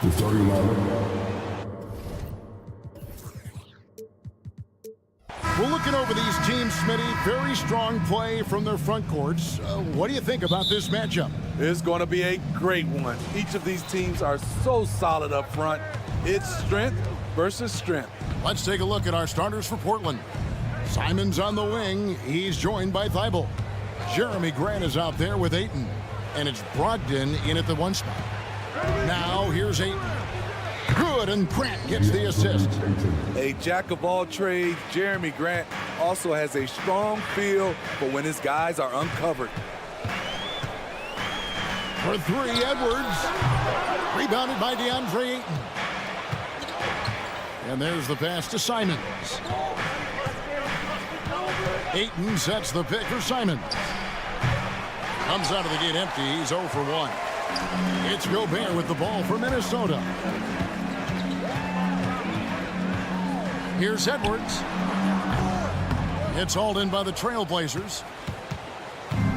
The starting lineup. We're looking over these teams, Smitty. Very strong play from their front courts. What do you think about this matchup? It's going to be a great one. Each of these teams are so solid up front. It's strength versus strength. Let's take a look at our starters for Portland. Simon's on the wing. He's joined by Thibault. Jeremy Grant is out there with Ayton. And it's Brogdon in at the one spot. Now here's Ayton. Good, and Grant gets the assist. A jack of all trades, Jeremy Grant also has a strong feel for when his guys are uncovered. For three, Edwards. Rebounded by DeAndre Ayton. And there's the pass to Simons. Ayton sets the pick for Simons. Comes out of the gate empty. He's 0 for 1. It's Gobert with the ball for Minnesota. Here's Edwards. It's hauled in by the Trailblazers.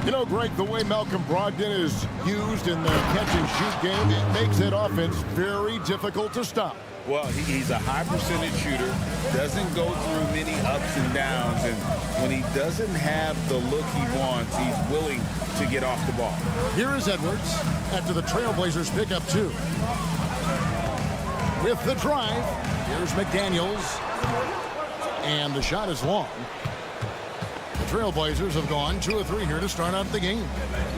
You know, Greg, the way Malcolm Brogdon is used in the catch-and-shoot game, it makes that offense very difficult to stop. Well, he's a high percentage shooter, doesn't go through many ups and downs, and when he doesn't have the look he wants, he's willing to get off the ball. Here is Edwards after the Trailblazers pick up 2. With the drive, here's McDaniels, and the shot is long. The Trailblazers have gone 2 of 3 here to start out the game.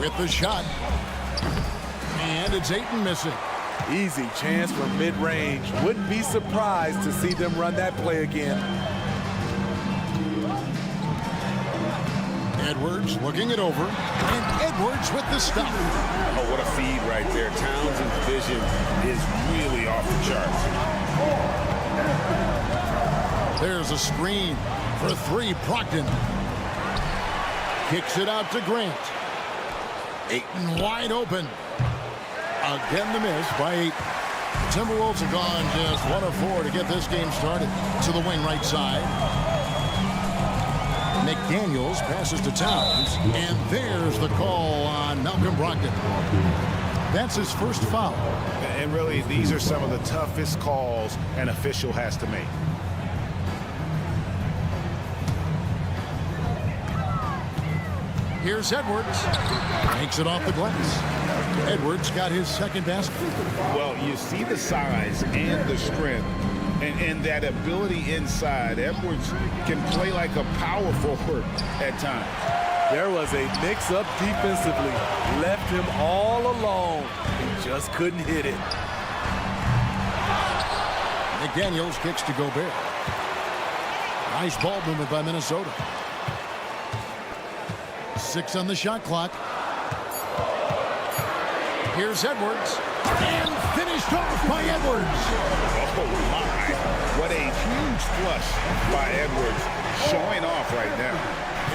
With the shot, and it's Ayton missing. Easy chance for mid-range. Wouldn't be surprised to see them run that play again. Edwards looking it over, and Edwards with the stop. Oh, what a feed right there. Townsend's vision is really off the charts. There's a screen for 3, Brogdon. Kicks it out to Grant. Ayton wide open. Again the miss by 8. The Timberwolves have gone just 1 of 4 to get this game started. To the wing right side. McDaniels passes to Towns. And there's the call on Malcolm Brogdon. That's his first foul. And really, these are some of the toughest calls an official has to make. Here's Edwards. Makes it off the glass. Edwards got his second basket. Well, you see the size and the strength and that ability inside. Edwards can play like a power forward at times. There was a mix-up defensively. Left him all alone. He just couldn't hit it. McDaniels kicks to Gobert. Nice ball movement by Minnesota. 6 on the shot clock. Here's Edwards. And finished off by Edwards. Oh, my. What a huge flush by Edwards. Showing off right now.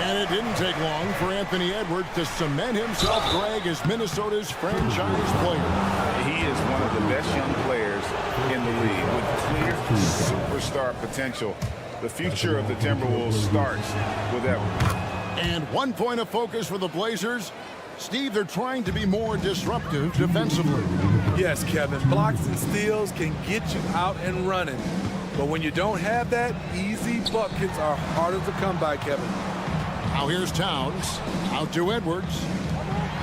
And it didn't take long for Anthony Edwards to cement himself, Greg, as Minnesota's franchise player. He is one of the best young players in the league with clear superstar potential. The future of the Timberwolves starts with Edwards. And 1 point of focus for the Blazers. Steve, they're trying to be more disruptive defensively. Yes, Kevin. Blocks and steals can get you out and running. But when you don't have that, easy buckets are harder to come by, Kevin. Now here's Towns. Out to Edwards.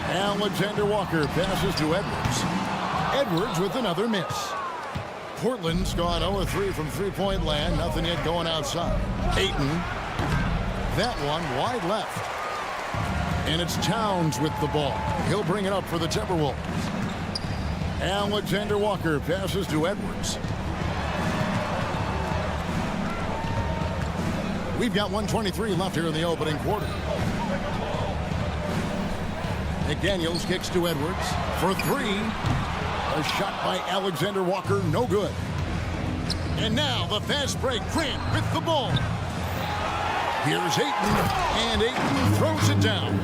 Alexander Walker passes to Edwards. Edwards with another miss. Portland's gone 0-3 from three-point land. Nothing yet going outside. Ayton. That one wide left. And it's Towns with the ball. He'll bring it up for the Timberwolves. Alexander Walker passes to Edwards. We've got 1:23 left here in the opening quarter. McDaniels kicks to Edwards for three. A shot by Alexander Walker, no good. And now the fast break. Grant with the ball. Here's Ayton, and Ayton throws it down.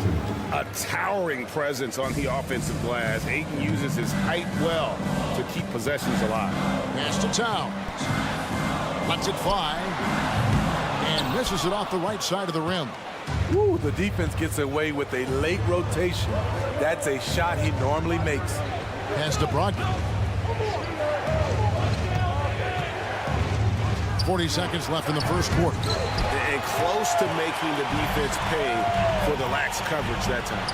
A towering presence on the offensive glass. Ayton uses his height well to keep possessions alive. Pass to Towns. Lets it fly. And misses it off the right side of the rim. Woo, the defense gets away with a late rotation. That's a shot he normally makes. Pass to Brogdon. 40 seconds left in the first quarter. And close to making the defense pay for the lax coverage that time.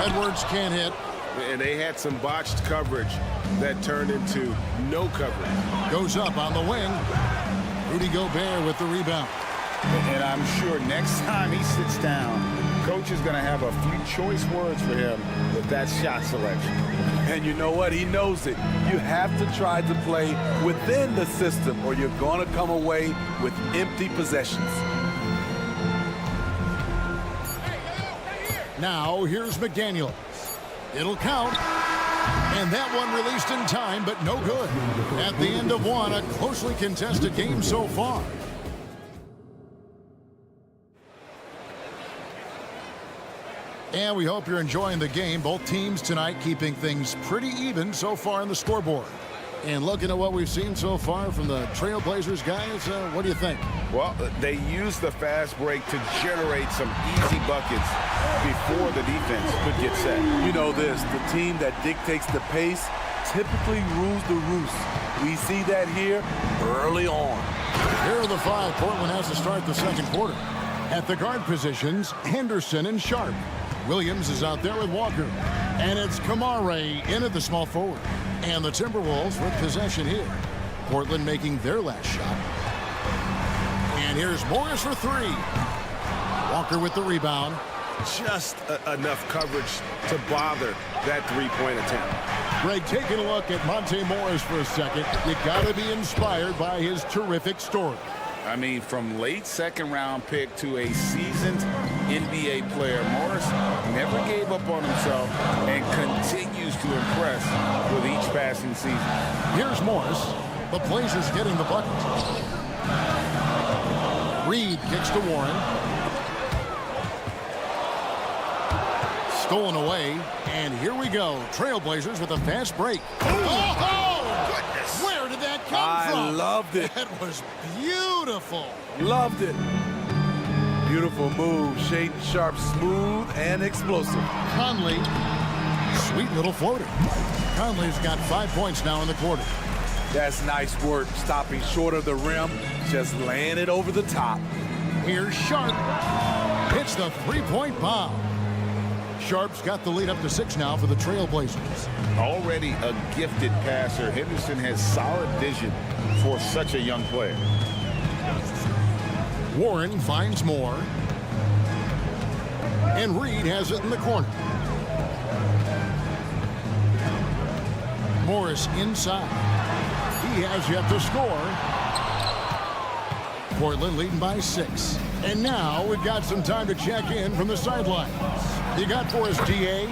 Edwards can't hit. And they had some botched coverage that turned into no coverage. Goes up on the wing. Rudy Gobert with the rebound. And I'm sure next time he sits down, coach is going to have a few choice words for him with that shot selection. And you know what? He knows it. You have to try to play within the system or you're going to come away with empty possessions. Now here's McDaniels. It'll count. And that one released in time, but no good. At the end of one, a closely contested game so far. And we hope you're enjoying the game. Both teams tonight keeping things pretty even so far on the scoreboard. And looking at what we've seen so far from the Trailblazers guys, what do you think? Well, they used the fast break to generate some easy buckets before the defense could get set. You know this, the team that dictates the pace typically rules the roost. We see that here early on. Here are the five Portland has to start the second quarter. At the guard positions, Henderson and Sharp. Williams is out there with Walker. And it's Kamare in at the small forward. And the Timberwolves with possession here. Portland making their last shot. And here's Morris for three. Walker with the rebound. Just enough coverage to bother that three-point attempt. Greg, taking a look at Monte Morris for a second. You got to be inspired by his terrific story. I mean, from late second-round pick to a seasoned NBA player, Morris never gave up on himself and continues to impress with each passing season. Here's Morris. The Blazers getting the bucket. Reed kicks to Warren. Stolen away, and here we go. Trailblazers with a fast break. Oh, goodness! Where did that come from? I loved it. That was beautiful. Loved it. Beautiful move. Shaden Sharp, smooth and explosive. Conley, sweet little floater. Conley's got 5 points now in the quarter. That's nice work, stopping short of the rim, just laying it over the top. Here's Sharp. Hits the three-point bomb. Sharp's got the lead up to 6 now for the Trailblazers. Already a gifted passer, Henderson has solid vision for such a young player. Warren finds more. And Reed has it in the corner. Morris inside. He has yet to score. Portland leading by 6. And now we've got some time to check in from the sidelines. You got for us, DA?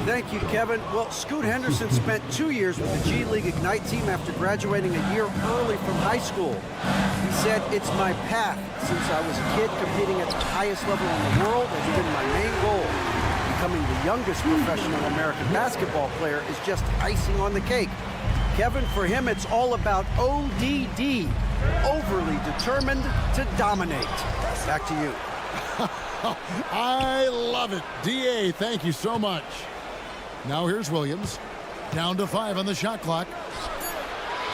Thank you, Kevin. Well, Scoot Henderson spent 2 years with the G League Ignite team after graduating a year early from high school. He said, "It's my path. Since I was a kid, competing at the highest level in the world has been my main goal. Becoming the youngest professional American basketball player is just icing on the cake." Kevin, for him, it's all about ODD, overly determined to dominate. Back to you. I love it. DA, thank you so much. Now here's Williams. Down to 5 on the shot clock.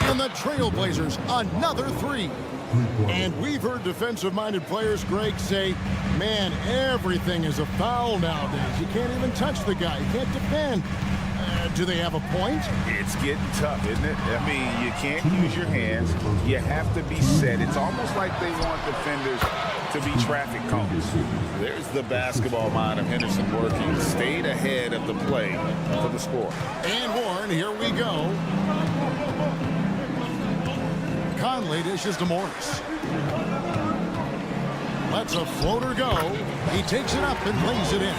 And the Trailblazers, another 3. And we've heard defensive-minded players, Greg, say, man, everything is a foul nowadays. You can't even touch the guy. You can't defend. Do they have a point? It's getting tough, isn't it? I mean, you can't use your hands. You have to be set. It's almost like they want defenders to be traffic cones. There's the basketball mind of Henderson working. Stayed ahead of the play for the score. And Warren, here we go. Conley dishes to Morris. Lets a floater go. He takes it up and lays it in.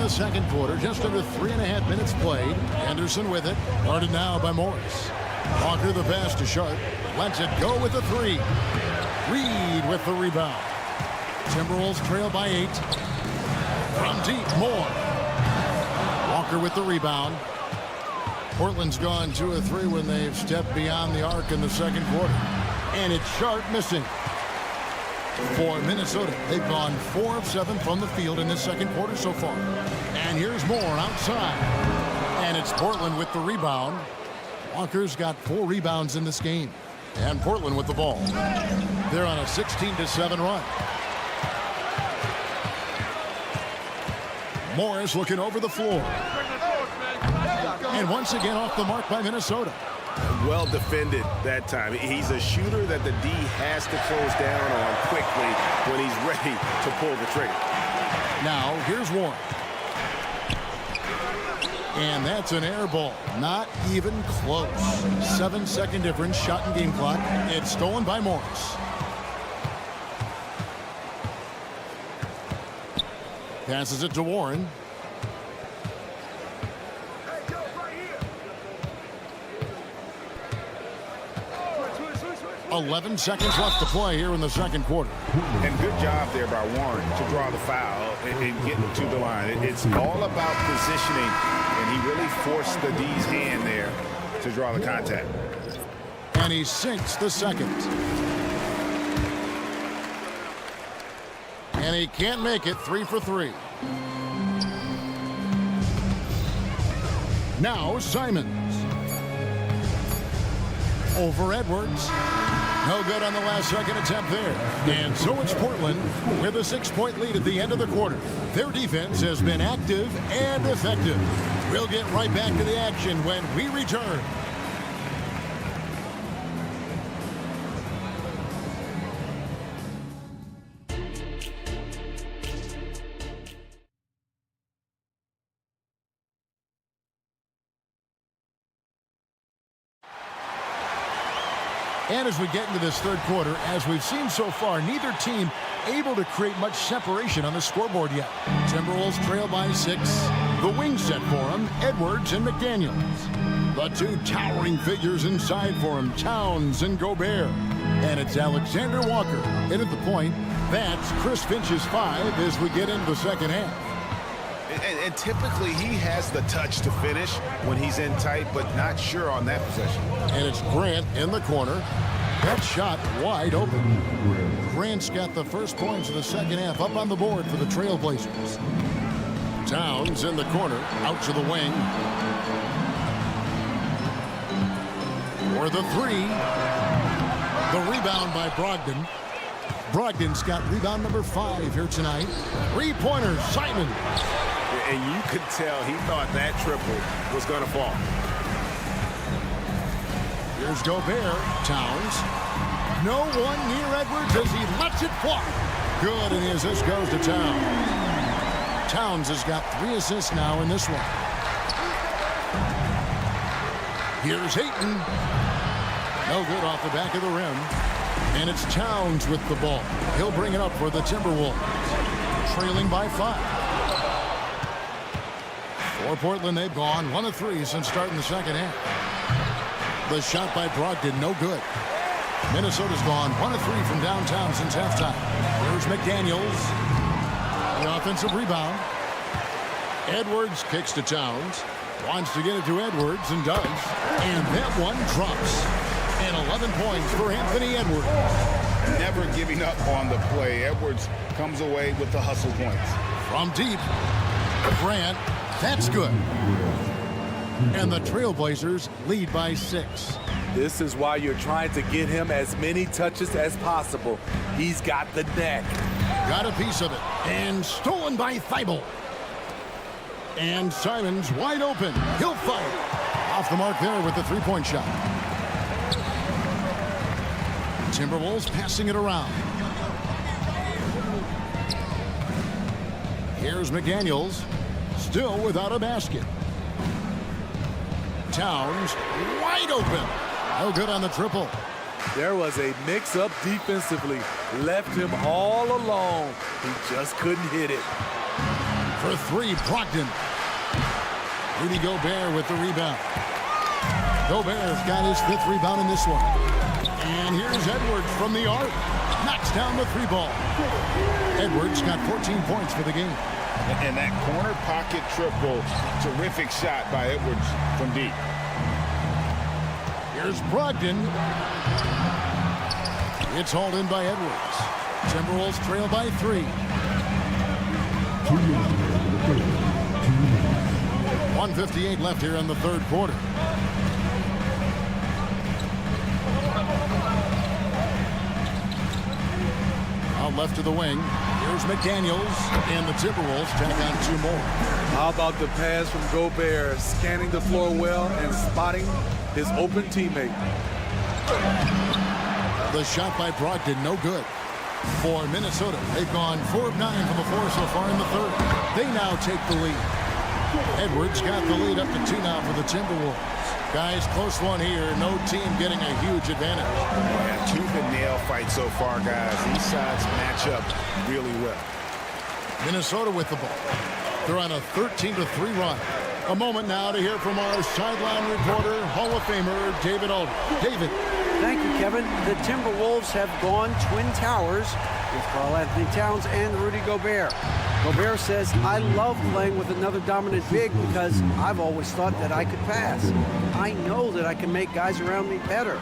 the second quarter. Just under 3.5 minutes played. Anderson with it. Guarded now by Morris. Walker the pass to Sharp. Lets it go with the three. Reed with the rebound. Timberwolves trail by 8. From deep, Moore. Walker with the rebound. Portland's gone 2 of 3 when they've stepped beyond the arc in the second quarter. And it's Sharp missing. For Minnesota, they've gone 4 of 7 from the field in this second quarter so far. And here's Moore outside. And it's Portland with the rebound. Walker's got 4 rebounds in this game. And Portland with the ball. They're on a 16-7 run. Morris looking over the floor. And once again off the mark by Minnesota. Well defended that time. He's a shooter that the D has to close down on quickly when he's ready to pull the trigger. Now, here's Warren. And that's an air ball. Not even close. 7-second difference, shot and game clock. It's stolen by Morris. Passes it to Warren. 11 seconds left to play here in the second quarter. And good job there by Warren to draw the foul and get to the line. It's all about positioning, and he really forced the D's hand there to draw the contact. And he sinks the second. And he can't make it. 3 for 3. Now Simons. Over Edwards. No good on the last second attempt there. And so it's Portland with a 6-point lead at the end of the quarter. Their defense has been active and effective. We'll get right back to the action when we return. And as we get into this third quarter, as we've seen so far, neither team able to create much separation on the scoreboard yet. Timberwolves trail by 6. The wings set for them, Edwards and McDaniels. The 2 towering figures inside for them, Towns and Gobert. And it's Alexander Walker in at the point. That's Chris Finch's 5 as we get into the second half. And typically he has the touch to finish when he's in tight, but not sure on that possession. And it's Grant in the corner. That shot wide open. Grant's got the first points of the second half up on the board for the Trailblazers. Towns in the corner, out to the wing. For the 3. The rebound by Brogdon. Brogdon's got rebound number 5 here tonight. 3-pointer, Simon. And you could tell he thought that triple was going to fall. Here's Gobert. Towns. No one near Edwards as he lets it fly. Good, and the assist goes to Towns. Towns has got 3 assists now in this one. Here's Ayton. No good off the back of the rim. And it's Towns with the ball. He'll bring it up for the Timberwolves. Trailing by 5. For Portland, they've gone 1 of 3 since starting the second half. The shot by Brogdon, no good. Minnesota's gone 1 of 3 from downtown since halftime. Here's McDaniels. The offensive rebound. Edwards kicks to Towns. Wants to get it to Edwards and does. And that one drops. And 11 points for Anthony Edwards. Never giving up on the play. Edwards comes away with the hustle points. From deep, Grant. That's good. And the Trailblazers lead by 6. This is why you're trying to get him as many touches as possible. He's got the neck. Got a piece of it. And stolen by Thibault. And Simons wide open. He'll fire. Off the mark there with the 3-point shot. Timberwolves passing it around. Here's McDaniels. Still without a basket. Towns wide open. No good on the triple. There was a mix-up defensively. Left him all alone. He just couldn't hit it. For three, Brogdon. Rudy Gobert with the rebound. Gobert's got his 5th rebound in this one. And here's Edwards from the arc. Knocks down the 3 ball. Edwards got 14 points for the game. And that corner pocket triple, terrific shot by Edwards from deep. Here's Brogdon. It's hauled in by Edwards. Timberwolves trail by 3. 1:58 left here in the 3rd quarter. Out left to the wing. Here's McDaniels, and the Timberwolves tack on 2 more. How about the pass from Gobert, scanning the floor well and spotting his open teammate. The shot by Brogdon, no good. For Minnesota, they've gone 4 of 9 from the floor so far in the 3rd. They now take the lead. Edwards got the lead up to 2 now for the Timberwolves. Guys, close one here. No team getting a huge advantage. Yeah, tooth and nail fight so far, guys. These sides match up really well. Minnesota with the ball. They're on a 13-3 run. A moment now to hear from our sideline reporter, Hall of Famer David Aldridge. David. Thank you, Kevin. The Timberwolves have gone Twin Towers with Karl-Anthony Towns and Rudy Gobert. Gobert says, I love playing with another dominant big because I've always thought that I could pass. I know that I can make guys around me better.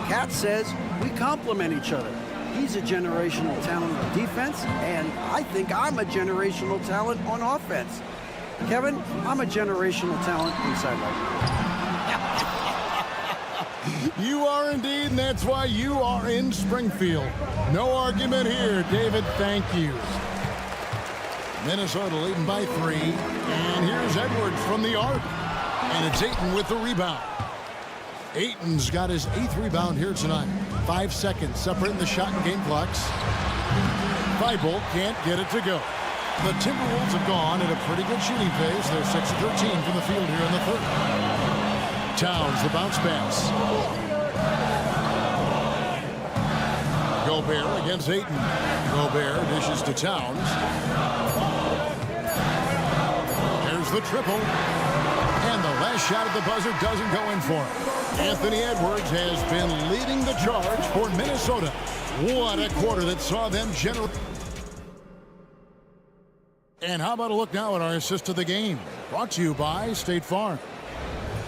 Cat says, we complement each other. He's a generational talent on defense, and I think I'm a generational talent on offense. Kevin, I'm a generational talent inside life. You are indeed, and that's why you are in Springfield. No argument here, David. Thank you. Minnesota leading by 3. And here's Edwards from the arc. And it's Ayton with the rebound. Ayton's got his 8th rebound here tonight. 5 seconds separating the shot and game clocks. Thibault can't get it to go. The Timberwolves have gone at a pretty good shooting pace. They're 6 of 13 from the field here in the 3rd. Towns, the bounce pass. Gobert against Ayton. Gobert dishes to Towns. There's the triple. And the last shot at the buzzer doesn't go in for him. Anthony Edwards has been leading the charge for Minnesota. What a quarter that saw them generate. And how about a look now at our assist of the game? Brought to you by State Farm.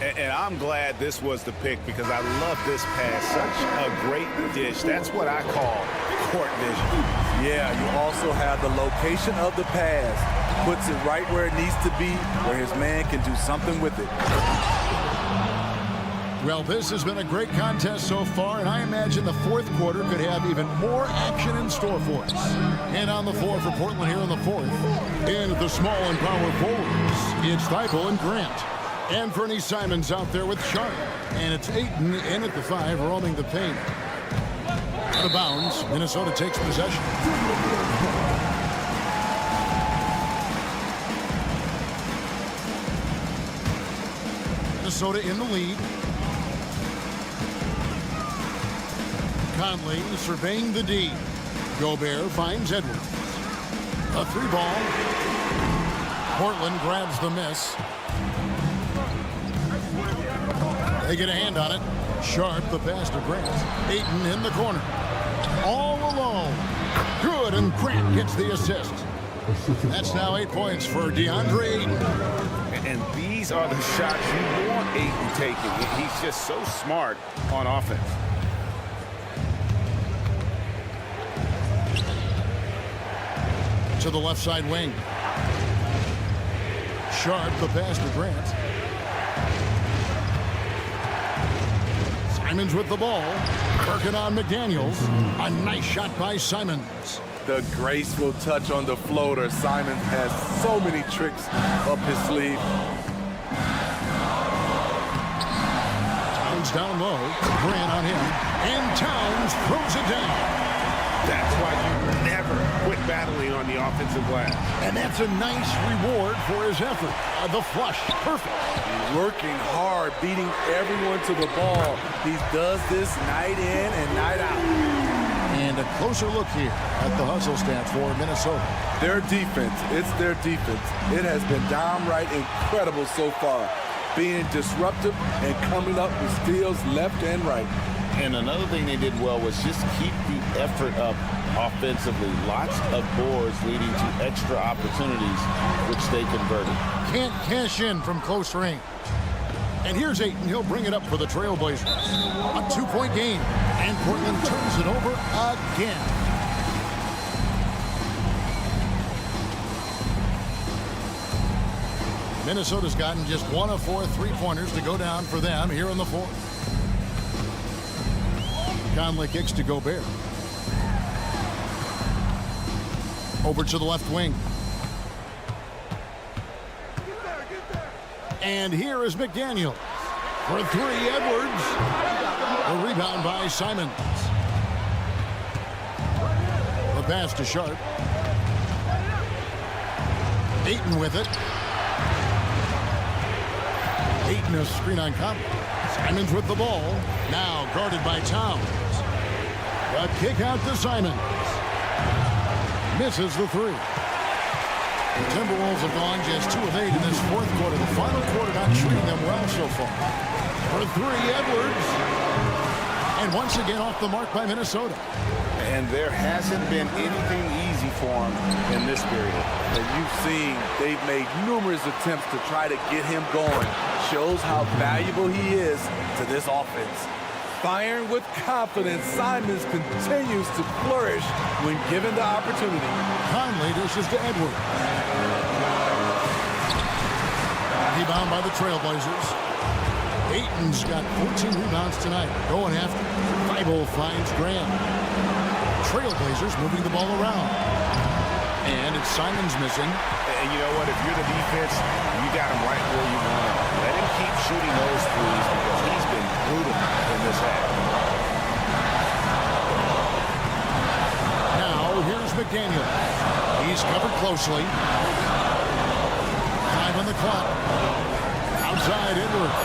And I'm glad this was the pick because I love this pass. Such a great dish. That's what I call court vision. Yeah, you also have the location of the pass. Puts it right where it needs to be, where his man can do something with it. Well, this has been a great contest so far, and I imagine the 4th quarter could have even more action in store for us. And on the floor for Portland here in the 4th, and the small and power forwards, it's Thibault and Grant. Anthony Simons out there with Sharp. And it's Ayton in at the 5, roaming the paint. Out of bounds, Minnesota takes possession. Minnesota in the lead. Conley surveying the D. Gobert finds Edwards. A 3 ball. Portland grabs the miss. They get a hand on it. Sharp, the pass to Grant. Ayton in the corner. All alone. Good, and Grant gets the assist. That's now 8 points for DeAndre Ayton. And these are the shots you want Ayton taking. He's just so smart on offense. To the left side wing. Sharp, the pass to Grant. Simons with the ball. Working on McDaniels. A nice shot by Simons. The graceful touch on the floater. Simons has so many tricks up his sleeve. Towns down low. Grant on him. And Towns throws it down. That's why you never quit battling on the offensive glass. And that's a nice reward for his effort. The flush, perfect. Working hard, beating everyone to the ball. He does this night in and night out. And And a closer look here at the hustle stats for Minnesota. Their defense, it's their defense. It has been downright incredible so far, being disruptive and coming up with steals left and right. And another thing they did well was just keep the effort up offensively. Lots of boards leading to extra opportunities, which they converted. Can't cash in from close range. And here's Ayton. He'll bring it up for the Trailblazers. A 2-point game. And Portland turns it over again. Minnesota's gotten just 1 of 4 3-pointers to go down for them here in the fourth. Conley kicks to Gobert. Over to the left wing. And here is McDaniel. For 3, Edwards. The rebound by Simons. The pass to Sharp. Ayton with it. Ayton a screen on Conley. Simons with the ball. Now guarded by Towns. The kick out to Simons. Misses the 3. The Timberwolves have gone just 2 of 8 in this fourth quarter. The final quarter not treating them well so far. For 3, Edwards. And once again off the mark by Minnesota. And there hasn't been anything easy for them in this period. And you've seen they've made numerous attempts to try to get him going. Shows how valuable he is to this offense. Firing with confidence, Simons continues to flourish when given the opportunity. Conley dishes to Edwards. Rebound by the Trailblazers. Ayton's got 14 rebounds tonight. Going after. Thibault finds Graham. Trailblazers moving the ball around. And it's Simons missing. And you know what? If you're the defense, you got him right where you want him. Let him keep shooting those threes because he's been brutal in this half. Now, here's McDaniel. He's covered closely. 5 on the clock. Outside Edwards.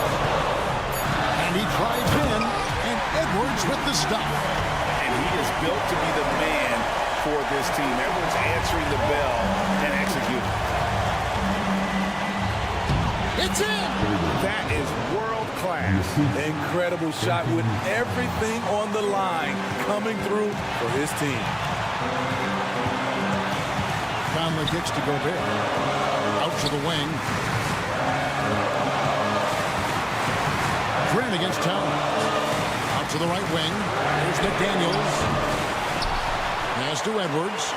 And he drives in, and Edwards with the stop. And he is built to be the man for this team. Edwards answering the bell and executing. It's in! That is world class. Incredible shot with everything on the line coming through for his team. Conley kicks to Gobert. Out to the wing. Grant against Towns. Out to the right wing. Here's McDaniels. Pass to Edwards.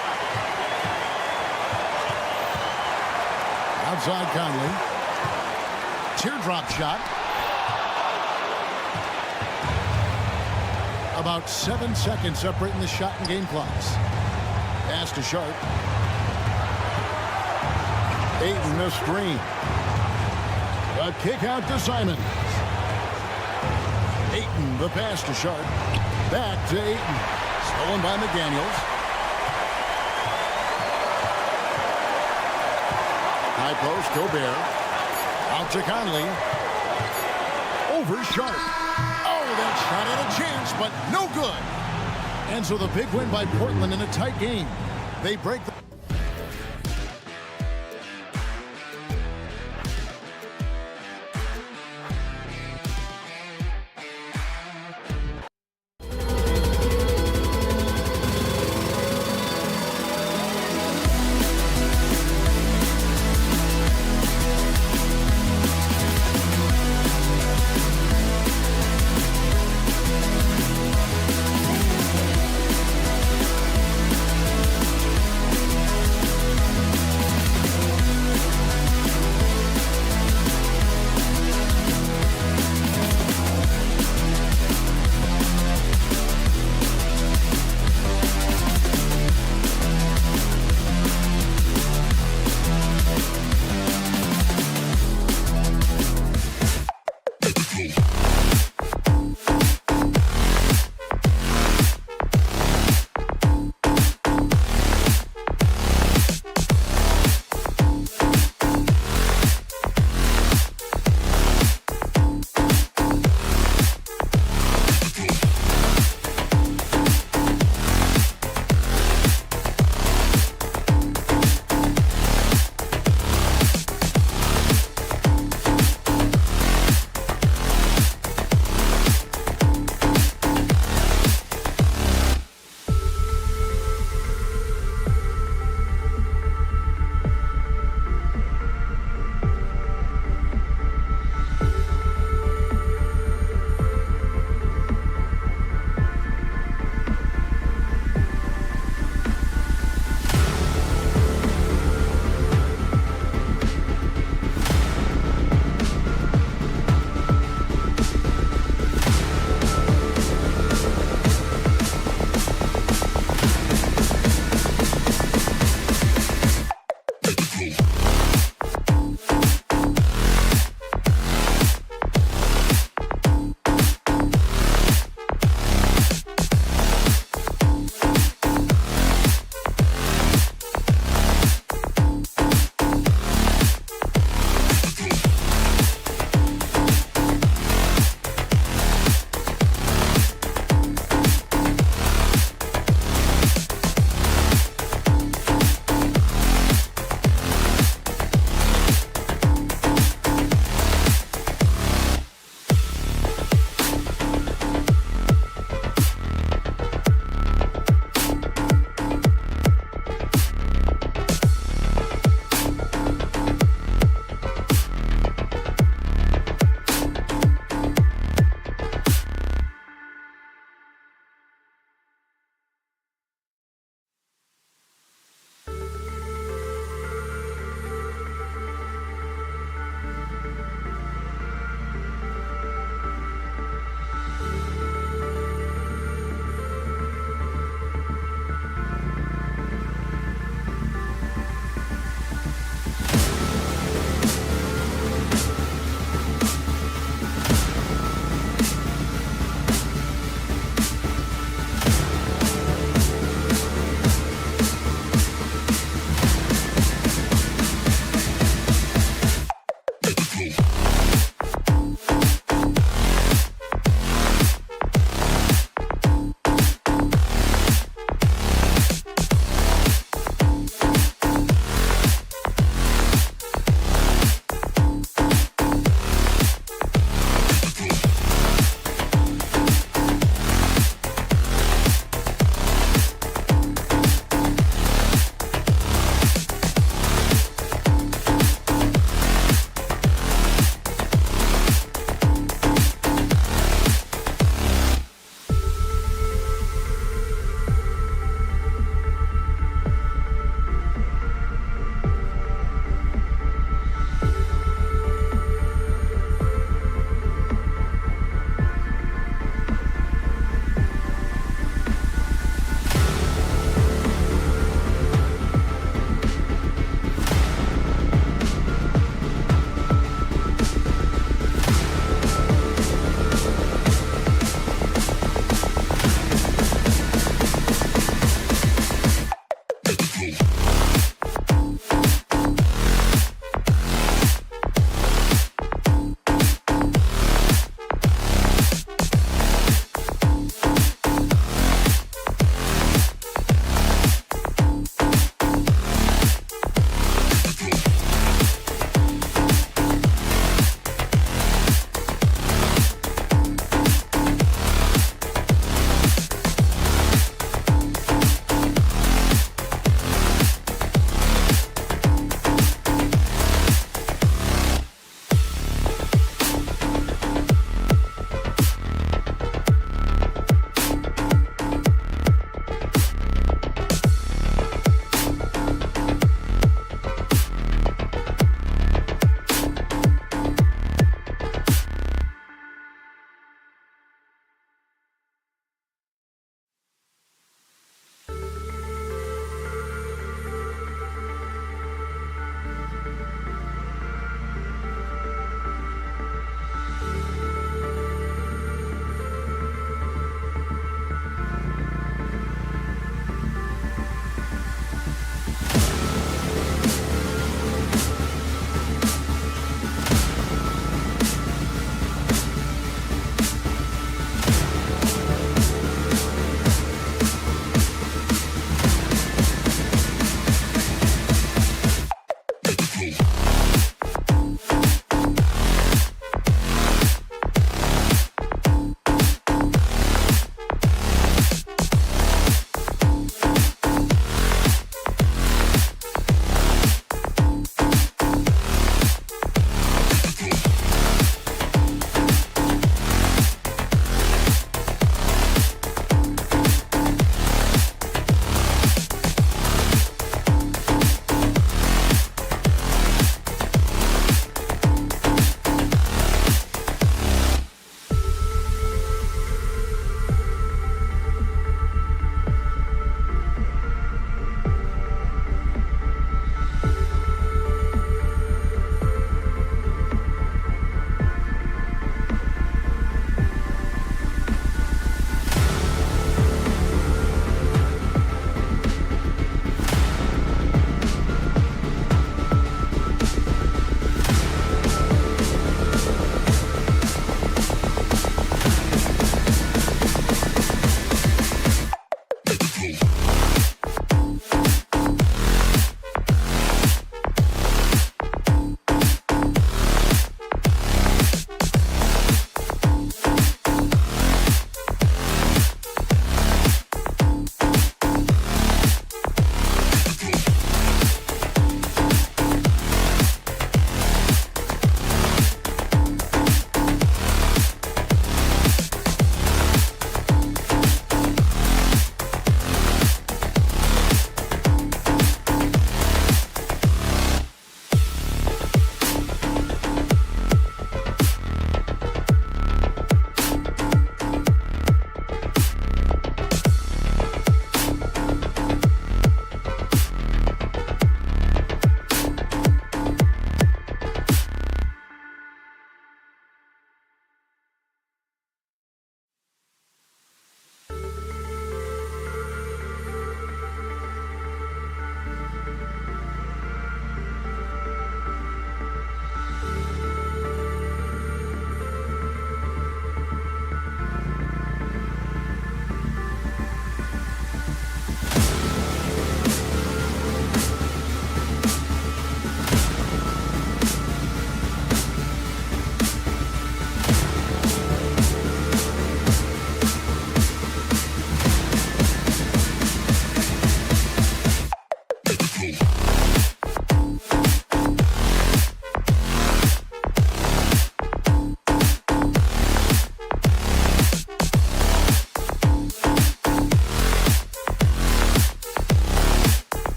Outside Conley. Teardrop shot. About 7 seconds separating the shot and game clocks. Pass to Sharp. Ayton a screen. A kick out to Simons. Ayton the pass to Sharp. Back to Ayton. Stolen by McDaniels. High post, Gobert. Out to Conley. Over Sharp. Oh, that shot had a chance, but no good. And so the big win by Portland in a tight game. They break the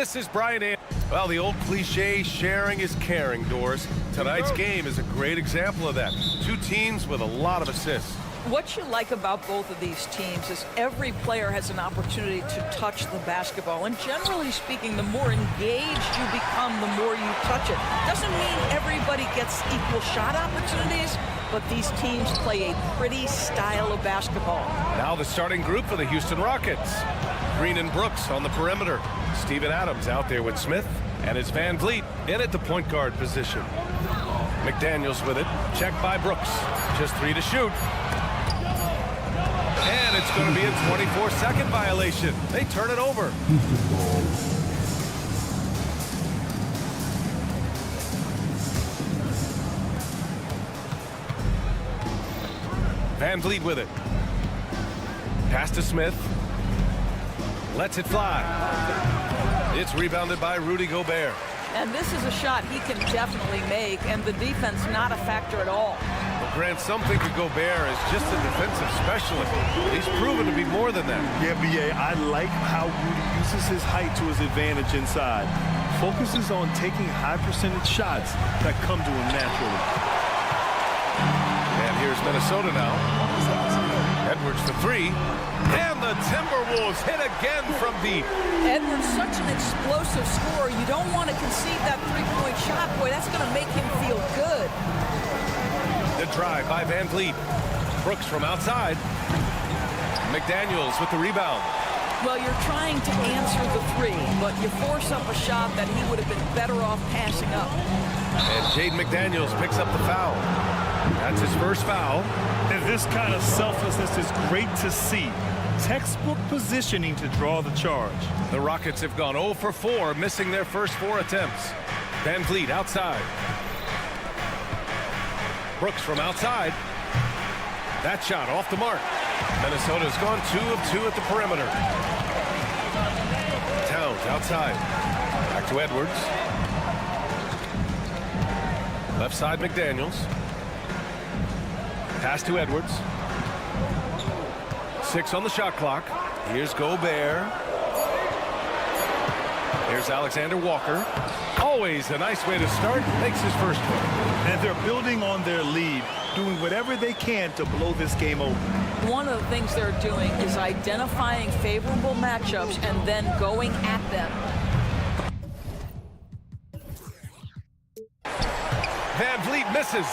This is Brian. Well, the old cliche, sharing is caring, Doris. Tonight's game is a great example of that. Two teams with a lot of assists. What you like about both of these teams is every player has an opportunity to touch the basketball. And generally speaking, the more engaged you become, the more you touch it. Doesn't mean everybody gets equal shot opportunities, but these teams play a pretty style of basketball. Now the starting group for the Houston Rockets. Green and Brooks on the perimeter. Steven Adams out there with Smith. And it's Van Vliet in at the point guard position. McDaniels with it. Checked by Brooks. Just 3 to shoot. And it's going to be a 24-second violation. They turn it over. Van Vliet with it. Pass to Smith. Lets it fly. It's rebounded by Rudy Gobert. And this is a shot he can definitely make, and the defense not a factor at all. Well, Grant, some think of Gobert as just a defensive specialist. He's proven to be more than that. Yeah, B.A., I like how Rudy uses his height to his advantage inside. Focuses on taking high-percentage shots that come to him naturally. And here's Minnesota now. Edwards for 3. And the Timberwolves hit again from deep. Edwards, such an explosive scorer. You don't want to concede that three-point shot. Boy, that's going to make him feel good. The drive by Van Vliet. Brooks from outside. McDaniels with the rebound. Well, you're trying to answer the three, but you force up a shot that he would have been better off passing up. And Jaden McDaniels picks up the foul. That's his first foul. And this kind of selflessness is great to see. Textbook positioning to draw the charge. The Rockets have gone 0 for 4, missing their first 4 attempts. Van Vliet outside. Brooks from outside. That shot off the mark. Minnesota's gone 2 of 2 at the perimeter. Towns outside. Back to Edwards. Left side McDaniels. Pass to Edwards. 6 on the shot clock. Here's Gobert. Here's Alexander Walker. Always a nice way to start. Makes his first one. And they're building on their lead, doing whatever they can to blow this game open. One of the things they're doing is identifying favorable matchups and then going at them. Van Vliet misses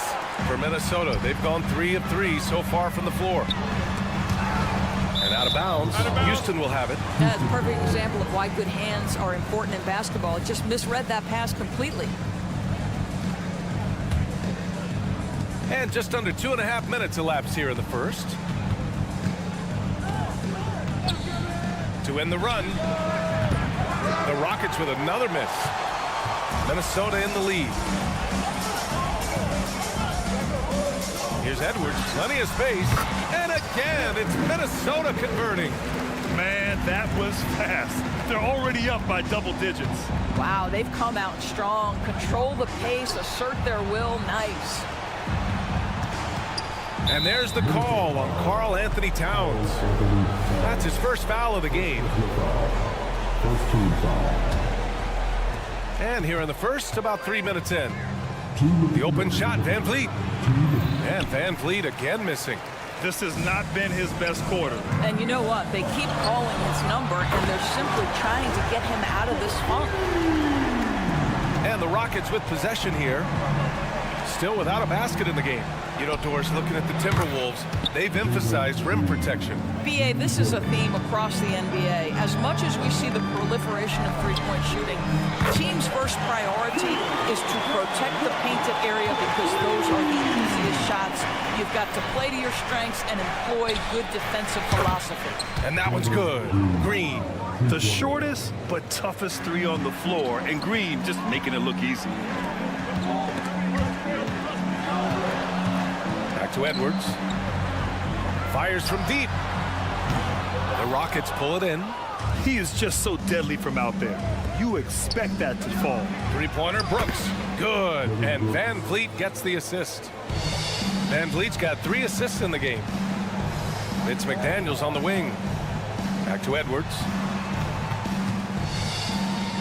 for Minnesota. They've gone 3 of 3 so far from the floor. And out of bounds. Houston will have it. That's a perfect example of why good hands are important in basketball. It just misread that pass completely. And just under 2.5 minutes elapsed here in the first. To end the run. The Rockets with another miss. Minnesota in the lead. Here's Edwards, plenty of space, and again, it's Minnesota converting. Man, that was fast. They're already up by double digits. Wow, they've come out strong, control the pace, assert their will, nice. And there's the call on Karl Anthony Towns. That's his first foul of the game. First team foul. And here in the first, about 3 minutes in. The open shot, Van Vliet. And Van Vliet again missing. This has not been his best quarter. And you know what? They keep calling his number, and they're simply trying to get him out of this funk. And the Rockets with possession here. Still without a basket in the game. You know, Doris, looking at the Timberwolves, they've emphasized rim protection. BA, this is a theme across the NBA. As much as we see the proliferation of three-point shooting, the team's first priority is to protect the painted area because those are the easiest shots. You've got to play to your strengths and employ good defensive philosophy. And that one's good. Green. The shortest but toughest 3 on the floor, and Green just making it look easy. Back to Edwards. Fires from deep. The Rockets pull it in. He is just so deadly from out there. You expect that to fall. Three-pointer, Brooks. Good. And Van Vliet gets the assist. Van Vliet's got 3 assists in the game. It's McDaniels on the wing. Back to Edwards.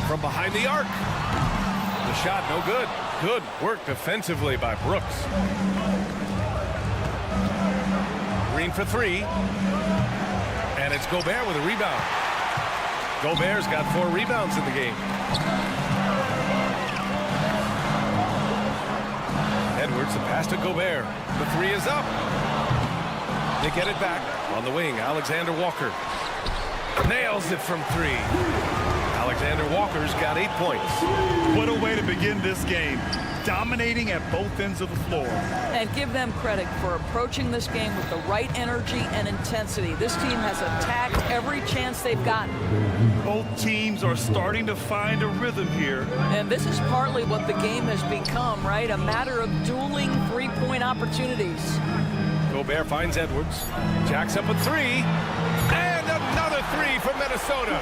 from behind the arc. The shot no good. Good work defensively by Brooks. Green for three. And it's Gobert with a rebound. Gobert's got 4 rebounds in the game. Edwards, the pass to Gobert. The 3 is up. They get it back. On the wing, Alexander Walker. Nails it from 3. Alexander Walker's got 8 points. What a way to begin this game. Dominating at both ends of the floor. And give them credit for approaching this game with the right energy and intensity. This team has attacked every chance they've gotten. Both teams are starting to find a rhythm here. And this is partly what the game has become, right? A matter of dueling three-point opportunities. Gobert finds Edwards. Jacks up a 3. And another 3 from Minnesota.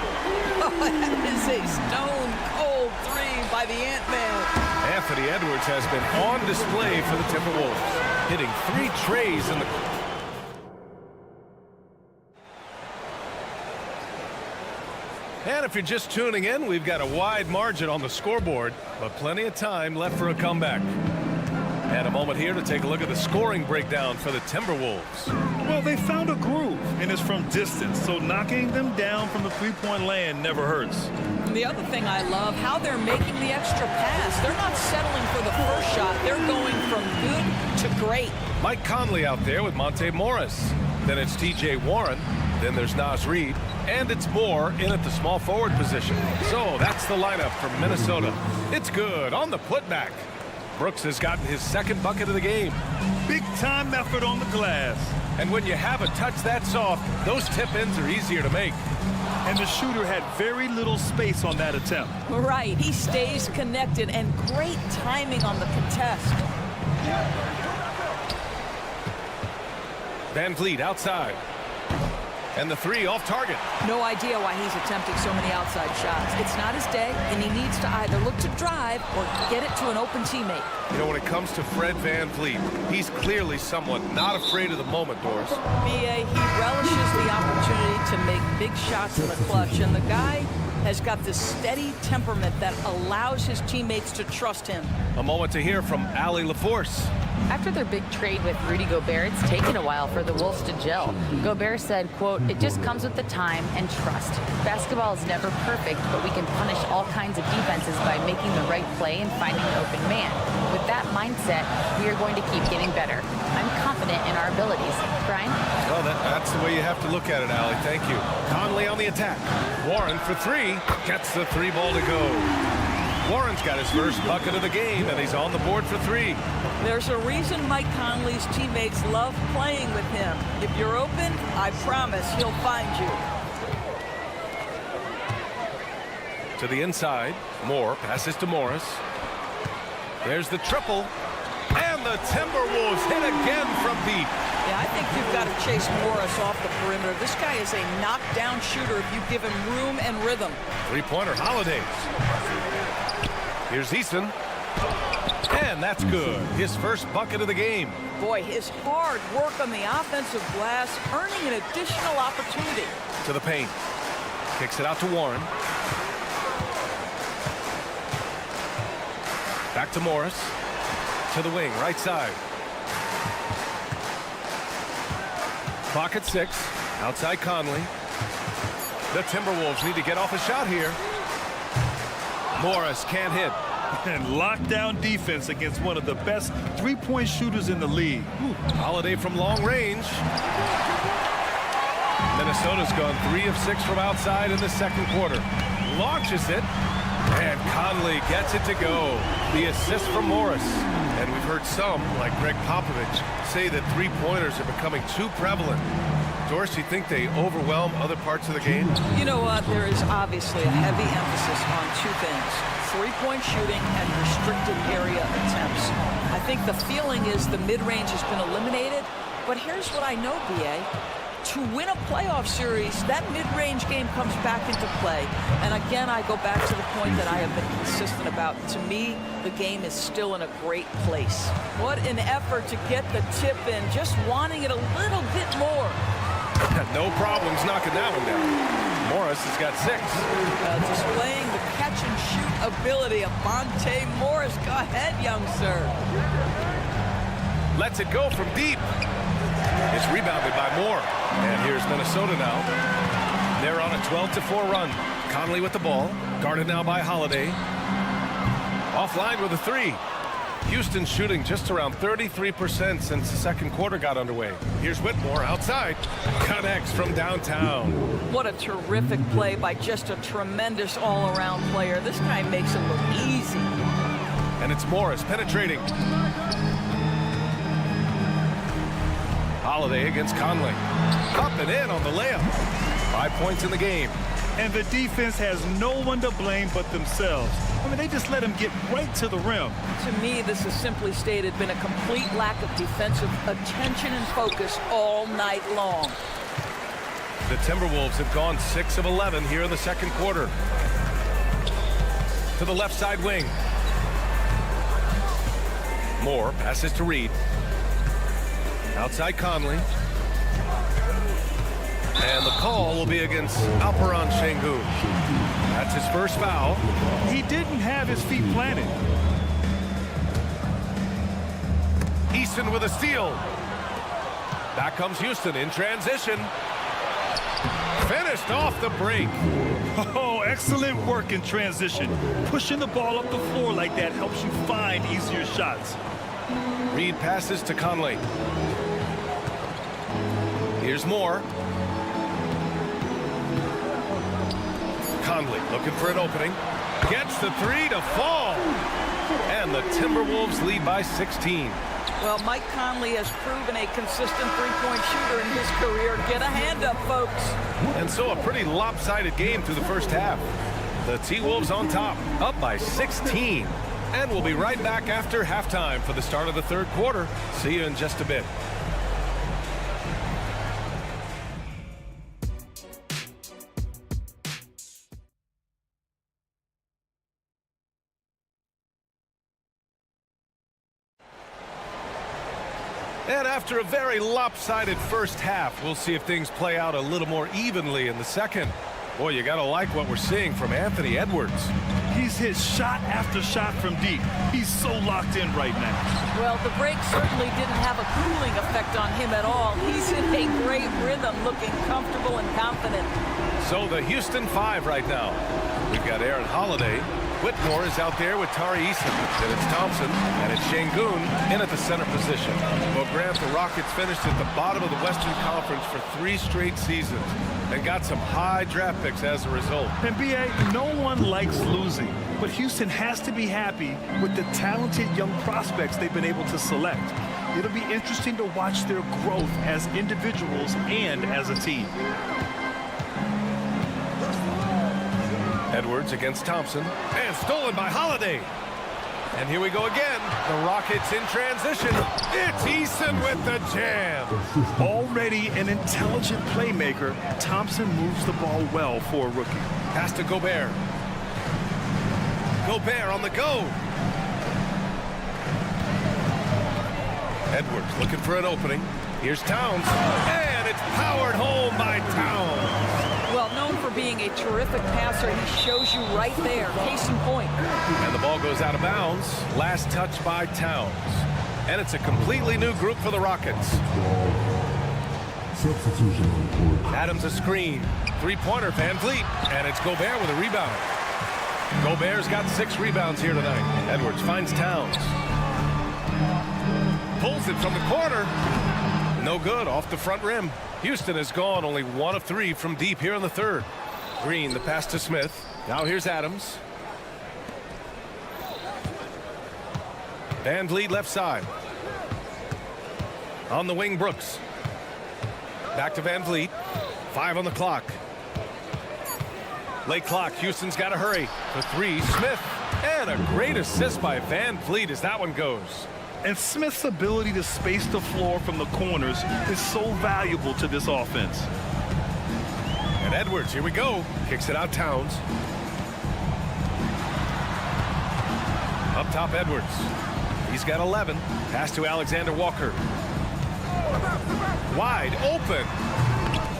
Oh, that is a stone-cold 3 by the Ant-Man. Anthony Edwards has been on display for the Timberwolves, hitting 3 trays in the... And if you're just tuning in, we've got a wide margin on the scoreboard, but plenty of time left for a comeback. And a moment here to take a look at the scoring breakdown for the Timberwolves. Well, they found a groove, and it's from distance, so knocking them down from the three-point land never hurts. And the other thing I love, how they're making the extra pass. They're not settling for the first shot. They're going from good to great. Mike Conley out there with Monte Morris. Then it's T.J. Warren. Then there's Naz Reid. And it's Moore in at the small forward position. So that's the lineup for Minnesota. It's good on the putback. Brooks has gotten his 2nd bucket of the game. Big-time effort on the glass. And when you have a touch that soft, those tip-ins are easier to make. And the shooter had very little space on that attempt. Right, he stays connected, and great timing on the contest. Van Vliet outside. And the 3 off target. No idea why he's attempting so many outside shots. It's not his day, and he needs to either look to drive or get it to an open teammate. You know, when it comes to Fred Van Vliet, he's clearly someone not afraid of the moment, Doris. B.A., he relishes the opportunity to make big shots in the clutch, and the guy has got this steady temperament that allows his teammates to trust him. A moment to hear from Allie LaForce. After their big trade with Rudy Gobert, it's taken a while for the Wolves to gel. Gobert said, quote, "It just comes with the time and trust. Basketball is never perfect, but we can punish all kinds of defenses by making the right play and finding an open man. With that mindset, we are going to keep getting better. I'm confident in our abilities." Brian? Well, that's the way you have to look at it, Allie. Thank you. Conley on the attack. Warren for 3. Gets the 3 ball to go. Warren's got his first bucket of the game, and he's on the board for 3. There's a reason Mike Conley's teammates love playing with him. If you're open, I promise he'll find you. To the inside. Moore passes to Morris. There's the triple. And the Timberwolves hit again from deep. Yeah, I think you've got to chase Morris off the perimeter. This guy is a knockdown shooter if you give him room and rhythm. 3-pointer Holidays. Here's Easton. And that's good. His first bucket of the game. Boy, his hard work on the offensive glass, earning an additional opportunity. To the paint. Kicks it out to Warren. Back to Morris. To the wing, right side. Clock at 6. Outside Conley. The Timberwolves need to get off a shot here. Morris can't hit. And lockdown defense against one of the best three-point shooters in the league. Holiday from long range. Minnesota's gone 3 of 6 from outside in the 2nd quarter. Launches it. And Conley gets it to go. The assist from Morris. And we've heard some, like Greg Popovich, say that 3-pointers are becoming too prevalent. Doris, you think they overwhelm other parts of the game? You know what? There is obviously a heavy emphasis on 2 things. 3-point shooting and restricted area attempts. I think the feeling is the mid-range has been eliminated. But here's what I know, B.A. To win a playoff series, that mid-range game comes back into play. And again, I go back to the point that I have been consistent about. To me, the game is still in a great place. What an effort to get the tip in, just wanting it a little bit more. No problems knocking that one down. Morris has got 6. Displaying the catch catch-and-shoot ability of Monte Morris. Go ahead, young sir. Lets it go from deep. It's rebounded by Moore. And here's Minnesota now. They're on a 12-4 run. Conley with the ball. Guarded now by Holiday. Offline with a three. Houston shooting just around 33% since the second quarter got underway. Here's Whitmore outside. Connects from downtown. What a terrific play by just a tremendous all-around player. This guy makes it look easy. And it's Morris penetrating. Holiday against Conley. Up and in on the layup. 5 points in the game. And the defense has no one to blame but themselves. I mean, they just let him get right to the rim. To me, this has simply stated been a complete lack of defensive attention and focus all night long. The Timberwolves have gone 6 of 11 here in the second quarter. To the left side wing. Moore passes to Reed. Outside Conley. And the call will be against Alperen Sengun. That's his first foul. He didn't have his feet planted. Easton with a steal. Back comes Houston in transition. Finished off the break. Oh, excellent work in transition. Pushing the ball up the floor like that helps you find easier shots. Reed passes to Conley. Here's Moore. Conley looking for an opening. Gets the three to fall. And the Timberwolves lead by 16. Well, Mike Conley has proven a consistent three-point shooter in his career. Get a hand up, folks. And so a pretty lopsided game through the first half. The T-Wolves on top, up by 16. And we'll be right back after halftime for the start of the third quarter. See you in just a bit. And after a very lopsided first half, we'll see if things play out a little more evenly in the second. Boy, you got to like what we're seeing from Anthony Edwards. He's hit shot after shot from deep. He's so locked in right now. Well, the break certainly didn't have a cooling effect on him at all. He's in a great rhythm, looking comfortable and confident. So the Houston 5 right now. We've got Aaron Holiday. Whitmore is out there with Tari Eason. Then it's Thompson, and it's Sengun in at the center position. Well, Grant, the Rockets finished at the bottom of the Western Conference for 3 straight seasons and got some high draft picks as a result. And B.A., no one likes losing, but Houston has to be happy with the talented young prospects they've been able to select. It'll be interesting to watch their growth as individuals and as a team. Edwards against Thompson, and stolen by Holiday. And here we go again. The Rockets in transition. It's Eason with the jam. Already an intelligent playmaker, Thompson moves the ball well for a rookie. Pass to Gobert. Gobert on the go. Edwards looking for an opening. Here's Towns. And it's powered home by Towns. Well, known for being a terrific passer, he shows you right there. Case in point. And the ball goes out of bounds. Last touch by Towns. And it's a completely new group for the Rockets. Substitution report. Adams a screen. Three-pointer, Van Vliet. And it's Gobert with a rebound. Gobert's got 6 rebounds here tonight. Edwards finds Towns. Pulls it from the corner. No good, off the front rim. Houston has gone only 1 of 3 from deep here in the third. Green, the pass to Smith. Now here's Adams. Van Vliet left side. On the wing, Brooks. Back to Van Vliet. 5 on the clock. Late clock, Houston's got to hurry. For 3, Smith. And a great assist by Van Vliet as that one goes. And Smith's ability to space the floor from the corners is so valuable to this offense. And Edwards, here we go. Kicks it out, Towns. Up top, Edwards. He's got 11. Pass to Alexander Walker. Wide open.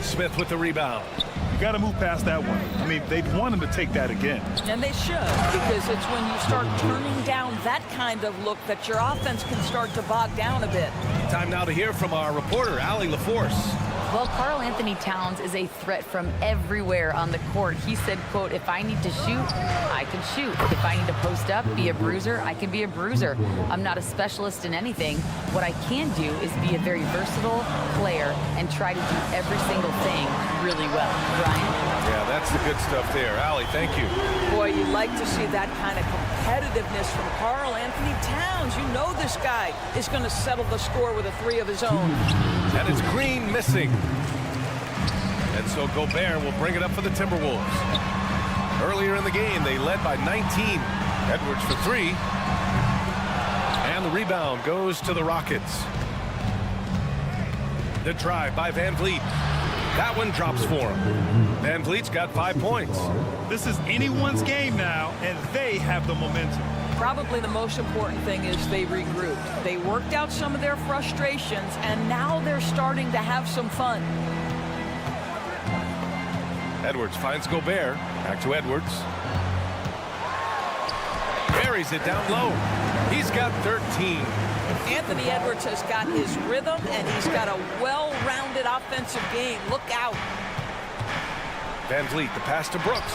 Smith with the rebound. You got to move past that one. I mean, they'd want him to take that again. And they should, because it's when you start turning down that kind of look that your offense can start to bog down a bit. Time now to hear from our reporter, Allie LaForce. Well, Karl Anthony Towns is a threat from everywhere on the court. He said, quote, if I need to shoot, I can shoot. If I need to post up, be a bruiser, I can be a bruiser. I'm not a specialist in anything. What I can do is be a very versatile player and try to do every single thing really well. Brian? Yeah, that's the good stuff there. Allie, thank you. Boy, you like to see that kind of competitiveness from Karl Anthony Towns. You know this guy is going to settle the score with a three of his own. And it's Green missing. And so Gobert will bring it up for the Timberwolves. Earlier in the game, they led by 19. Edwards for three. And the rebound goes to the Rockets. The drive by Van Vliet. That one drops for him. Van Vliet's got 5 points. This is anyone's game now, and they have the momentum. Probably the most important thing is they regrouped. They worked out some of their frustrations, and now they're starting to have some fun. Edwards finds Gobert. Back to Edwards. Buries it down low. He's got 13. Anthony Edwards has got his rhythm, and he's got a well-rounded offensive game. Look out. Van Vliet, the pass to Brooks.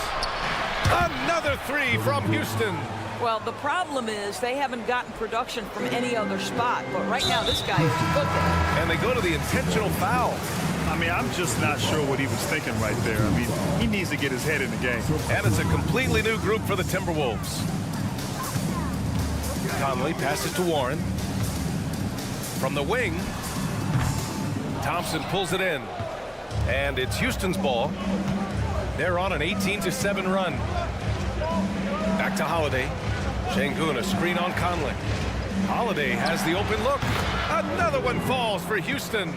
Another three from Houston. Well, the problem is they haven't gotten production from any other spot, but right now this guy is cooking. And they go to the intentional foul. I mean, I'm just not sure what he was thinking right there. I mean, he needs to get his head in the game. And it's a completely new group for the Timberwolves. Conley passes to Warren. From the wing, Thompson pulls it in. And it's Houston's ball. They're on an 18-7 run. Back to Holiday. Şengün, a screen on Conley. Holiday has the open look. Another one falls for Houston.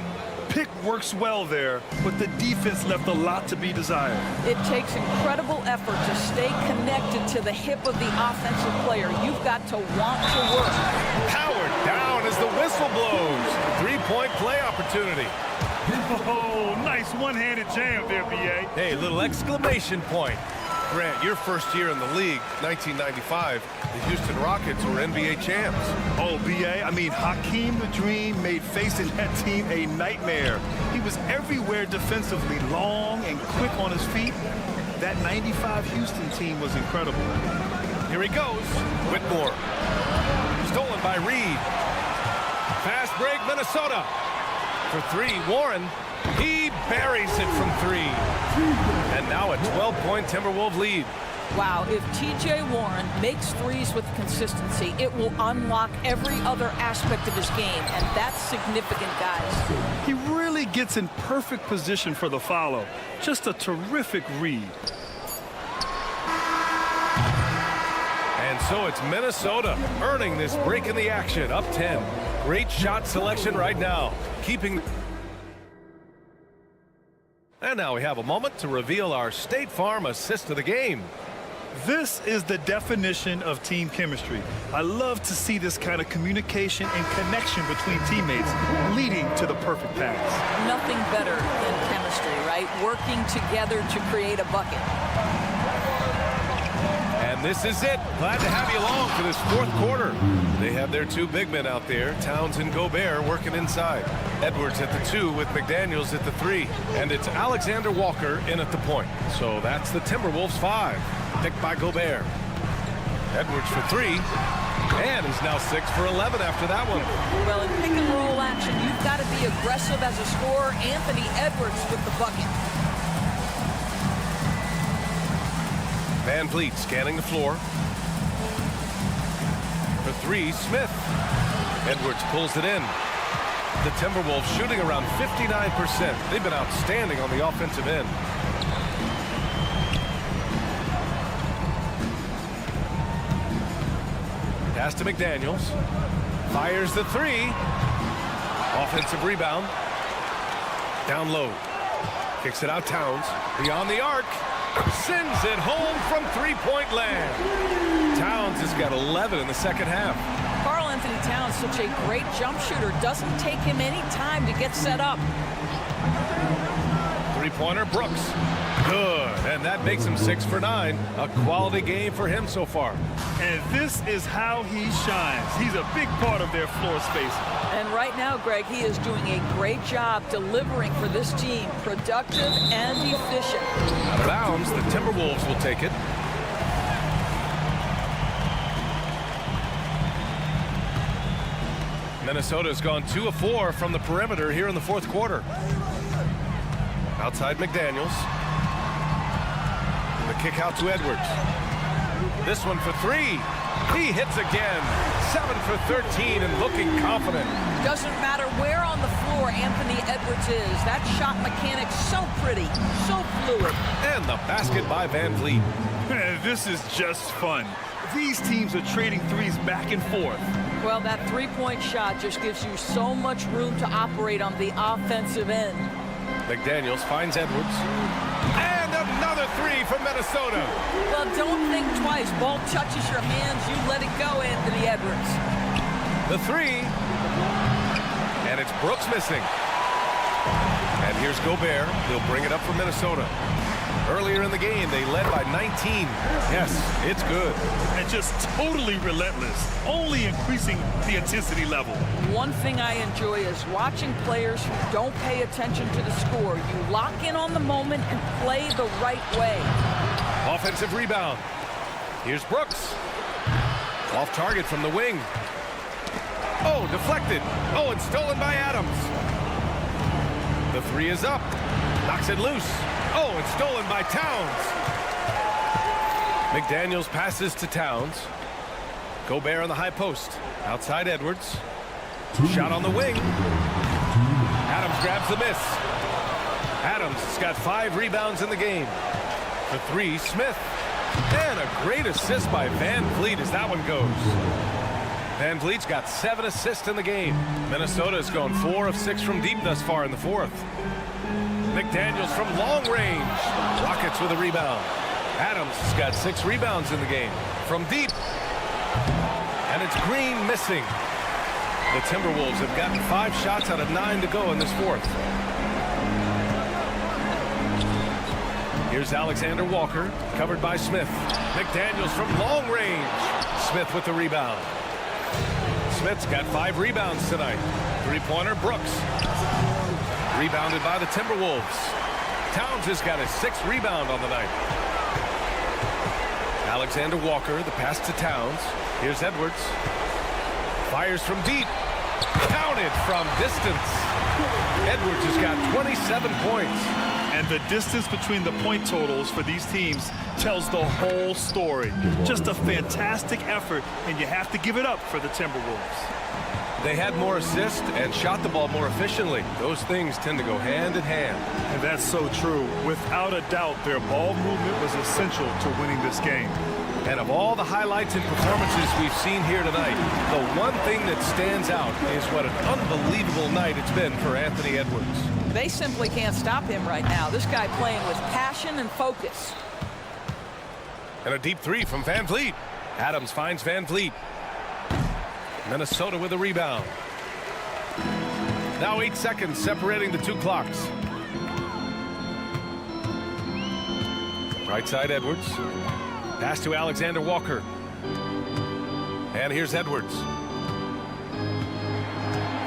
Pick works well there, but the defense left a lot to be desired. It takes incredible effort to stay connected to the hip of the offensive player. You've got to want to work. Powered down as the whistle blows. 3-point play opportunity. Oh, nice one-handed jam there, B.A. Hey, little exclamation point. Grant, your first year in the league, 1995, the Houston Rockets were NBA champs. Oh, B.A., I mean, Hakeem the Dream made facing that team a nightmare. He was everywhere defensively, long and quick on his feet. That 95 Houston team was incredible. Here he goes. Whitmore. Stolen by Reed. Fast break, Minnesota. For three, Warren. He buries it from three. And now a 12-point Timberwolves lead. Wow, if T.J. Warren makes threes with consistency, it will unlock every other aspect of his game, and that's significant, guys. He really gets in perfect position for the follow. Just a terrific read. And so it's Minnesota earning this break in the action, up 10. Great shot selection right now, keeping... And now we have a moment to reveal our State Farm assist of the game. This is the definition of team chemistry. I love to see this kind of communication and connection between teammates leading to the perfect pass. Nothing better than chemistry, right? Working together to create a bucket. And this is it. Glad to have you along for this fourth quarter. They have their two big men out there, Towns and Gobert, working inside. Edwards at the 2 with McDaniels at the 3. And it's Alexander Walker in at the point. So that's the Timberwolves 5. Picked by Gobert. Edwards for 3. And is now 6 for 11 after that one. Well, in pick and roll action, you've got to be aggressive as a scorer. Anthony Edwards with the bucket. Van Vliet scanning the floor. For 3, Smith. Edwards pulls it in. The Timberwolves shooting around 59%. They've been outstanding on the offensive end. Pass to McDaniels. Fires the 3. Offensive rebound. Down low. Kicks it out Towns. Beyond the arc. Sends it home from three-point land. Towns has got 11 in the second half. Karl Anthony Towns, such a great jump shooter, doesn't take him any time to get set up. Three-pointer, Brooks. Good, and that makes him 6 for 9. A quality game for him so far. And this is how he shines. He's a big part of their floor space. And right now, Greg, he is doing a great job delivering for this team. Productive and efficient. Out of bounds, the Timberwolves will take it. Minnesota's gone 2 of 4 from the perimeter here in the fourth quarter. Outside McDaniels. The kick out to Edwards. This one for 3. He hits again. 7 for 13 and looking confident. Doesn't matter where on the floor Anthony Edwards is. That shot mechanic's so pretty, so fluid. And the basket by Van Vliet. This is just fun. These teams are trading threes back and forth. Well, that three-point shot just gives you so much room to operate on the offensive end. McDaniels finds Edwards. And another 3 from Minnesota. Well, don't think twice. Ball touches your hands, you let it go, Anthony Edwards. The 3. And it's Brooks missing. And here's Gobert. He'll bring it up for Minnesota. Earlier in the game, they led by 19. Yes, it's good. And just totally relentless, only increasing the intensity level. One thing I enjoy is watching players who don't pay attention to the score. You lock in on the moment and play the right way. Offensive rebound. Here's Brooks. Off target from the wing. Oh, deflected. Oh, and stolen by Adams. The 3 is up. Knocks it loose. Oh, and stolen by Towns. McDaniels passes to Towns. Gobert on the high post. Outside Edwards. Shot on the wing. Adams grabs the miss. Adams has got 5 rebounds in the game. The 3, Smith. And a great assist by Van Vliet as that one goes. Van Vliet's got 7 assists in the game. Minnesota has gone 4 of 6 from deep thus far in the fourth. McDaniels from long range. Rockets with a rebound. Adams has got 6 rebounds in the game. From deep. And it's Green missing. The Timberwolves have gotten 5 shots out of 9 to go in this fourth. Here's Alexander Walker, covered by Smith. McDaniels from long range. Smith with the rebound. Smith's got 5 rebounds tonight. Three-pointer, Brooks. Rebounded by the Timberwolves. Towns has got his 6th rebound on the night. Alexander Walker, the pass to Towns. Here's Edwards. Fires from deep. Counted from distance. Edwards has got 27 points. And the distance between the point totals for these teams tells the whole story. Just a fantastic effort, and you have to give it up for the Timberwolves. They had more assists and shot the ball more efficiently. Those things tend to go hand in hand. And that's so true. Without a doubt, their ball movement was essential to winning this game. And of all the highlights and performances we've seen here tonight, the one thing that stands out is what an unbelievable night it's been for Anthony Edwards. They simply can't stop him right now. This guy playing with passion and focus. And a deep 3 from Van Vliet. Adams finds Van Vliet. Minnesota with a rebound. Now 8 seconds separating the 2 clocks. Right side Edwards. Pass to Alexander Walker. And here's Edwards.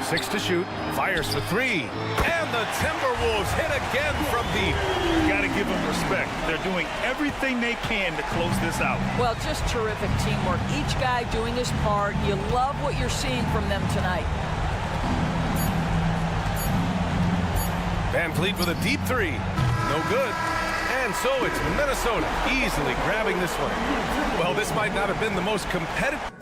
6 to shoot. Fires for 3. And the Timberwolves hit again from deep. You got to give them respect. They're doing everything they can to close this out. Well, just terrific teamwork. Each guy doing his part. You love what you're seeing from them tonight. Van Vliet with a deep 3. No good. And so it's Minnesota easily grabbing this one. Well, this might not have been the most competitive.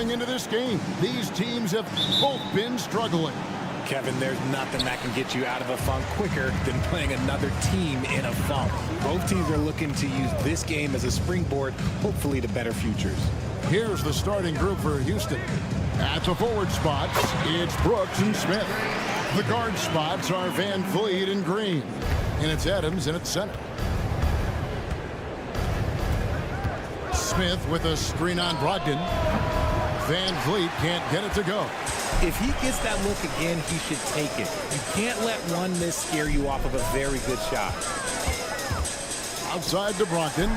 Coming into this game, these teams have both been struggling. Kevin, there's nothing that can get you out of a funk quicker than playing another team in a funk. Both teams are looking to use this game as a springboard, hopefully to better futures. Here's the starting group for Houston. At the forward spots, it's Brooks and Smith. The guard spots are Van Vliet and Green. And it's Adams in at center. Smith with a screen on Brogdon. Van Vliet can't get it to go. If he gets that look again, he should take it. You can't let one miss scare you off of a very good shot. Outside to Brogdon.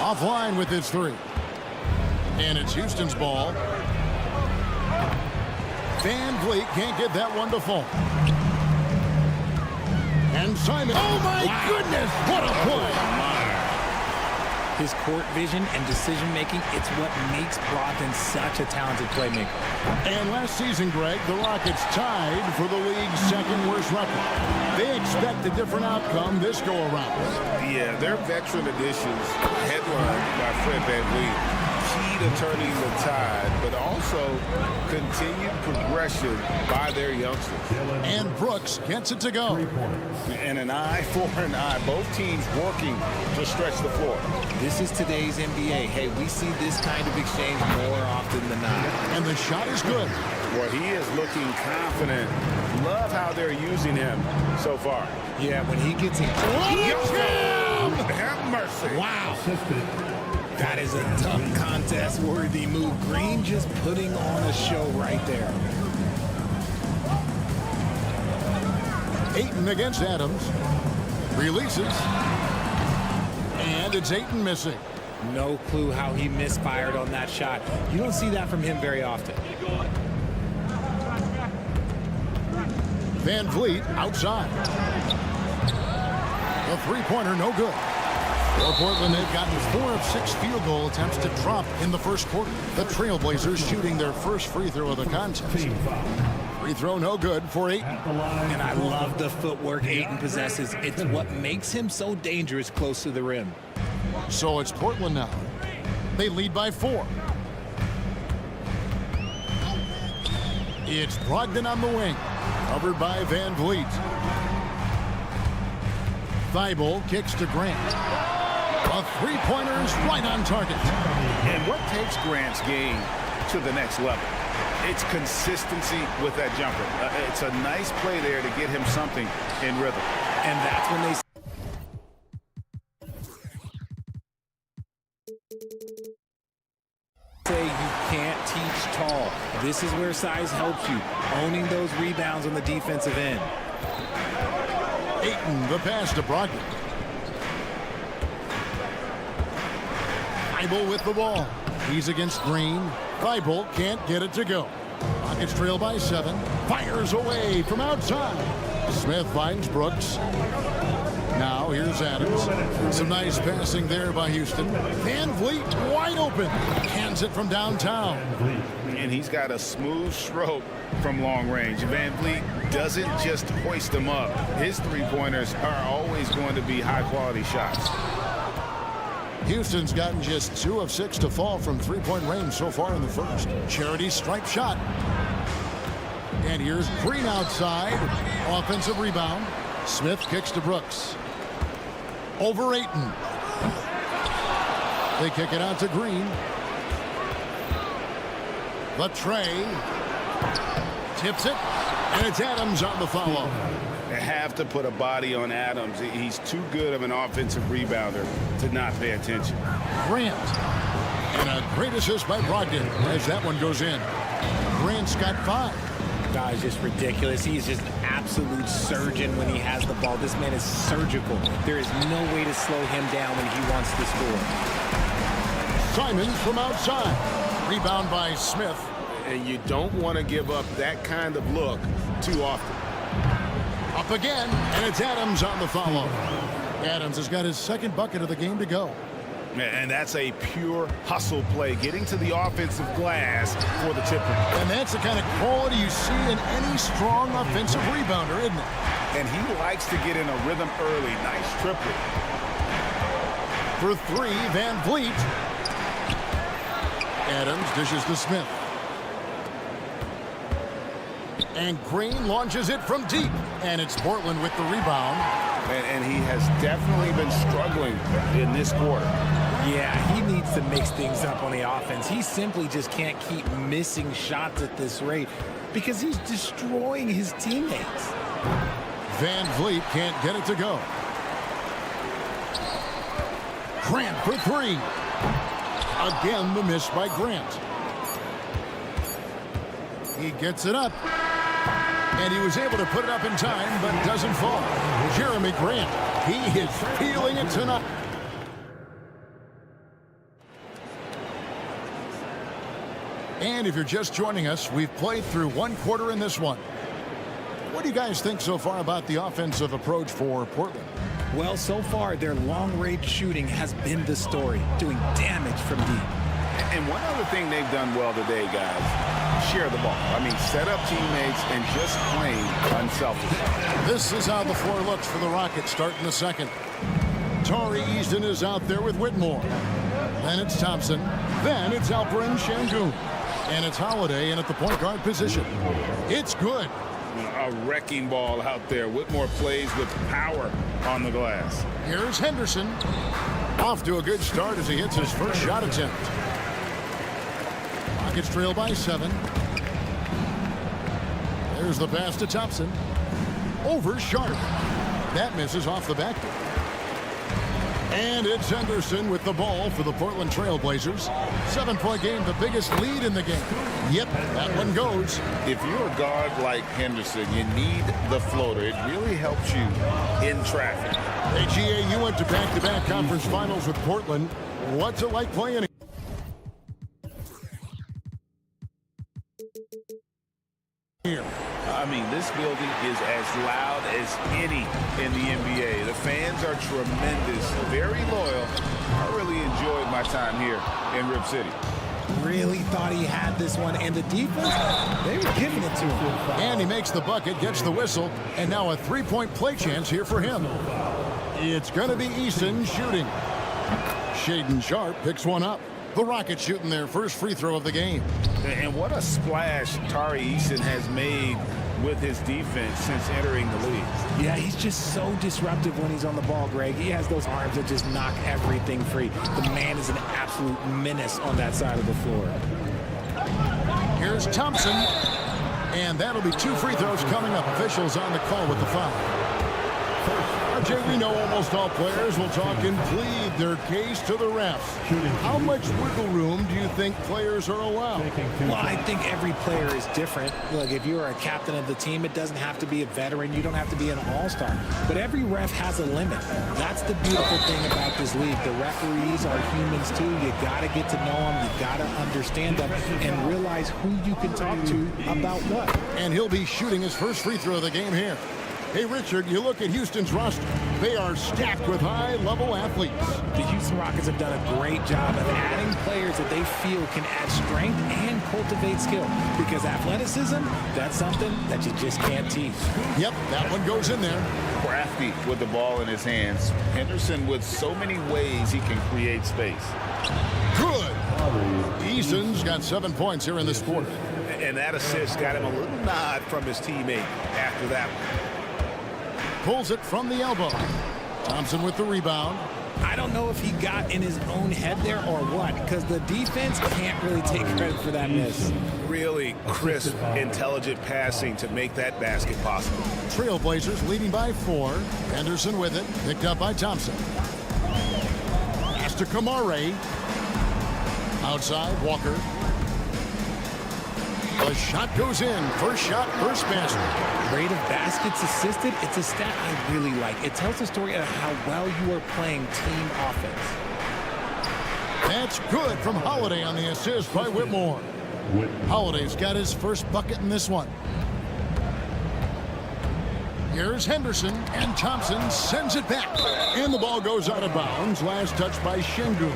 Offline with his three. And it's Houston's ball. Van Vliet can't get that one to fall. And Simon. Oh, my goodness. What a play. His court vision and decision-making, it's what makes Brogdon such a talented playmaker. And last season, Greg, the Rockets tied for the league's second worst record. They expect a different outcome this go-around. Yeah, their veteran additions, headlined by Fred VanVleet, key to turning the tide, but also continued progression by their youngsters. And Brooks gets it to go. And an eye for an eye. Both teams working to stretch the floor. This is today's NBA. Hey, we see this kind of exchange more often than not. And the shot is good. Well, he is looking confident. Love how they're using him so far. Yeah, when he gets in. Have mercy. Wow. That is a tough contest-worthy move. Green just putting on a show right there. Ayton against Adams. Releases. And it's Ayton missing. No clue how he misfired on that shot. You don't see that from him very often. Van Vliet outside. The three-pointer no good. For Portland, they've gotten 4 of 6 field goal attempts to drop in the first quarter. The Trailblazers shooting their first free throw of the contest. Free throw no good for Ayton. And I love the footwork Ayton possesses. It's what makes him so dangerous close to the rim. So it's Portland now. They lead by 4. It's Brogdon on the wing. Covered by Van Vliet. Thibault kicks to Grant. A three-pointer is right on target. And what takes Grant's game to the next level? It's consistency with that jumper. It's a nice play there to get him something in rhythm. And that's when they say you can't teach tall. This is where size helps you. Owning those rebounds on the defensive end. Ayton, the pass to Brogdon. Thibault with the ball. He's against Green. Thibault can't get it to go. Rockets trail by 7. Fires away from outside. Smith finds Brooks. Now here's Adams. Some nice passing there by Houston. Van Vliet wide open. Hands it from downtown. And he's got a smooth stroke from long range. Van Vliet doesn't just hoist them up. His three-pointers are always going to be high-quality shots. Houston's gotten just 2 of 6 to fall from three-point range so far in the first. Charity stripe shot. And here's Green outside. Offensive rebound. Smith kicks to Brooks. Over Ayton. They kick it out to Green. The tray. Tips it. And it's Adams on the follow. They have to put a body on Adams. He's too good of an offensive rebounder to not pay attention. Grant. And a great assist by Brogdon as that one goes in. Grant's got 5. Guy's just ridiculous. He's just an absolute surgeon when he has the ball. This man is surgical. There is no way to slow him down when he wants to score. Simons from outside. Rebound by Smith. And you don't want to give up that kind of look too often. Up again, and it's Adams on the follow. Adams has got his second bucket of the game to go. And that's a pure hustle play, getting to the offensive glass for the tipper. And that's the kind of quality you see in any strong offensive rebounder, isn't it? And he likes to get in a rhythm early. Nice triple. For 3, Van Vliet. Adams dishes to Smith. And Green launches it from deep. And it's Portland with the rebound. And he has definitely been struggling in this quarter. Yeah, he needs to mix things up on the offense. He simply just can't keep missing shots at this rate because he's destroying his teammates. Van Vliet can't get it to go. Grant for three. Again, the miss by Grant. He gets it up. And he was able to put it up in time, but doesn't fall. Jeremy Grant, he is feeling it tonight. And if you're just joining us, we've played through one quarter in this one. What do you guys think so far about the offensive approach for Portland? Well, so far, their long-range shooting has been the story, doing damage from deep. And one other thing they've done well today, guys, share the ball. I mean, set up teammates and just playing unselfish. This is how the floor looks for the Rockets starting the second. Tari Easton is out there with Whitmore. Then it's Thompson. Then it's Alperen Şengün. And it's Holiday in at the point guard position. It's good. A wrecking ball out there. Whitmore plays with power on the glass. Here's Henderson. Off to a good start as he hits his first shot attempt. Rockets trail by 7. There's the pass to Thompson. Over Sharp. That misses off the backboard. And it's Henderson with the ball for the Portland Trail Blazers. 7-point game, the biggest lead in the game. Yep, that one goes. If you're a guard like Henderson, you need the floater. It really helps you in traffic. Hey, GA, you went to back-to-back conference finals with Portland. What's it like playing here? I mean, this building is as loud as any in the NBA. The fans are tremendous, very loyal. I really enjoyed my time here in Rip City. Really thought he had this one, and the defense, they were giving it to him. And he makes the bucket, gets the whistle, and now a three-point play chance here for him. It's going to be Easton shooting. Shaedon Sharpe picks one up. The Rockets shooting their first free throw of the game. And what a splash Tari Easton has made with his defense since entering the league. Yeah, he's just so disruptive when he's on the ball, Greg. He has those arms that just knock everything free. The man is an absolute menace on that side of the floor. Here's Thompson. And that'll be 2 free throws coming up. Officials on the call with the foul. RJ, we know almost all players will talk and plead their case to the refs. How much wiggle room do you think players are allowed? Well, I think every player is different. Look, if you're a captain of the team, it doesn't have to be a veteran. You don't have to be an all-star. But every ref has a limit. That's the beautiful thing about this league. The referees are humans too. You got to get to know them. You got to understand them and realize who you can talk to about what. And he'll be shooting his first free throw of the game here. Hey, Richard, you look at Houston's roster. They are stacked with high-level athletes. The Houston Rockets have done a great job of adding players that they feel can add strength and cultivate skill. Because athleticism, that's something that you just can't teach. Yep, that one goes in there. Crafty with the ball in his hands. Henderson with so many ways he can create space. Good. Easton's got 7 points here in this quarter. And that assist got him a little nod from his teammate after that one. Pulls it from the elbow. Thompson with the rebound. I don't know if he got in his own head there or what, because the defense can't really take credit for that miss. Really crisp, intelligent passing to make that basket possible. Trailblazers leading by 4. Henderson with it. Picked up by Thompson. Pass to Kamare. Outside, Walker. The shot goes in. First shot, first basket. Rate of baskets assisted, it's a stat I really like. It tells the story of how well you are playing team offense. That's good from Holiday on the assist by Whitmore. Holiday's got his first bucket in this one. Here's Henderson, and Thompson sends it back. And the ball goes out of bounds. Last touch by Şengün.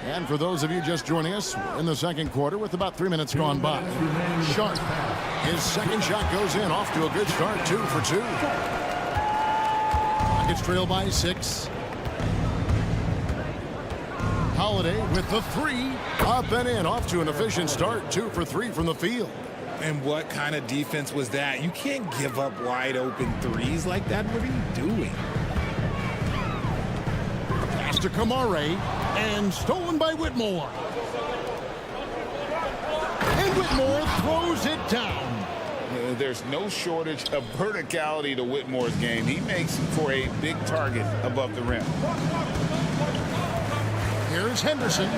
And for those of you just joining us, we're in the second quarter with about 3 minutes gone by. Sharp. His second shot goes in, off to a good start, 2 for 2. Rockets trail by 6. Holiday with the 3. Up and in, off to an efficient start. 2 for 3 from the field. And what kind of defense was that? You can't give up wide open threes like that. What are you doing? Pass to Kamare, and stolen by Whitmore. And Whitmore throws it down. There's no shortage of verticality to Whitmore's game. He makes for a big target above the rim. Here's Henderson.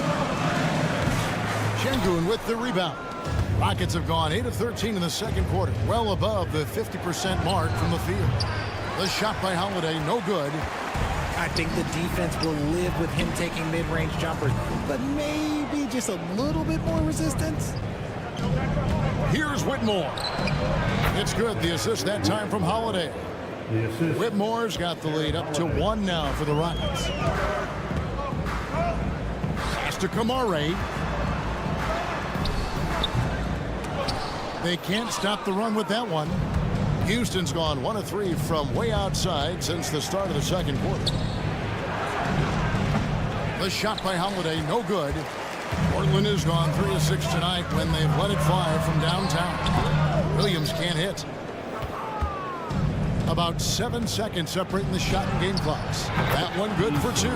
Şengün with the rebound. Rockets have gone 8 of 13 in the second quarter, well above the 50% mark from the field. The shot by Holiday, no good. I think the defense will live with him taking mid-range jumpers, but maybe just a little bit more resistance. Here's Whitmore. It's good. The assist that time from Holiday. Whitmore's got the lead up to 1 now for the Rockets. Pass to Kamare. They can't stop the run with that one. Houston's gone 1 of 3 from way outside since the start of the second quarter. The shot by Holiday, no good. Portland has gone 3 of 6 tonight when they've let it fly from downtown. Williams can't hit. About 7 seconds separating the shot and game clocks. That one good for 2.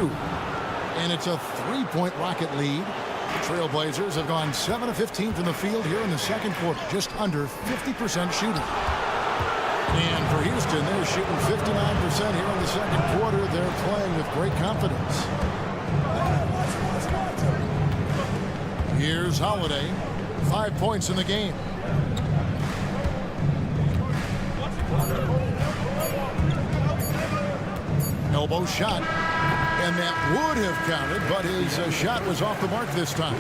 And it's a 3-point Rocket lead. Trailblazers have gone 7 of 15 from the field here in the second quarter, just under 50% shooting. And for Houston, they're shooting 59% here in the second quarter. They're playing with great confidence. Here's Holiday, 5 points in the game. Elbow shot. And that would have counted, but his shot was off the mark this time.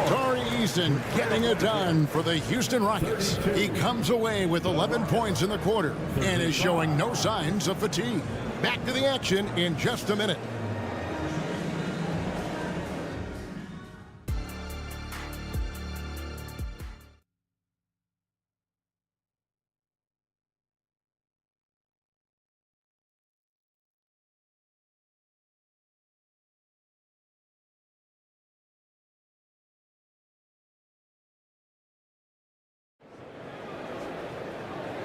Tari Eason getting it done for the Houston Rockets. He comes away with 11 points in the quarter and is showing no signs of fatigue. Back to the action in just a minute.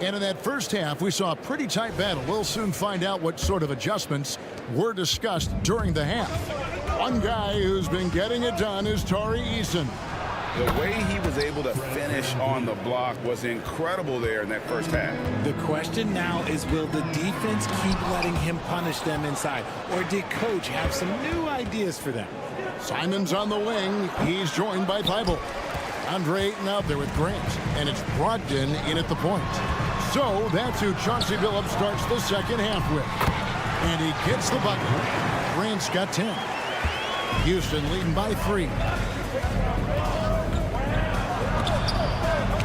And in that first half, we saw a pretty tight battle. We'll soon find out what sort of adjustments were discussed during the half. One guy who's been getting it done is Tari Eason. The way he was able to finish on the block was incredible there in that first half. The question now is, will the defense keep letting him punish them inside? Or did coach have some new ideas for them? Simon's on the wing. He's joined by Thibault. Andre Ayton out there with Grant. And it's Brogdon in at the point. So that's who Chauncey Billups starts the second half with. And he gets the bucket. Grant's got 10. Houston leading by 3.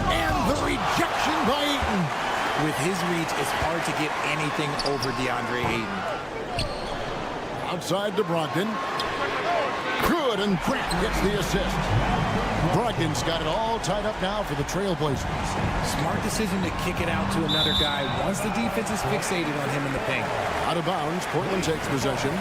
And the rejection by Ayton. With his reach, it's hard to get anything over DeAndre Ayton. Outside to Brogdon. Good, and Grant gets the assist. Brogdon's got it all tied up now for the Trailblazers. Smart decision to kick it out to another guy once the defense is fixated on him in the paint. Out of bounds, Portland takes possession.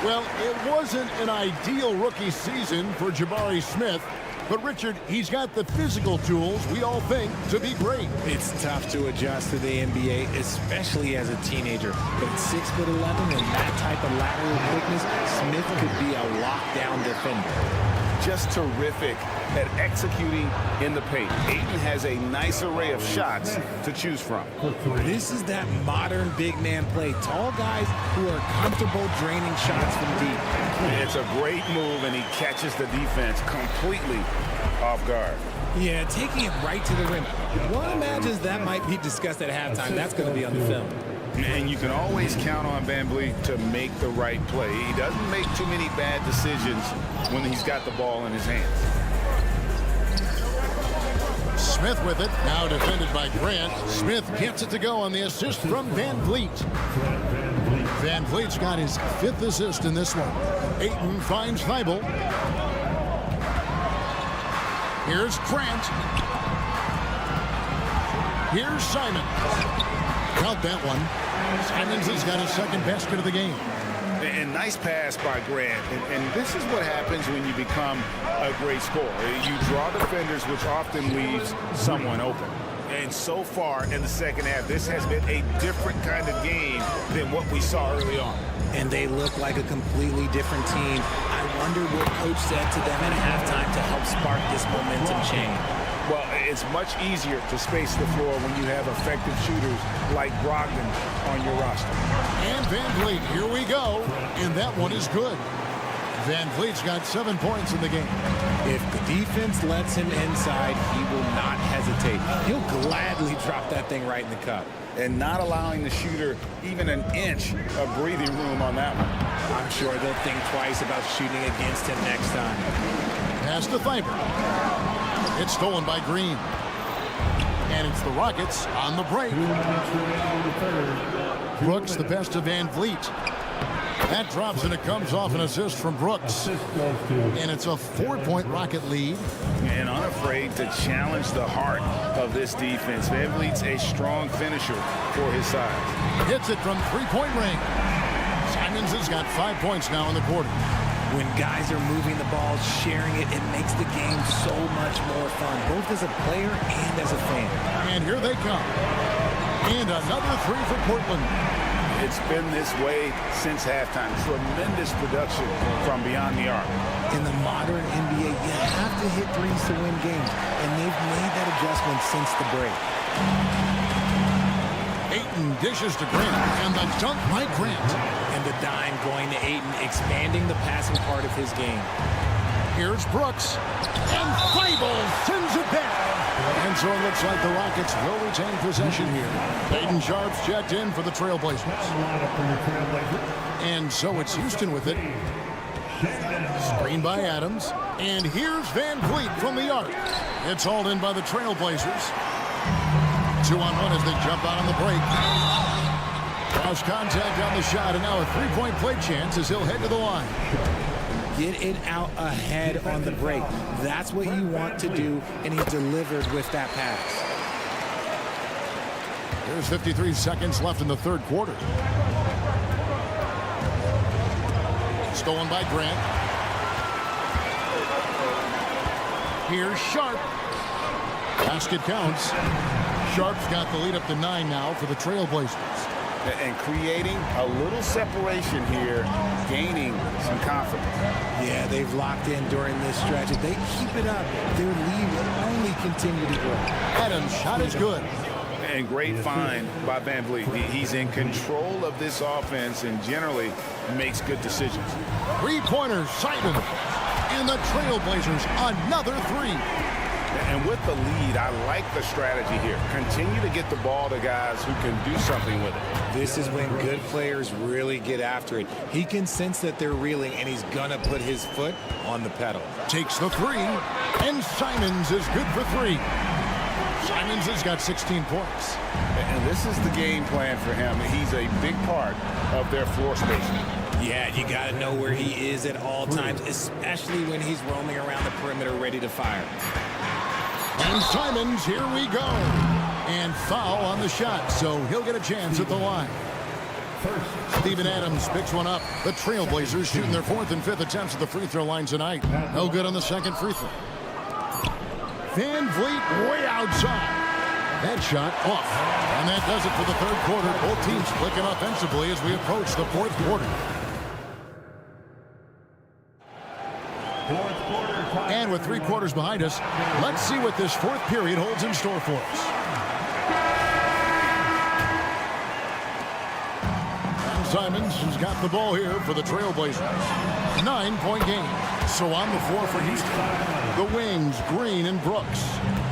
Well, it wasn't an ideal rookie season for Jabari Smith, but Richard, he's got the physical tools we all think to be great. It's tough to adjust to the NBA, especially as a teenager. But at 6'11" and that type of lateral quickness, Smith could be a lockdown defender. Just terrific at executing in the paint. Ayton has a nice array of shots to choose from. This is that modern big man play. Tall guys who are comfortable draining shots from deep. It's a great move, and he catches the defense completely off guard. Yeah, taking it right to the rim. One imagines that might be discussed at halftime. That's going to be on the film. And you can always count on Van Vliet to make the right play. He doesn't make too many bad decisions when he's got the ball in his hands. Smith with it, now defended by Grant. Smith gets it to go on the assist from Van Vliet. Van Vliet's got his 5th assist in this one. Ayton finds Thibault. Here's Grant. Here's Simon. Count that one. Simons has got his second basket of the game. And nice pass by Grant. And this is what happens when you become a great scorer. You draw defenders, which often leaves someone open. And so far in the second half, this has been a different kind of game than what we saw early on. And they look like a completely different team. I wonder what coach said to them at halftime to help spark this momentum change. Well, it's much easier to space the floor when you have effective shooters like Brogdon on your roster. And Van Vliet, here we go. And that one is good. Van Vliet's got 7 points in the game. If the defense lets him inside, he will not hesitate. He'll gladly drop that thing right in the cup. And not allowing the shooter even an inch of breathing room on that one. I'm sure they'll think twice about shooting against him next time. Pass to Thyber. It's stolen by Green. And it's the Rockets on the break. Brooks, the best of Van Vliet. That drops, and it comes off an assist from Brooks. And it's a 4-point Rocket lead. And unafraid to challenge the heart of this defense. Van Vliet's a strong finisher for his size. Hits it from three-point range. Simons has got 5 points now in the quarter. When guys are moving the ball, sharing it, it makes the game so much more fun, both as a player and as a fan. And here they come. And another three for Portland. It's been this way since halftime. Tremendous production from beyond the arc. In the modern NBA, you have to hit threes to win games, and they've made that adjustment since the break. Ayton dishes to Grant, and the dunk by Grant. And the dime going to Ayton, expanding the passing part of his game. Here's Brooks, and Thybulle sends it back. And so it looks like the Rockets will retain possession here. Aiden Sharp's checked in for the Trailblazers. And so it's Houston with it. Screen by Adams. And here's Van Vliet from the arc. It's hauled in by the Trailblazers. 2-on-1 as they jump out on the break. Cross contact on the shot, and now a three-point play chance as he'll head to the line. Get it out ahead on the break. That's what you want to do, and he delivered with that pass. There's 53 seconds left in the third quarter. Stolen by Grant. Here's Sharp. Basket counts. Sharp's got the lead up to 9 now for the Trailblazers. And creating a little separation here, gaining some confidence. Yeah, they've locked in during this stretch. If they keep it up, their lead will only continue to grow. Adams' shot is good. And great find by Van Vliet. He's in control of this offense and generally makes good decisions. Three-pointers, Simon. And the Trailblazers, another three. And with the lead, I like the strategy here. Continue to get the ball to guys who can do something with it. This is when good players really get after it. He can sense that they're reeling, and he's going to put his foot on the pedal. Takes the three, and Simons is good for three. Simons has got 16 points. And this is the game plan for him. He's a big part of their floor spacing. Yeah, you got to know where he is at all times, especially when he's roaming around the perimeter ready to fire. And Simons, here we go. And foul on the shot, so he'll get a chance at the line. Steven Adams picks one up. The Trailblazers shooting their fourth and fifth attempts at the free throw line tonight. No good on the second free throw. Van Vliet way outside. That shot off. And that does it for the third quarter. Both teams clicking offensively as we approach the fourth quarter. And with 3 quarters behind us, let's see what this fourth period holds in store for us. And Simons has got the ball here for the Trailblazers. 9-point game. So on the floor for Houston, the wings, Green and Brooks.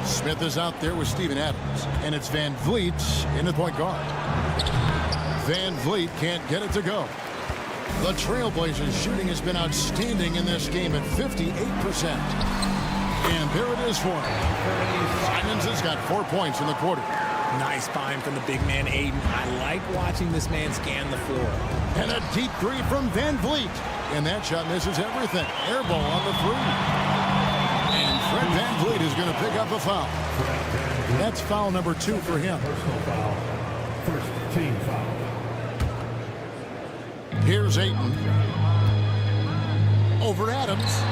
Smith is out there with Steven Adams, and it's Van Vliet in the point guard. Van Vliet can't get it to go. The Trailblazers shooting has been outstanding in this game at 58%. And there it is for him. Simons has got 4 points in the quarter. Nice find from the big man, Ayton. I like watching this man scan the floor. And a deep three from Van Vliet. And that shot misses everything. Air ball on the three. And Fred VanVleet is going to pick up a foul. That's foul number 2 for him. First team foul. Here's Ayton. Over Adams.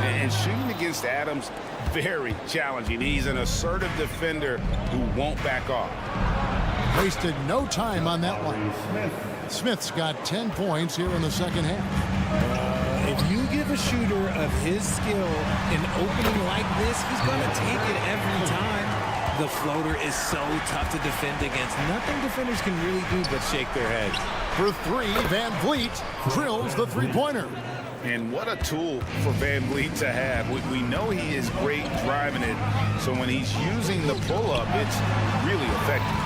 And shooting against Adams, very challenging. He's an assertive defender who won't back off. Wasted no time on that one. Smith's got 10 points here in the second half. If you give a shooter of his skill an opening like this, he's going to take it every time. The floater is so tough to defend against. Nothing defenders can really do but shake their heads. For three, Van Vliet drills the three-pointer. And what a tool for Van Vliet to have. We know he is great driving it, so when he's using the pull-up, it's really effective.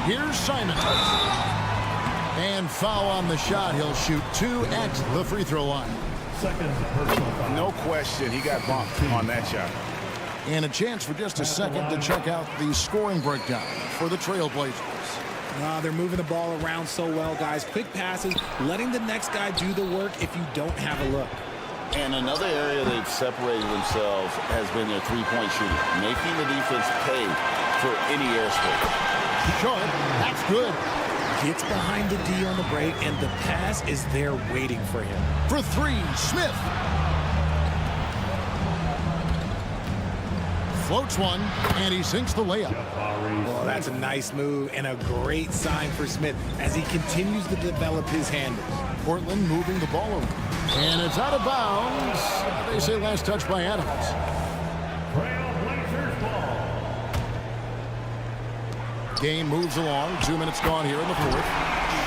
Here's Simon. And foul on the shot. He'll shoot 2 at the free throw line. Second personal foul. No question, he got bumped on that shot. And a chance for just a second to check out the scoring breakdown for the Trailblazers. They're moving the ball around so well, guys. Quick passes, letting the next guy do the work if you don't have a look. And another area they've separated themselves has been their three-point shooting, making the defense pay for any airspace. Short, that's good. Gets behind the D on the break, and the pass is there waiting for him. For three, Smith. Floats one, and he sinks the layup. Well, that's a nice move and a great sign for Smith as he continues to develop his handles. Portland moving the ball over. And it's out of bounds. They say last touch by Adams. Trailblazers ball. Game moves along. 2 minutes gone here in the fourth.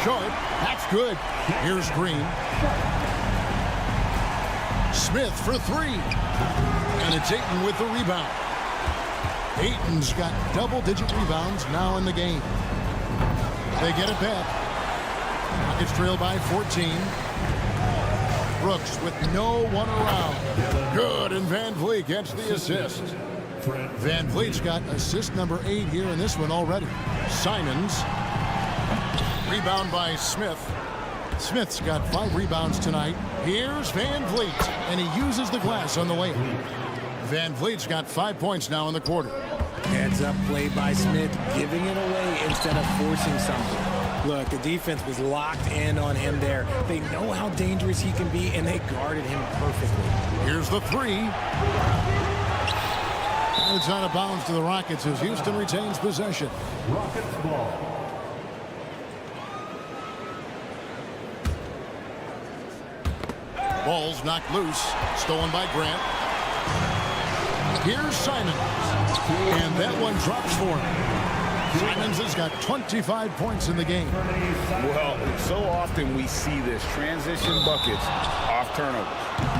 Short. That's good. Here's Green. Smith for three. And it's Ayton with the rebound. Ayton's got double-digit rebounds now in the game. They get it back. Rockets trail by 14. Brooks with no one around. Good, and Van Vliet gets the assist. Van Vliet's got assist number 8 here in this one already. Simons. Rebound by Smith. Smith's got 5 rebounds tonight. Here's Van Vliet, and he uses the glass on the layup. Van Vliet's got 5 points now in the quarter. Heads up play by Smith, giving it away instead of forcing something. Look, the defense was locked in on him there. They know how dangerous he can be, and they guarded him perfectly. Here's the three. It's out of bounds to the Rockets as Houston retains possession. Rockets ball. Ball's knocked loose. Stolen by Grant. Here's Simons. And that one drops for him. Simons has got 25 points in the game. Well, so often we see this transition buckets off turnovers.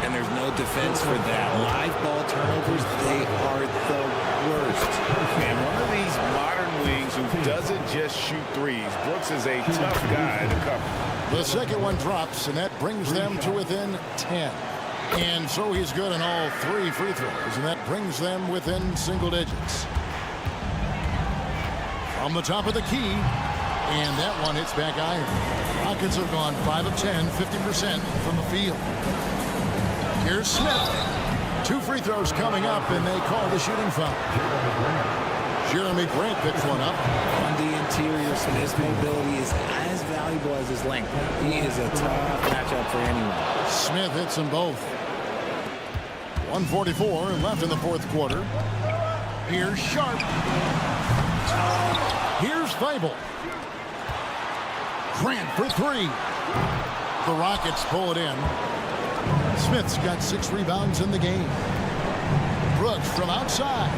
And there's no defense for that. Live ball turnovers, they are the worst. And one of these modern wings who doesn't just shoot threes. Brooks is a tough guy to cover. The second one drops, and that brings them to within 10. And so he's good on all 3 free throws, and that brings them within single digits. From the top of the key, and that one hits back iron. Rockets have gone 5 of 10, 50% from the field. Here's Smith. 2 free throws coming up, and they call the shooting foul. Jeremy Grant picks one up. On the interior, Smith's mobility is as valuable as his length. He is a tough matchup for anyone. Smith hits them both. 1:44 left in the fourth quarter. Here's Sharp. Here's Thibault. Grant for 3. The Rockets pull it in. Smith's got 6 rebounds in the game. Brooks from outside.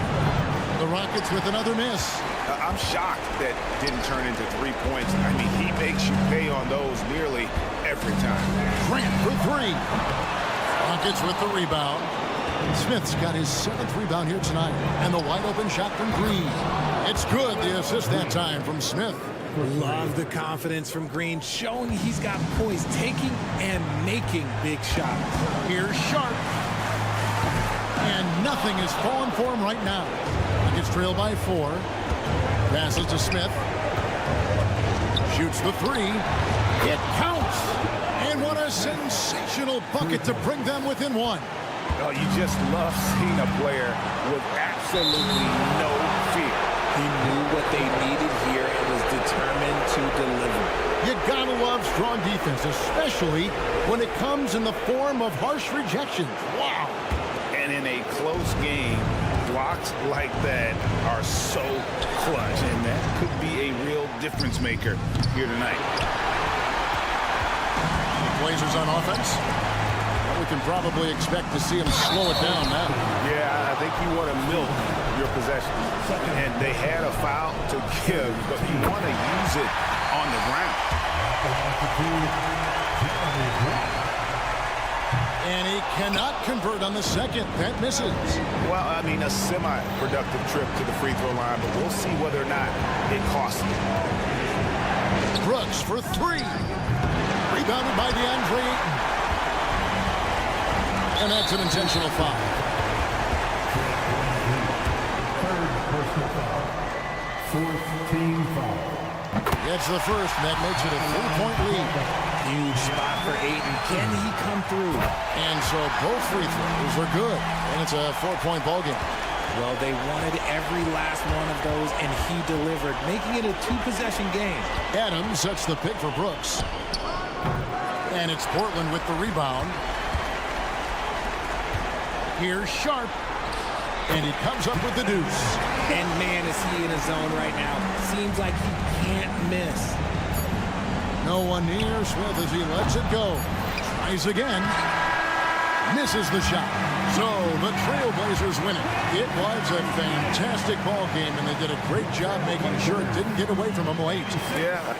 The Rockets with another miss. I'm shocked that didn't turn into 3 points. I mean, he makes you pay on those nearly every time. Grant for 3. Rockets with the rebound. Smith's got his 7th rebound here tonight. And the wide open shot from Green. It's good. The assist that time from Smith. Love the confidence from Green, showing he's got poise, taking and making big shots. Here's Sharp. And nothing is falling for him right now. Rockets trail by 4. Passes to Smith. Shoots the 3. It counts. And what a sensational bucket to bring them within 1. Oh, you just love seeing a player with absolutely no fear. He knew what they needed here and was determined to deliver. You gotta love strong defense, especially when it comes in the form of harsh rejections. Wow. And in a close game, blocks like that are so clutch, and that could be a real difference maker here tonight. Blazers on offense. Well, we can probably expect to see them slow it down now. Yeah, I think you want to milk your possession. And they had a foul to give, but you want to use it on the ground. And he cannot convert on the second. That misses. Well, I mean, a semi-productive trip to the free throw line, but we'll see whether or not it costs him. Brooks for three. Rebounded by DeAndre Ayton. And that's an intentional foul. Third personal foul. Fourth team foul. Gets the first, and that makes it a 3-point lead. Huge spot for Ayton. Can he come through? And so both free throws are good. And it's a 4-point ball game. Well, they wanted every last one of those, and he delivered, making it a two-possession game. Adams sets the pick for Brooks. And it's Portland with the rebound. Here's Sharp. And he comes up with the deuce. And man, is he in his zone right now. Seems like he can't miss. No one near Smith as he lets it go. Tries again. Misses the shot. So the Trailblazers win it. It was a fantastic ball game, and they did a great job making sure it didn't get away from them late. Yeah.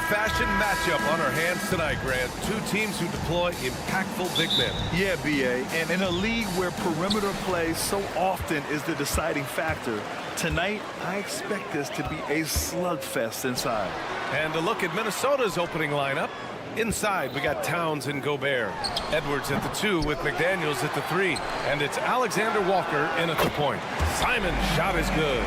old-fashioned matchup on our hands tonight, Grant. Two teams who deploy impactful big men. Yeah, B.A., and in a league where perimeter play so often is the deciding factor, tonight I expect this to be a slugfest inside. And a look at Minnesota's opening lineup. Inside, we got Towns and Gobert. Edwards at the 2 with McDaniels at the 3. And it's Alexander Walker in at the point. Simon's shot is good.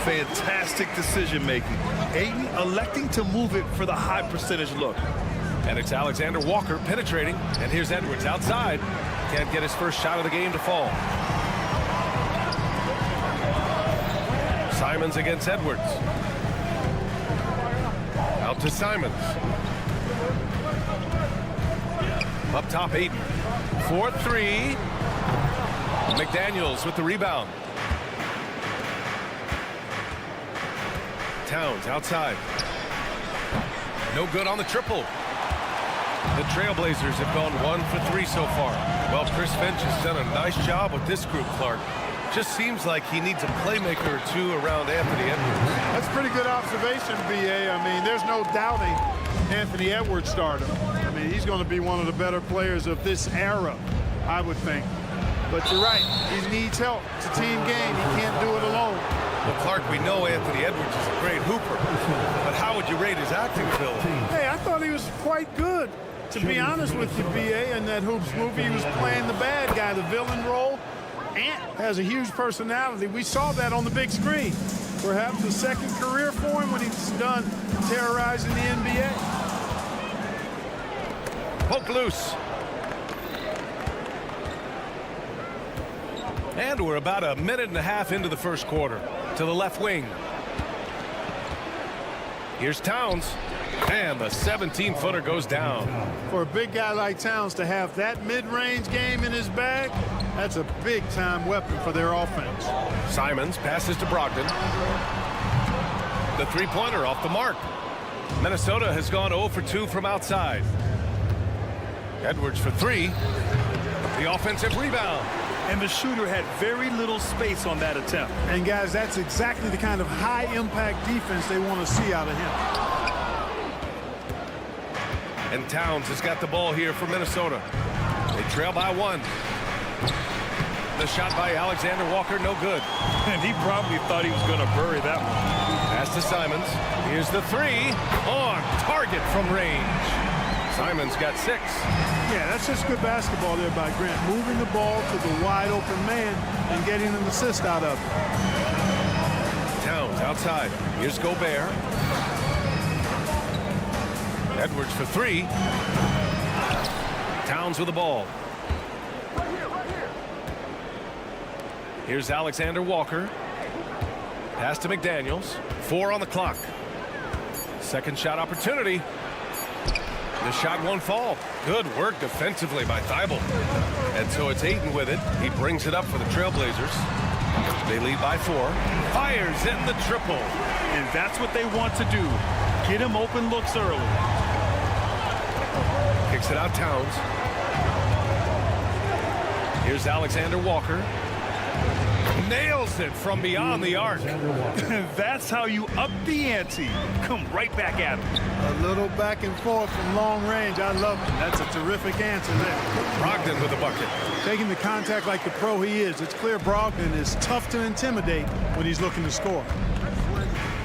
Fantastic decision-making. Ayton electing to move it for the high percentage look. And it's Alexander Walker penetrating. And here's Edwards outside. Can't get his first shot of the game to fall. Simons against Edwards. Out to Simons. Up top, Ayton. 4-3. McDaniels with the rebound. Towns outside. No good on the triple. The Trailblazers have gone 1 for 3 so far. Well, Chris Finch has done a nice job with this group, Clark. Just seems like he needs a playmaker or two around Anthony Edwards. That's pretty good observation, B.A. I mean, there's no doubting Anthony Edwards stardom. I mean, he's going to be one of the better players of this era, I would think. But you're right. He needs help. It's a team game. He can't do it alone. Well, Clark, we know Anthony Edwards is a great hooper. But how would you rate his acting ability? Hey, I thought he was quite good. To be honest with you, B.A., in that Hoops movie, he was playing the bad guy, the villain role. Ant has a huge personality. We saw that on the big screen. Perhaps a second career for him when he's done terrorizing the NBA. Poke loose. And we're about a minute and a half into the first quarter. To the left wing. Here's Towns. And the 17-footer goes down. For a big guy like Towns to have that mid-range game in his bag, that's a big-time weapon for their offense. Simons passes to Brogdon. The three-pointer off the mark. Minnesota has gone 0 for 2 from outside. Edwards for 3. The offensive rebound. And the shooter had very little space on that attempt. And, guys, that's exactly the kind of high-impact defense they want to see out of him. And Towns has got the ball here for Minnesota. They trail by 1. The shot by Alexander Walker, no good. And he probably thought he was going to bury that one. Pass to Simons. Here's the 3. On target from range. Simons got 6. Yeah, that's just good basketball there by Grant. Moving the ball to the wide-open man and getting an assist out of it. Towns outside. Here's Gobert. Edwards for 3. Towns with the ball. Here's Alexander Walker. Pass to McDaniels. 4 on the clock. Second shot opportunity. The shot won't fall. Good work defensively by Thibault. And so it's Ayton with it. He brings it up for the Trailblazers. They lead by 4. Fires in the triple. And that's what they want to do. Get him open looks early. Kicks it out Towns. Here's Alexander Walker. Nails it from beyond the arc. That's how you up the ante. Come right back at him. A little back and forth from long range. I love it. That's a terrific answer there. Brogdon with the bucket. Taking the contact like the pro he is. It's clear Brogdon is tough to intimidate when he's looking to score.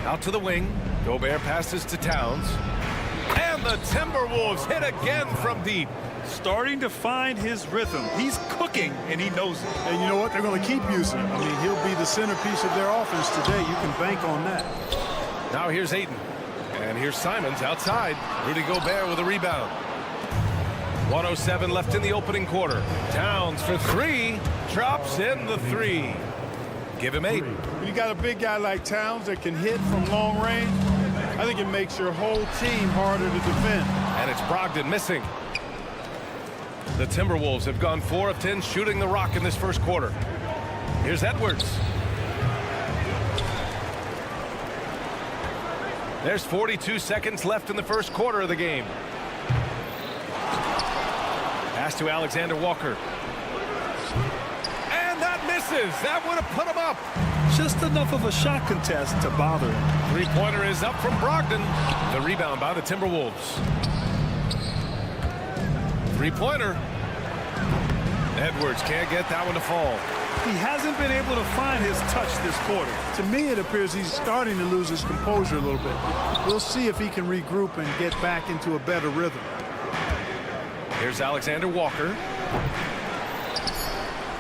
Out to the wing. Gobert passes to Towns. And the Timberwolves hit again from deep. Starting to find his rhythm. He's cooking, and he knows it. And you know what? They're going to keep using him. I mean, he'll be the centerpiece of their offense today. You can bank on that. Now here's Ayton. And here's Simons outside. Rudy Gobert with a rebound. 1:07 left in the opening quarter. Towns for 3. Drops in the 3. Give him 8. When you got a big guy like Towns that can hit from long range, I think it makes your whole team harder to defend. And it's Brogdon missing. The Timberwolves have gone 4 of 10 shooting the rock in this first quarter. Here's Edwards. There's 42 seconds left in the first quarter of the game. Pass to Alexander Walker. And that misses. That would have put him up. Just enough of a shot contest to bother him. Three-pointer is up from Brogdon. The rebound by the Timberwolves. Three-pointer. Edwards can't get that one to fall. He hasn't been able to find his touch this quarter. To me, it appears he's starting to lose his composure a little bit. We'll see if he can regroup and get back into a better rhythm. Here's Alexander Walker.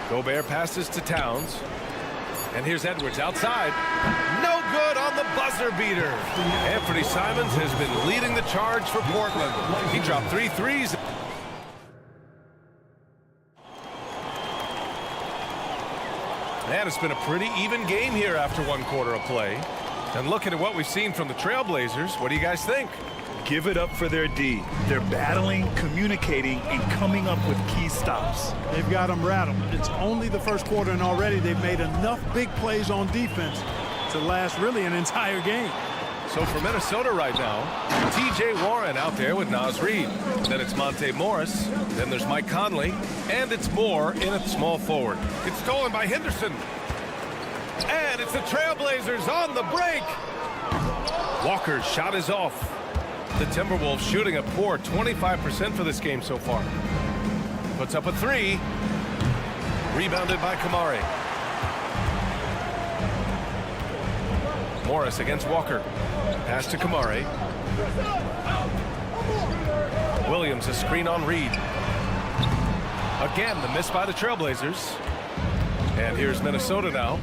Gobert passes to Towns. And here's Edwards outside. No good on the buzzer beater. Anthony Simons has been leading the charge for Portland. He dropped 3 threes. And it's been a pretty even game here after 1 quarter of play. And looking at what we've seen from the Trailblazers, what do you guys think? Give it up for their D. They're battling, communicating, and coming up with key stops. They've got them rattled. It's only the first quarter, and already they've made enough big plays on defense to last really an entire game. So for Minnesota right now, T.J. Warren out there with Naz Reid. Then it's Monte Morris. Then there's Mike Conley. And it's Moore in at small forward. It's stolen by Henderson. And it's the Trailblazers on the break. Walker's shot is off. The Timberwolves shooting a poor 25% for this game so far. Puts up a 3. Rebounded by Kamari. Morris against Walker. Pass to Kamari. Williams a screen on Reed. Again, the miss by the Trailblazers. And here's Minnesota now.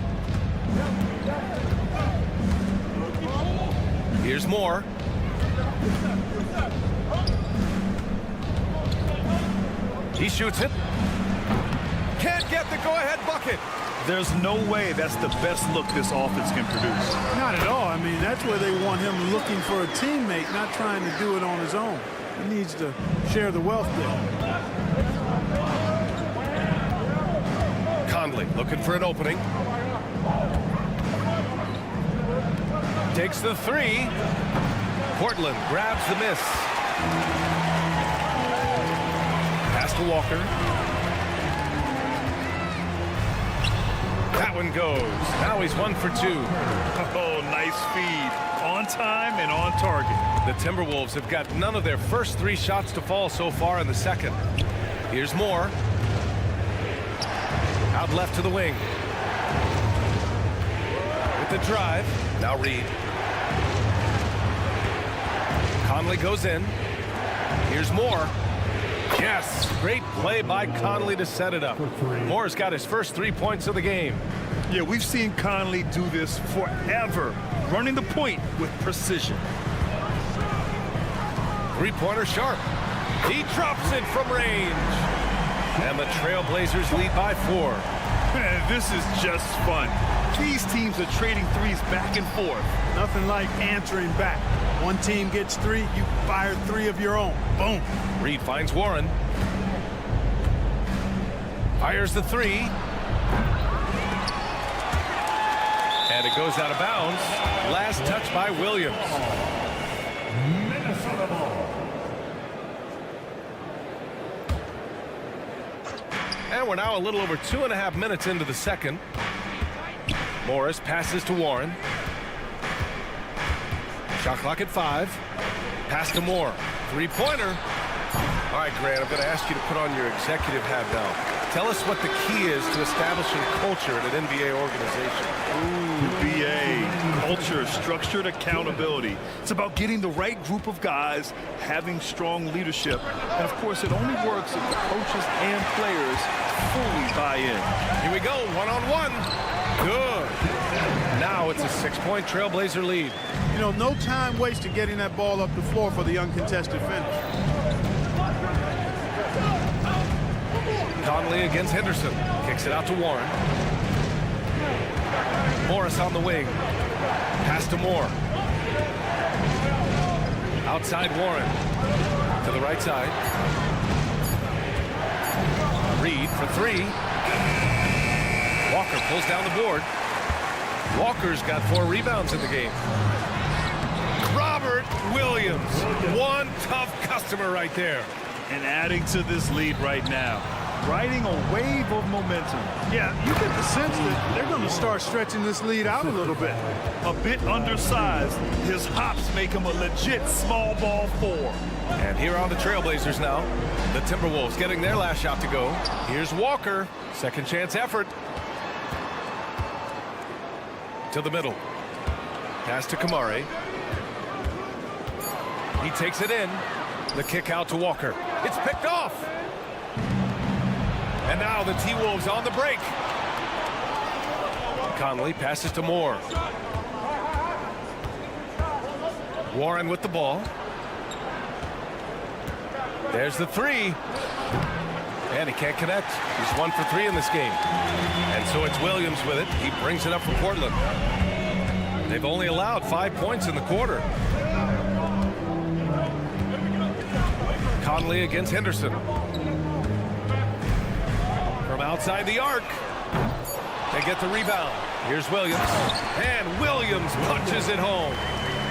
Here's Moore. He shoots it. Can't get the go-ahead bucket. There's no way that's the best look this offense can produce. Not at all. I mean, that's where they want him looking for a teammate, not trying to do it on his own. He needs to share the wealth there. Conley looking for an opening. Takes the 3. Portland grabs the miss. Pass to Walker. That one goes. Now he's 1 for 2. Oh, nice feed. On time and on target. The Timberwolves have got none of their first 3 shots to fall so far in the second. Here's Moore. Out left to the wing. With the drive. Now Reed. Conley goes in. Here's Moore. Yes, great play by Conley to set it up. Moore's got his first 3 points of the game. Yeah, we've seen Conley do this forever, running the point with precision. Three-pointer sharp. He drops it from range. And the Trailblazers lead by 4. Man, this is just fun. These teams are trading threes back and forth. Nothing like answering back. One team gets 3, you fire 3 of your own. Boom. Reed finds Warren. Fires the 3. And it goes out of bounds. Last touch by Williams. Minnesota ball. And we're now a little over 2.5 minutes into the second. Morris passes to Warren. Shot clock at 5. Pass to Moore. Three-pointer. All right, Grant, I'm going to ask you to put on your executive hat now. Tell us what the key is to establishing culture at an NBA organization. Ooh, BA. Culture, structured accountability. It's about getting the right group of guys, having strong leadership. And, of course, it only works if the coaches and players fully buy in. Here we go, one-on-one. Good. Now it's a 6-point Trailblazer lead. You know, no time wasted getting that ball up the floor for the uncontested finish. Conley against Henderson. Kicks it out to Warren. Morris on the wing. Pass to Moore. Outside Warren. To the right side. Reed for 3. Walker pulls down the board. Walker's got 4 rebounds in the game. Robert Williams. One tough customer right there. And adding to this lead right now. riding a wave of momentum. Yeah, you get the sense that they're going to start stretching this lead out a little bit. A bit undersized, his hops make him a legit small ball 4. And here are the Trailblazers now. The Timberwolves getting their last shot to go. Here's Walker. Second chance effort. To the middle. Pass to Kamare. He takes it in. The kick out to Walker. It's picked off. And now the T-Wolves on the break. Conley passes to Moore. Warren with the ball. There's the three. And he can't connect. He's 1 for 3 in this game. And so it's Williams with it. He brings it up for Portland. They've only allowed 5 points in the quarter. Conley against Henderson. From outside the arc. They get the rebound. Here's Williams. And Williams punches it home.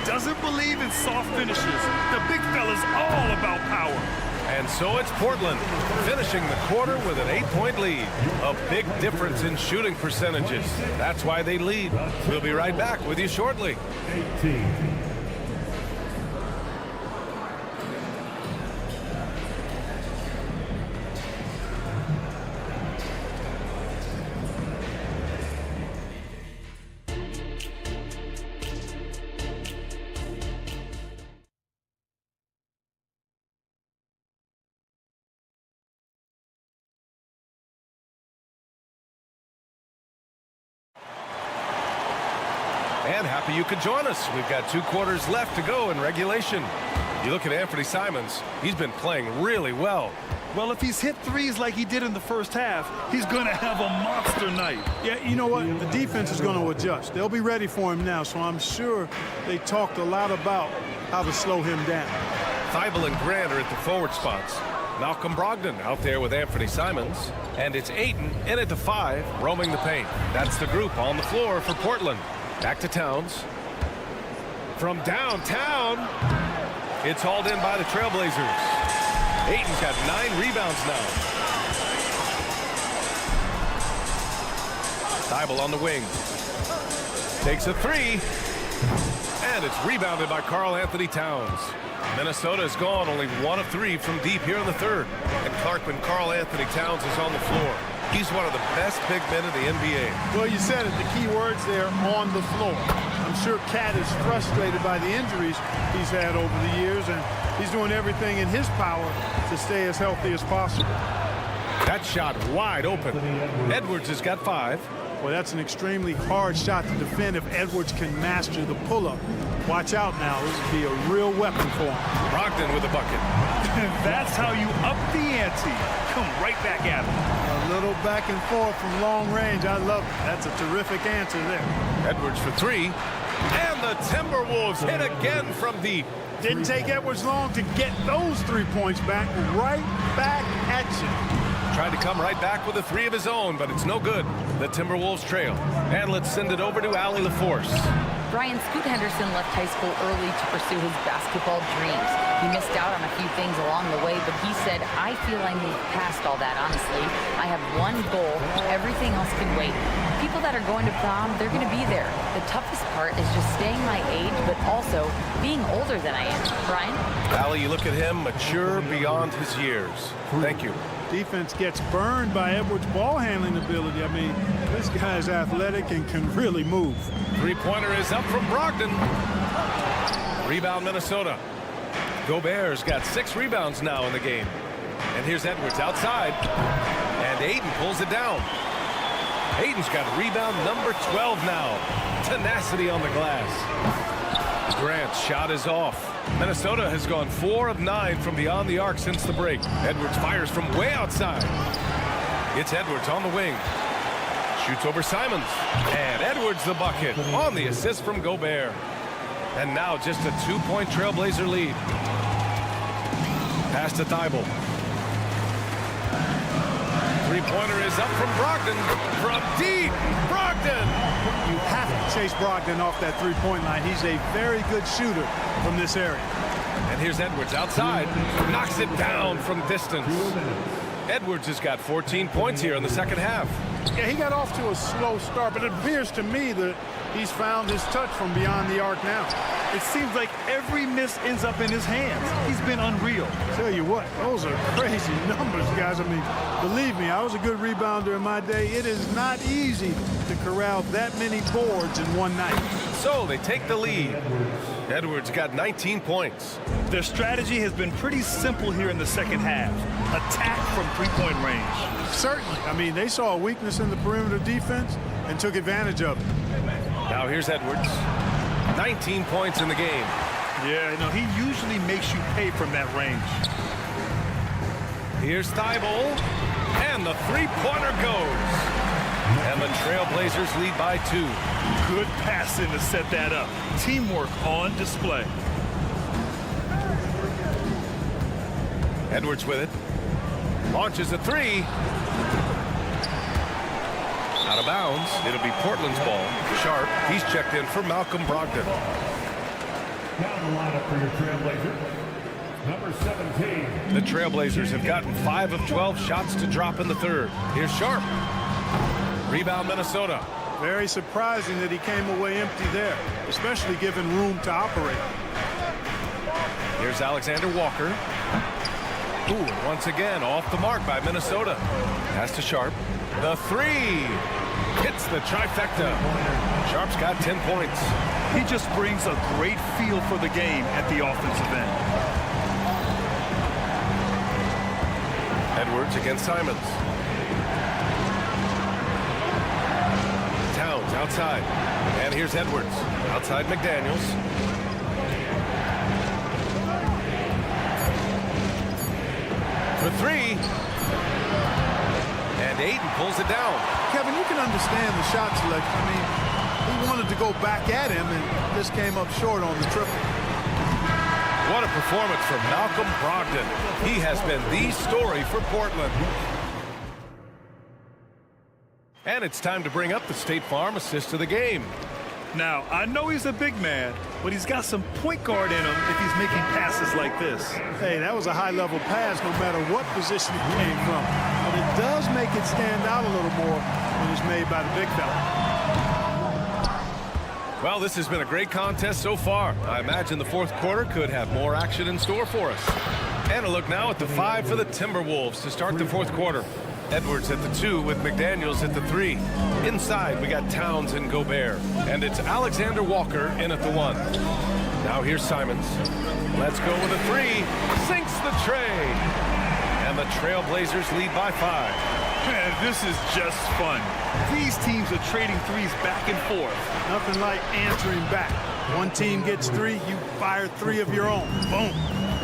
Doesn't believe in soft finishes. The big fella's all about power. And so it's Portland finishing the quarter with an 8-point lead. A big difference in shooting percentages. That's why they lead. We'll be right back with you shortly. 18. And happy you could join us. We've got 2 quarters left to go in regulation. You look at Anthony Simons, he's been playing really well. Well, if he's hit threes like he did in the first half, he's going to have a monster night. Yeah, you know what? The defense is going to adjust. They'll be ready for him now, so I'm sure they talked a lot about how to slow him down. Thibault and Grant are at the forward spots. Malcolm Brogdon out there with Anthony Simons. And it's Ayton in at the 5, roaming the paint. That's the group on the floor for Portland. Back to Towns. From downtown, it's hauled in by the Trailblazers. Ayton's got 9 rebounds now. Thibault on the wing. Takes a 3. And it's rebounded by Karl-Anthony Towns. Minnesota has gone only 1 of 3 from deep here in the third. And Clark, when Karl-Anthony Towns is on the floor, he's one of the best big men in the NBA. Well, you said it. The key words there, on the floor. I'm sure Cat is frustrated by the injuries he's had over the years, and he's doing everything in his power to stay as healthy as possible. That shot wide open. Edwards has got 5. Well, that's an extremely hard shot to defend if Edwards can master the pull-up. Watch out now. This would be a real weapon for him. Brogdon with a bucket. That's how you up the ante. Come right back at him. A little back and forth from long range. I love it. That's a terrific answer there. Edwards for 3. And the Timberwolves hit again from deep. Didn't take Edwards long to get those 3 points back. Right back at you. Tried to come right back with a 3 of his own, but it's no good. The Timberwolves trail. And let's send it over to Allie LaForce. Brian, Scoot Henderson left high school early to pursue his basketball dreams. He missed out on a few things along the way, but he said, I feel I moved past all that, honestly. I have one goal. Everything else can wait. People that are going to prom, they're going to be there. The toughest part is just staying my age, but also being older than I am. Brian? Allie, you look at him, mature beyond his years. Thank you. Defense gets burned by Edwards' ball handling ability. I mean, this guy's athletic and can really move. 3-pointer is up from Brogdon. Rebound Minnesota. Gobert's got 6 rebounds now in the game. And here's Edwards outside. And Ayton pulls it down. Ayton's got rebound number 12 now. Tenacity on the glass. Grant's shot is off. Minnesota has gone 4 of 9 from beyond the arc since the break. Edwards fires from way outside. It's Edwards on the wing. Shoots over Simons. And Edwards the bucket on the assist from Gobert. And now just a 2-point Trailblazer lead. Pass to Thibault. 3-pointer is up from Brogdon. From deep, Brogdon. You have to chase Brogdon off that 3-point line. He's a very good shooter from this area. And here's Edwards outside. Knocks it down from distance. Edwards has got 14 points here in the second half. Yeah, he got off to a slow start, but it appears to me that he's found his touch from beyond the arc now. It seems like every miss ends up in his hands. He's been unreal. Tell you what, those are crazy numbers, guys. I mean, believe me, I was a good rebounder in my day. It is not easy to corral that many boards in one night. So they take the lead. Edwards got 19 points. Their strategy has been pretty simple here in the second half. Attack from three-point range. Certainly. I mean, they saw a weakness in the perimeter defense and took advantage of it. Now here's Edwards. 19 points in the game. Yeah, you know, he usually makes you pay from that range. Here's Thibault, and the three-pointer goes. And the Trailblazers lead by 2. Good passing to set that up. Teamwork on display. Edwards with it. Launches a 3. Out of bounds. It'll be Portland's ball. Sharp. He's checked in for Malcolm Brogdon. Now the lineup for your Trailblazers. Number 17. The Trailblazers have gotten 5 of 12 shots to drop in the third. Here's Sharp. Rebound Minnesota. Very surprising that he came away empty there, especially given room to operate. Here's Alexander Walker. Ooh, once again, off the mark by Minnesota. Pass to Sharp. The 3. Hits the trifecta. Sharp's got 10 points. He just brings a great feel for the game at the offensive end. Edwards against Simons. Towns outside. And here's Edwards. Outside McDaniels. For 3. And Ayton pulls it down. Kevin, you can understand the shot selection. I mean, he wanted to go back at him and just came up short on the triple. What a performance from Malcolm Brogdon. He has been the story for Portland. And it's time to bring up the State Farm assist of the game. Now, I know he's a big man, but he's got some point guard in him if he's making passes like this. Hey, that was a high-level pass no matter what position it came from. But it does make it stand out a little more when it's made by the big fella. Well, this has been a great contest so far. I imagine the fourth quarter could have more action in store for us. And a look now at the 5 for the Timberwolves to start the fourth quarter. Edwards at the 2 with McDaniels at the 3. Inside, we got Towns and Gobert. And it's Alexander Walker in at the 1. Now here's Simons. Let's go with a 3. Sinks the tray. And the Trailblazers lead by 5. Man, this is just fun. These teams are trading threes back and forth. Nothing like answering back. One team gets 3, you fire 3 of your own. Boom.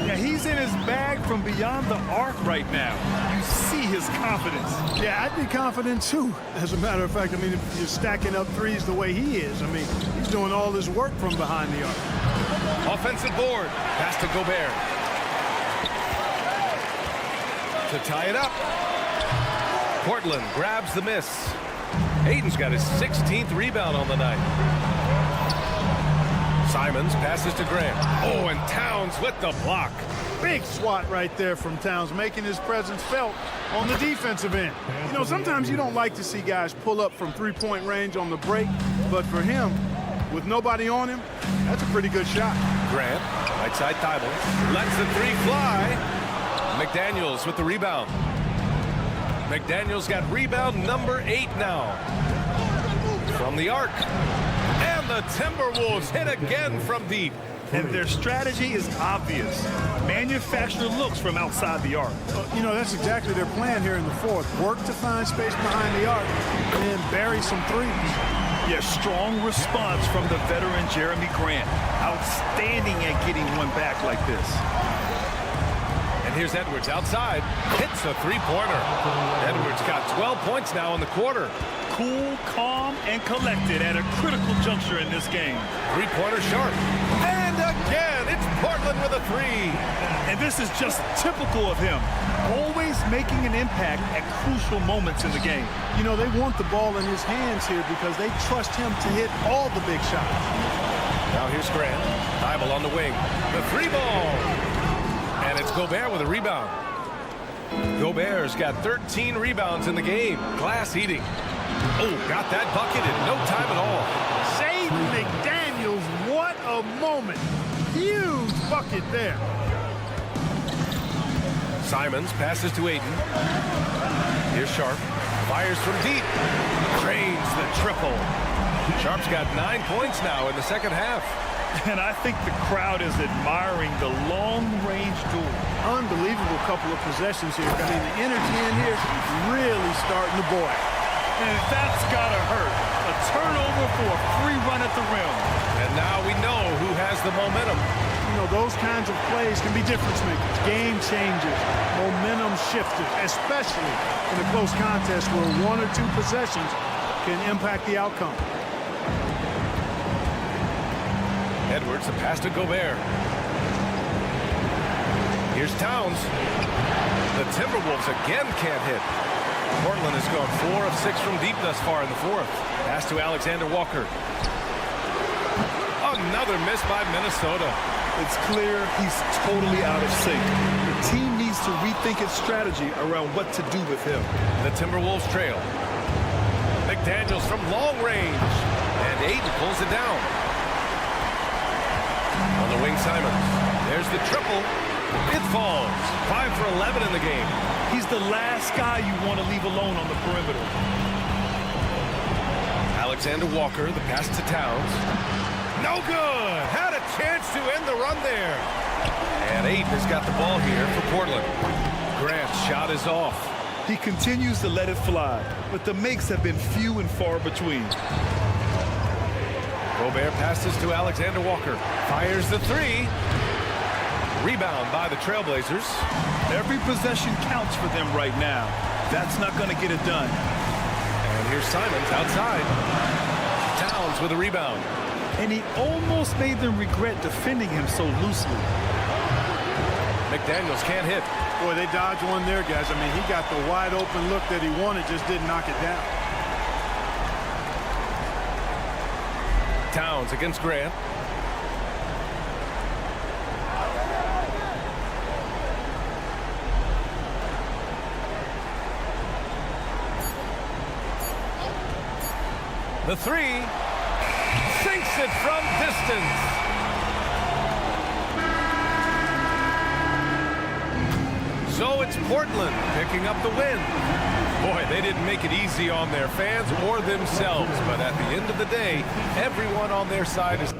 Yeah, he's in his bag from beyond the arc right now. You see his confidence. Yeah, I'd be confident too. As a matter of fact, I mean, if you're stacking up threes the way he is, I mean, he's doing all his work from behind the arc. Offensive board. Pass to Gobert. To tie it up. Portland grabs the miss. Ayton's got his 16th rebound on the night. Simons passes to Grant. Oh, and Towns with the block. Big swat right there from Towns, making his presence felt on the defensive end. You know, sometimes you don't like to see guys pull up from three-point range on the break, but for him, with nobody on him, that's a pretty good shot. Grant, right side Thibault, lets the 3 fly. McDaniels with the rebound. McDaniels got rebound number 8 now. From the arc. And the Timberwolves hit again from deep. And their strategy is obvious. Manufacture looks from outside the arc. You know, that's exactly their plan here in the fourth. Work to find space behind the arc and then bury some threes. Yeah, strong response from the veteran Jeremy Grant. Outstanding at getting one back like this. And here's Edwards outside. Hits a 3-pointer. Edwards got 12 points now in the quarter. Cool, calm, and collected at a critical juncture in this game. 3-pointer Sharp. And again, it's Portland with a 3. And this is just typical of him. Always making an impact at crucial moments in the game. You know, they want the ball in his hands here because they trust him to hit all the big shots. Now here's Grant. Thibault on the wing. The 3 ball. And it's Gobert with a rebound. Gobert's got 13 rebounds in the game. Glass eating. Oh, got that bucket in no time at all. Shaden McDaniels, what a moment. Huge bucket there. Simons passes to Aiden. Here's Sharp. Fires from deep. Drains the triple. Sharp's got 9 points now in the second half. And I think the crowd is admiring the long-range duel. Unbelievable couple of possessions here. I mean, the energy in here really starting to boil. And that's got to hurt. A turnover for a free run at the rim. And now we know who has the momentum. You know, those kinds of plays can be difference makers, game changers, momentum shifters, especially in a close contest where 1 or 2 possessions can impact the outcome. Edwards, a pass to Gobert. Here's Towns. The Timberwolves again can't hit. Portland has gone 4 of 6 from deep thus far in the fourth. Pass to Alexander Walker. Another miss by Minnesota. It's clear he's totally out of sync. The team needs to rethink its strategy around what to do with him. The Timberwolves trail. McDaniels from long range. And Aiden pulls it down. On the wing, Simons. There's the triple. It falls. 5 for 11 in the game. He's the last guy you want to leave alone on the perimeter. Alexander Walker, the pass to Towns. No good. Had a chance to end the run there. And Aiden has got the ball here for Portland. Grant's shot is off. He continues to let it fly, but the makes have been few and far between. Gobert passes to Alexander Walker. Fires the 3. Rebound by the Trailblazers. Every possession counts for them right now. That's not going to get it done. And here's Simons outside. Towns with a rebound. And he almost made them regret defending him so loosely. McDaniels can't hit. Boy, they dodged one there, guys. I mean, he got the wide open look that he wanted, just didn't knock it down. Towns against Grant. The 3 sinks it from distance. So it's Portland picking up the win. Boy, they didn't make it easy on their fans or themselves, but at the end of the day, everyone on their side is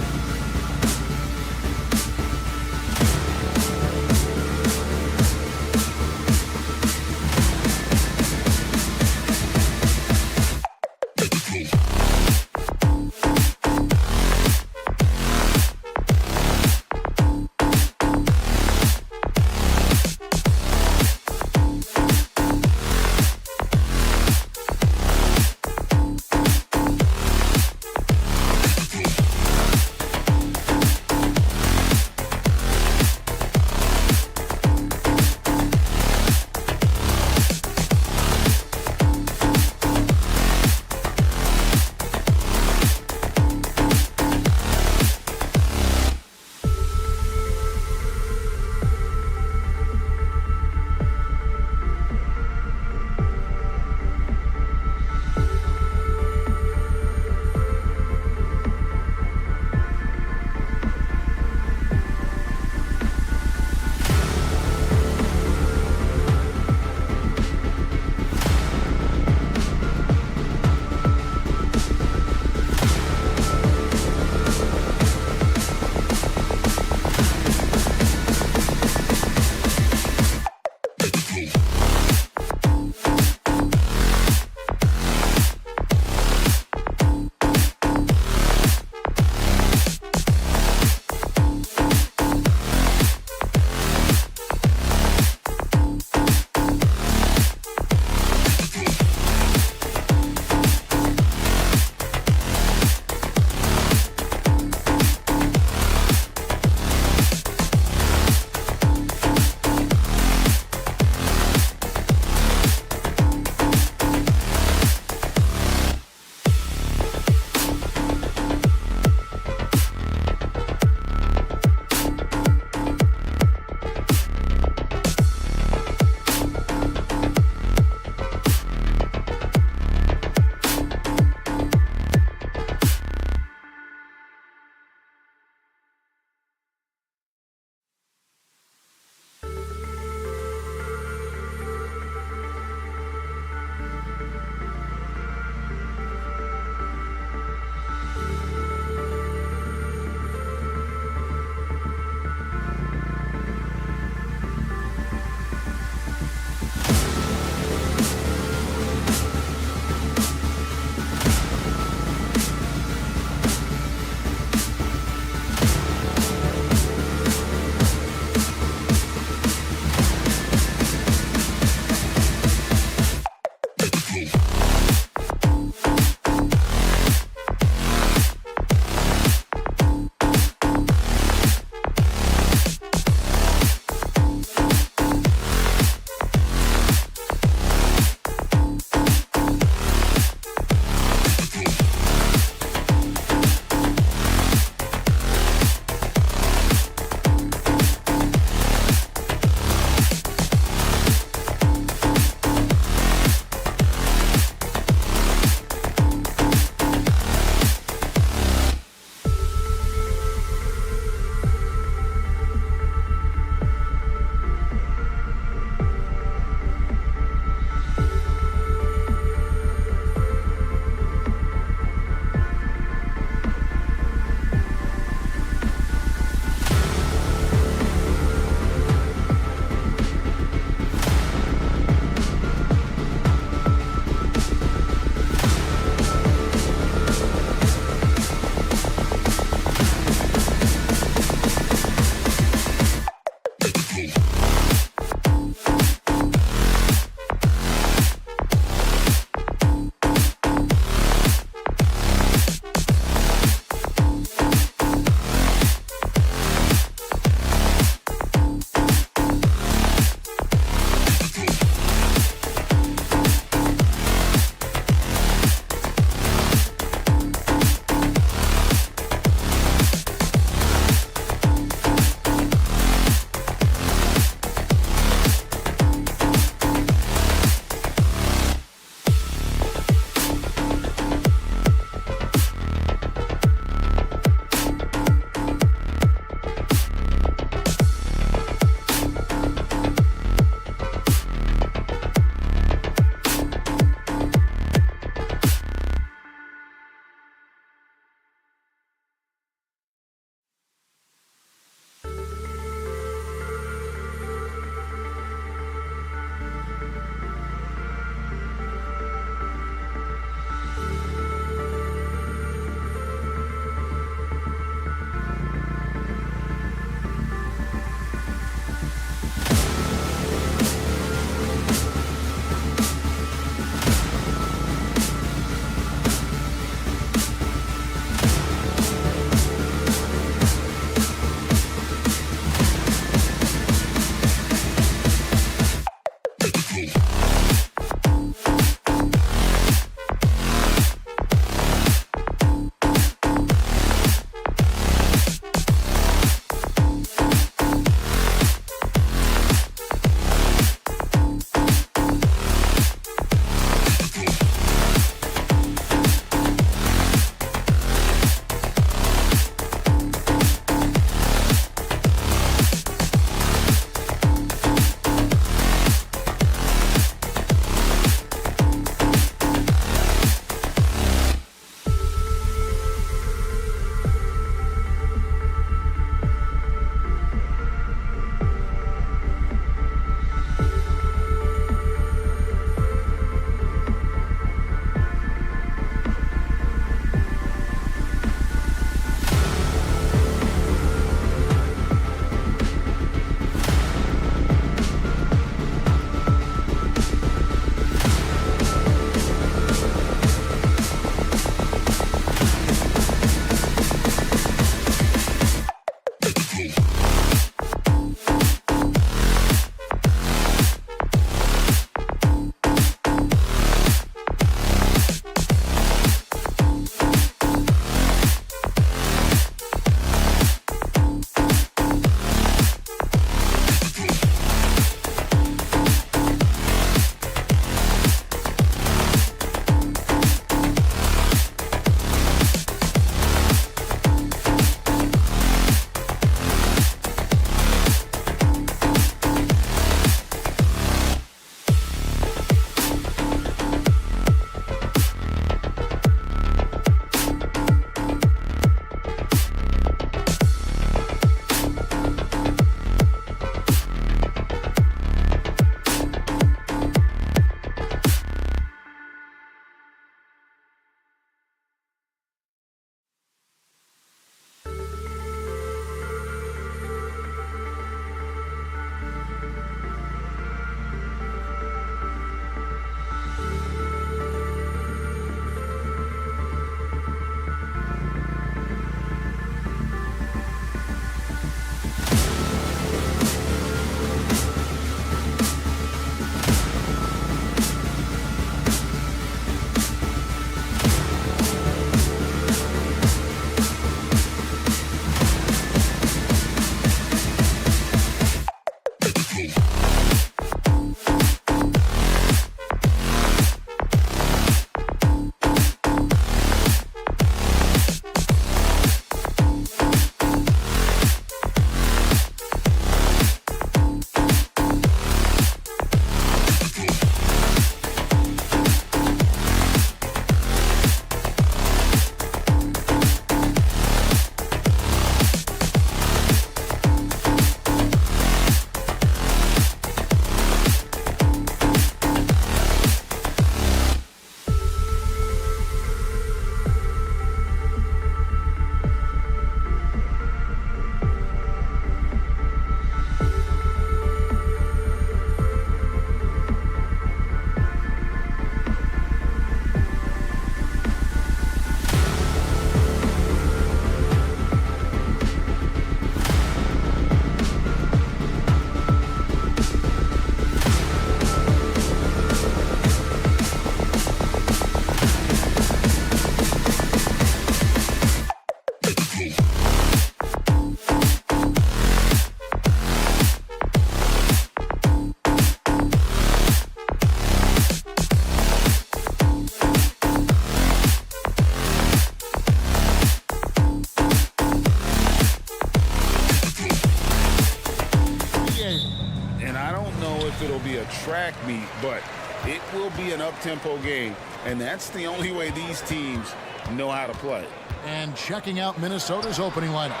track meet, but it will be an up-tempo game, and that's the only way these teams know how to play. And checking out Minnesota's opening lineup.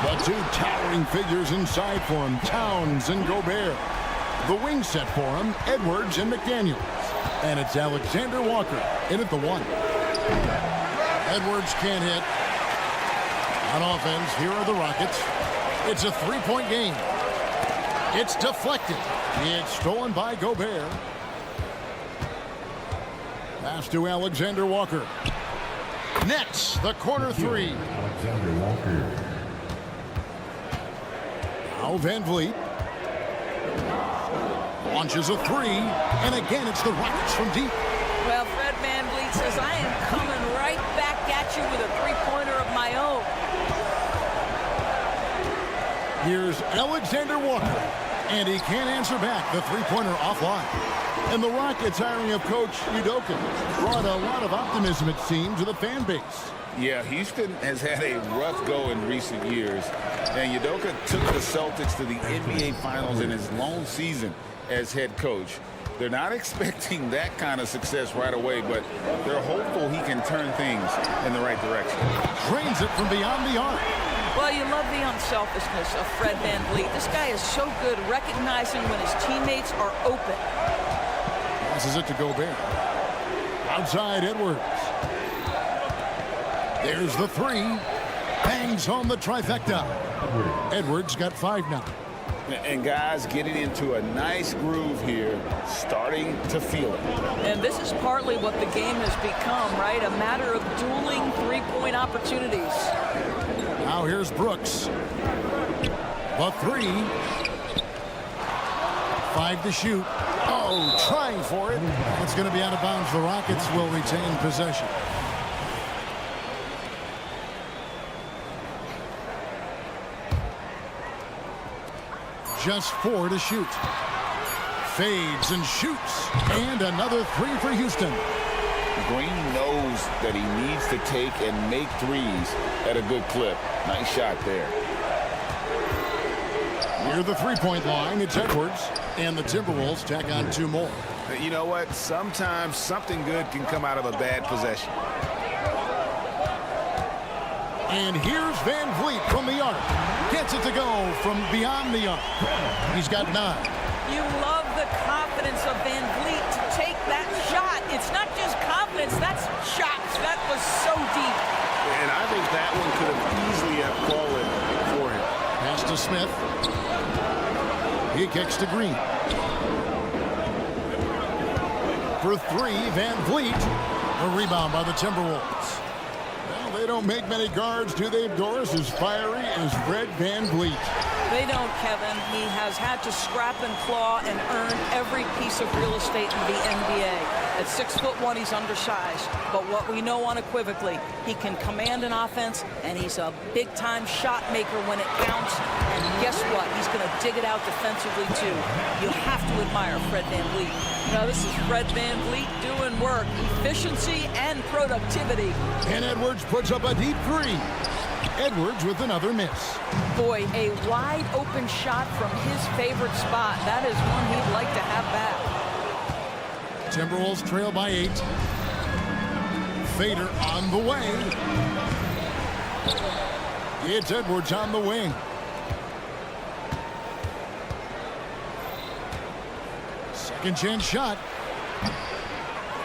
The two towering figures inside for him, Towns and Gobert. The wing set for him, Edwards and McDaniels. And it's Alexander Walker in at the 1. Edwards can't hit. On offense, here are the Rockets. It's a three-point game. It's deflected. It's stolen by Gobert. Pass to Alexander Walker. Nets, the corner three. Alexander Walker. Now Van Vliet. Launches a three. And again, it's the Rockets from deep. Well, Fred VanVleet says, I am coming right back at you with a three-pointer of my own. Here's Alexander Walker. And he can't answer back. The three-pointer offline. And the Rockets hiring of Coach Udoka brought a lot of optimism, it seemed, to the fan base. Yeah, Houston has had a rough go in recent years, and Udoka took the Celtics to the NBA Finals in his lone season as head coach. They're not expecting that kind of success right away, but they're hopeful he can turn things in the right direction. Drains it from beyond the arc. Well, you love the unselfishness of Fred VanVleet. This guy is so good recognizing when his teammates are open. Passes it to Gobert. Outside Edwards. There's the three. Bangs home the trifecta. Edwards got 5 now. And guys getting into a nice groove here, starting to feel it. And this is partly what the game has become, right? A matter of dueling three-point opportunities. Now here's Brooks. The three. 5 to shoot. Oh, trying for it. It's going to be out of bounds. The Rockets will retain possession. Just 4 to shoot. Fades and shoots. And another three for Houston. Green knows that he needs to take and make threes at a good clip. Nice shot there. Near the three-point line, it's Edwards. And the Timberwolves tack on 2 more. You know what? Sometimes something good can come out of a bad possession. And here's Van Vliet from the arc. Gets it to go from beyond the arc. He's got 9. You love the confidence of Van Vliet to take that shot. It's not just confidence, that's shots. That was so deep. And I think that one could have easily have fallen for him. Pass to Smith. He kicks to Green. For 3, Van Vliet. A rebound by the Timberwolves. Well, they don't make many guards, do they, Doris? As fiery as Fred VanVleet. They don't, Kevin. He has had to scrap and claw and earn every piece of real estate in the NBA. At 6'1", he's undersized. But what we know unequivocally, he can command an offense, and he's a big-time shot maker when it counts. And guess what? He's going to dig it out defensively, too. You have to admire Fred VanVleet. Now, this is Fred VanVleet doing work, efficiency and productivity. And Edwards puts up a deep 3. Edwards with another miss. Boy, a wide open shot from his favorite spot. That is one he'd like to have back. Timberwolves trail by 8. Fader on the way. It's Edwards on the wing. Second chance shot.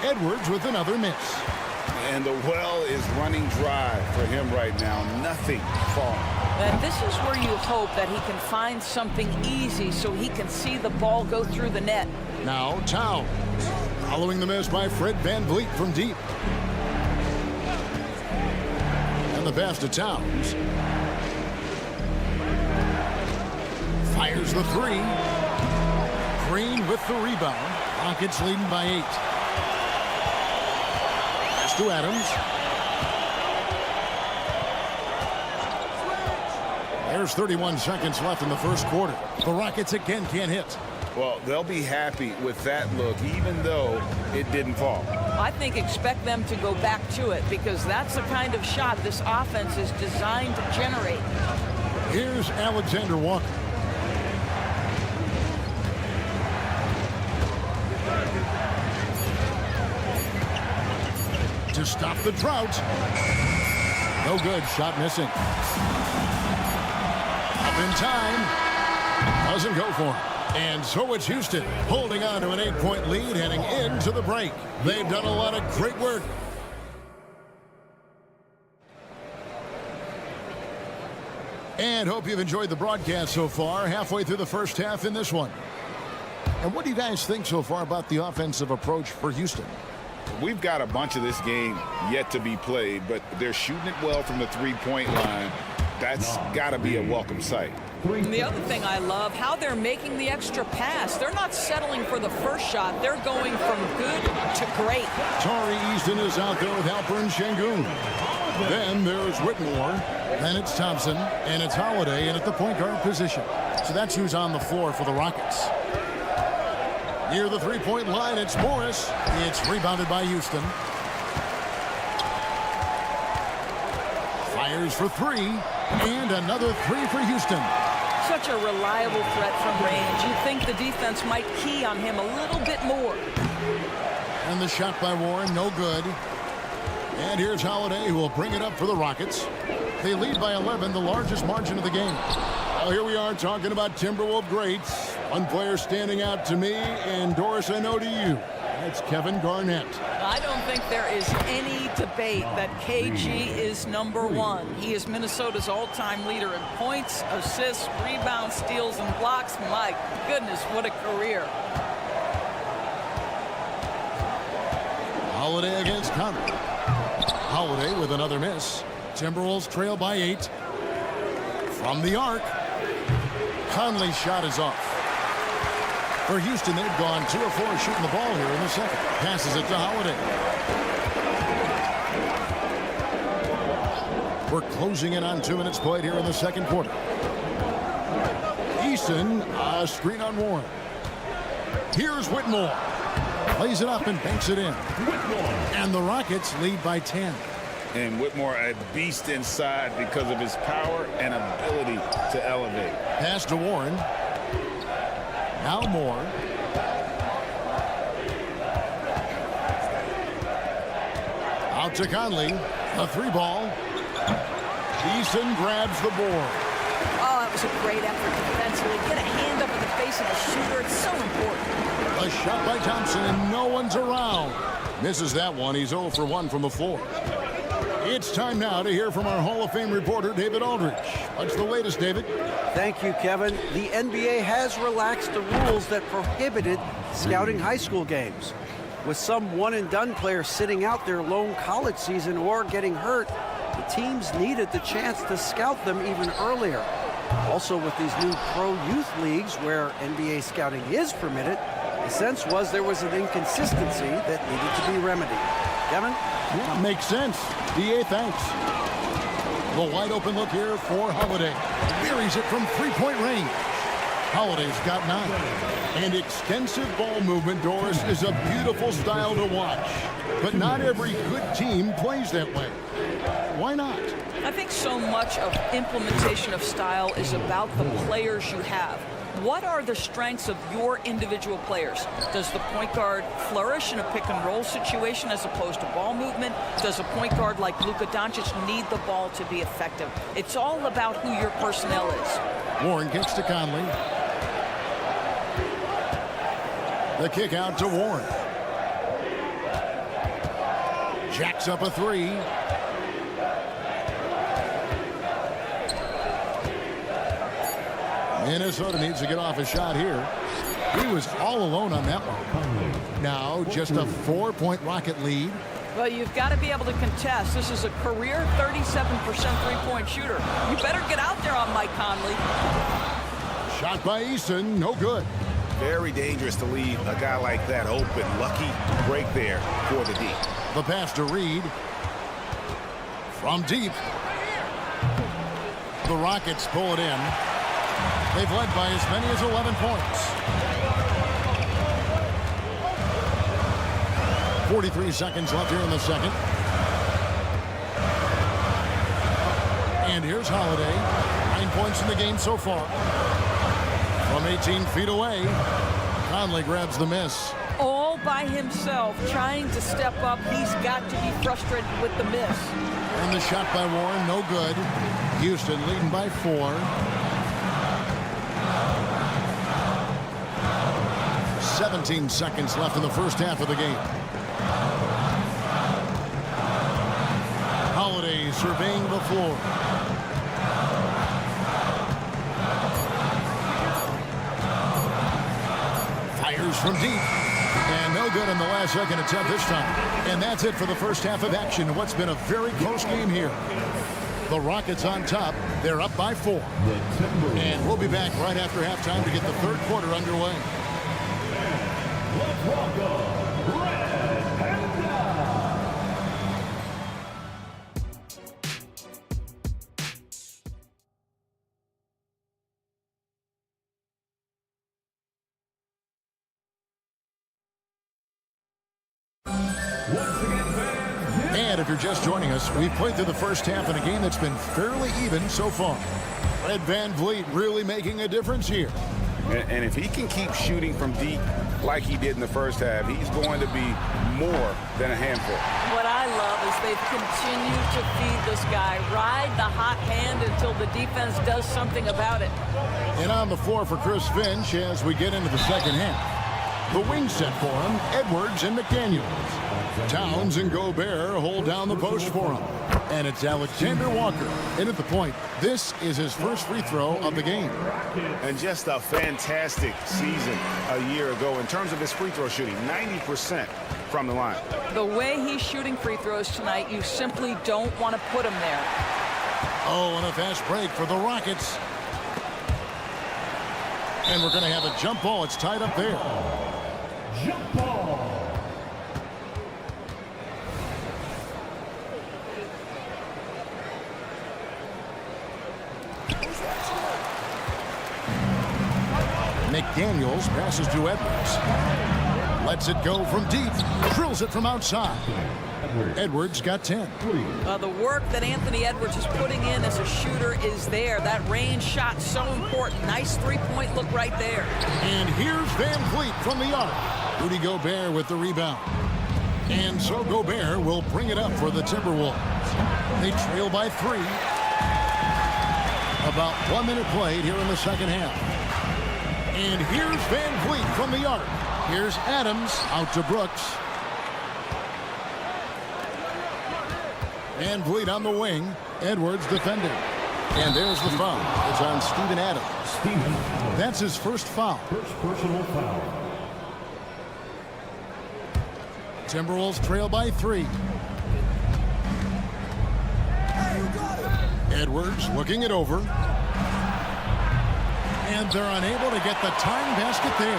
Edwards with another miss. And the well is running dry for him right now. Nothing falling. And this is where you hope that he can find something easy so he can see the ball go through the net. Now Towns. Following the miss by Fred VanVleet from deep. And the pass to Towns. Fires the 3. Green with the rebound. Rockets leading by 8. Pass to Adams. There's 31 seconds left in the first quarter. The Rockets again can't hit. Well, they'll be happy with that look, even though it didn't fall. I think expect them to go back to it because that's the kind of shot this offense is designed to generate. Here's Alexander Walker. to stop the drought. No good. Shot missing. Up in time. Doesn't go for it. And so it's Houston holding on to an 8-point lead heading into the break. They've done a lot of great work. And hope you've enjoyed the broadcast so far. Halfway through the first half in this one. And what do you guys think so far about the offensive approach for Houston? We've got a bunch of this game yet to be played, but they're shooting it well from the three-point line. That's got to be a welcome sight. And the other thing I love, how they're making the extra pass. They're not settling for the first shot. They're going from good to great. Torrey Easton is out there with Halpern Şengün. Then there's Whitmore. Then it's Thompson. And it's Holiday in at the point guard position. So that's who's on the floor for the Rockets. Near the three-point line, it's Morris. It's rebounded by Houston. Fires for three. And another three for Houston. Such a reliable threat from range. You'd think the defense might key on him a little bit more. And the shot by Warren, no good. And here's Holiday, who will bring it up for the Rockets. They lead by 11, the largest margin of the game. Well, here we are talking about Timberwolves greats. One player standing out to me, and Doris, I know to you. That's Kevin Garnett. I don't think there is any debate that KG is number one. He is Minnesota's all-time leader in points, assists, rebounds, steals, and blocks. My goodness, what a career. Holiday against Conley. Holiday with another miss. Timberwolves trail by 8. From the arc. Conley's shot is off. For Houston, they've gone 2 of 4 shooting the ball here in the second. Passes it to Holiday. We're closing in on 2 minutes played here in the second quarter. Easton, a screen on Warren. Here's Whitmore. Plays it up and banks it in. And the Rockets lead by 10. And Whitmore, a beast inside because of his power and ability to elevate. Pass to Warren. Now Moore. Out to Conley. A 3-ball. Easton grabs the board. Oh, that was a great effort defensively. Get a hand up in the face of the shooter. It's so important. A shot by Thompson, and no one's around. Misses that one. He's 0 for 1 from the floor. It's time now to hear from our Hall of Fame reporter, David Aldridge. What's the latest, David? Thank you, Kevin. The NBA has relaxed the rules that prohibited scouting high school games. With some one-and-done players sitting out their lone college season or getting hurt, the teams needed the chance to scout them even earlier. Also, with these new pro youth leagues where NBA scouting is permitted, the sense was there was an inconsistency that needed to be remedied. Kevin? Yeah, makes sense. DA, thanks. The wide open look here for Holiday. Buries it from three-point range. Holiday's got 9. And extensive ball movement, Doris, is a beautiful style to watch. But not every good team plays that way. Why not? I think so much of implementation of style is about the players you have. What are the strengths of your individual players? Does the point guard flourish in a pick-and-roll situation as opposed to ball movement? Does a point guard like Luka Doncic need the ball to be effective? It's all about who your personnel is. Warren kicks to Conley. The kick out to Warren. Jacks up a 3. Minnesota needs to get off a shot here. He was all alone on that one. Now just a 4-point Rocket lead. Well, you've got to be able to contest. This is a career 37% three-point shooter. You better get out there on Mike Conley. Shot by Easton, no good. Very dangerous to leave a guy like that open. Lucky break there for the D. The pass to Reed. From deep. The Rockets pull it in. They've led by as many as 11 points. 43 seconds left here in the second. And here's Holiday. 9 points in the game so far. From 18 feet away, Conley grabs the miss. All by himself trying to step up. He's got to be frustrated with the miss. And the shot by Warren, no good. Houston leading by 4. 17 seconds left in the first half of the game. Holiday surveying the floor. Fires from deep. And no good in the last second attempt this time. And that's it for the first half of action. What's been a very close game here. The Rockets on top. They're up by 4. And we'll be back right after halftime to get the third quarter underway. Let's welcome Red Panda. And if you're just joining us, we've played through the first half in a game that's been fairly even so far. Red Van Vliet really making a difference here. And if he can keep shooting from deep like he did in the first half, he's going to be more than a handful. What I love is they've continued to feed this guy. Ride the hot hand until the defense does something about it. And on the floor for Chris Finch as we get into the second half. The wing set for him, Edwards and McDaniels. Towns and Gobert hold down the post for him. And it's Alexander Walker in at the point. This is his first free throw of the game. And just a fantastic season a year ago in terms of his free throw shooting, 90% from the line. The way he's shooting free throws tonight, you simply don't want to put him there. Oh, and a fast break for the Rockets. And we're going to have a jump ball. It's tied up there. Jump ball. McDaniels passes to Edwards. Lets it go from deep. Drills it from outside. Edwards got 10. The work that Anthony Edwards is putting in as a shooter is there. That range shot so important. Nice three-point look right there. And here's Van Vliet from the arc. Rudy Gobert with the rebound. And so Gobert will bring it up for the Timberwolves. They trail by 3. About 1 minute played here in the second half. And here's Van Vliet from the arc. Here's Adams out to Brooks. Van Vliet on the wing. Edwards defending. And there's the foul. It's on Steven Adams. That's his first foul. First personal foul. Timberwolves trail by 3. Edwards looking it over. And they're unable to get the tying basket there.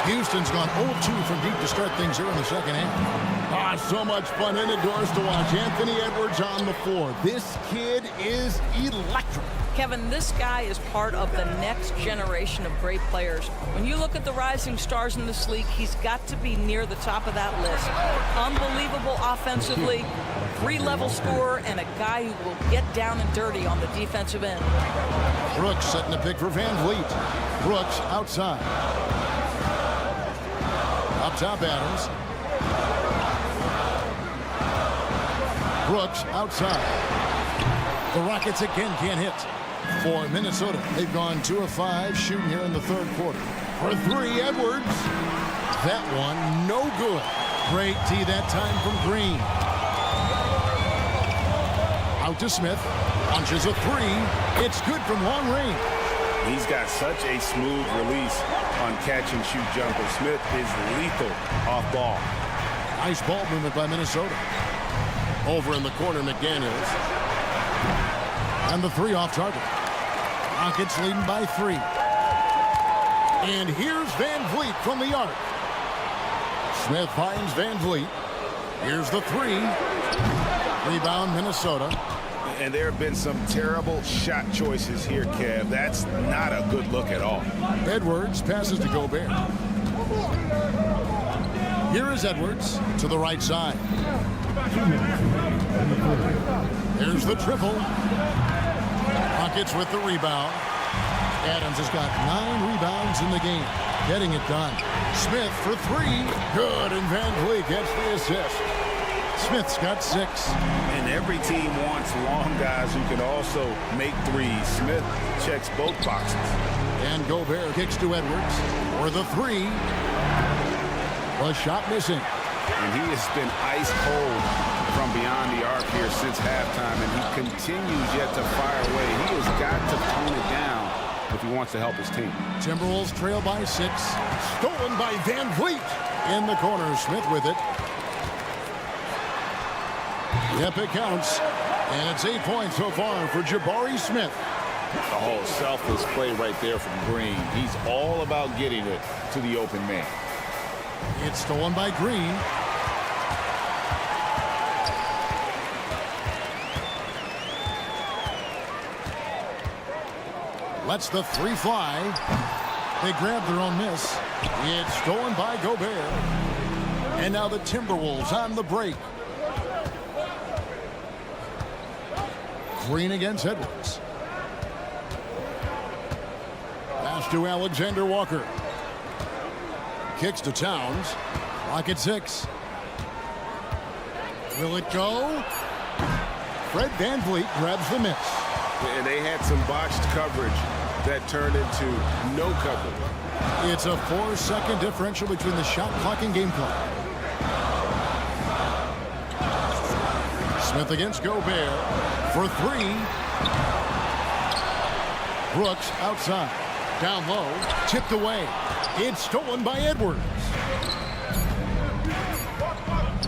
Houston's gone 0-2 from deep to start things here in the second half. So much fun indoors to watch. Anthony Edwards on the floor. This kid is electric. Kevin, this guy is part of the next generation of great players. When you look at the rising stars in this league, he's got to be near the top of that list. Unbelievable offensively, 3-level scorer, and a guy who will get down and dirty on the defensive end. Brooks setting the pick for Van Vliet. Brooks outside. Up top, Adams. Brooks outside. The Rockets again can't hit. For Minnesota, they've gone 2 of 5 shooting here in the third quarter. For 3, Edwards. That one, no good. Great tee that time from Green. Out to Smith. Punches a 3. It's good from long range. He's got such a smooth release on catch-and-shoot jumper. Smith is lethal off ball. Nice ball movement by Minnesota. Over in the corner, McDaniels. And the 3 off target. Rockets leading by 3. And here's Van Vliet from the arc. Smith finds Van Vliet. Here's the 3. Rebound, Minnesota. And there have been some terrible shot choices here, Kev. That's not a good look at all. Edwards passes to Gobert. Here is Edwards to the right side. There's the triple. Rockets with the rebound. Adams has got 9 rebounds in the game. getting it done. Smith for three. Good, and Van Vliet gets the assist. Smith's got 6. And every team wants long guys who can also make threes. Smith checks both boxes. And Gobert kicks to Edwards for the 3. The shot missing. And he has been ice cold from beyond the arc here since halftime, and he continues yet to fire away. He has got to tone it down if he wants to help his team. Timberwolves trail by 6. Stolen by Van Vliet. In the corner, Smith with it. Yep, it counts. And it's 8 points so far for Jabari Smith. Oh, selfless play right there from Green. He's all about getting it to the open man. It's stolen by Green. Lets the 3 fly. They grab their own miss. It's stolen by Gobert. And now the Timberwolves on the break. Green against Edwards. Pass to Alexander Walker. Kicks to Towns. Clock at 6. Will it go? Fred Van Vliet grabs the miss. And they had some botched coverage that turned into no coverage. It's a 4-second differential between the shot clock and game clock. Smith against Gobert for 3. Brooks outside. Down low. Tipped away. It's stolen by Edwards.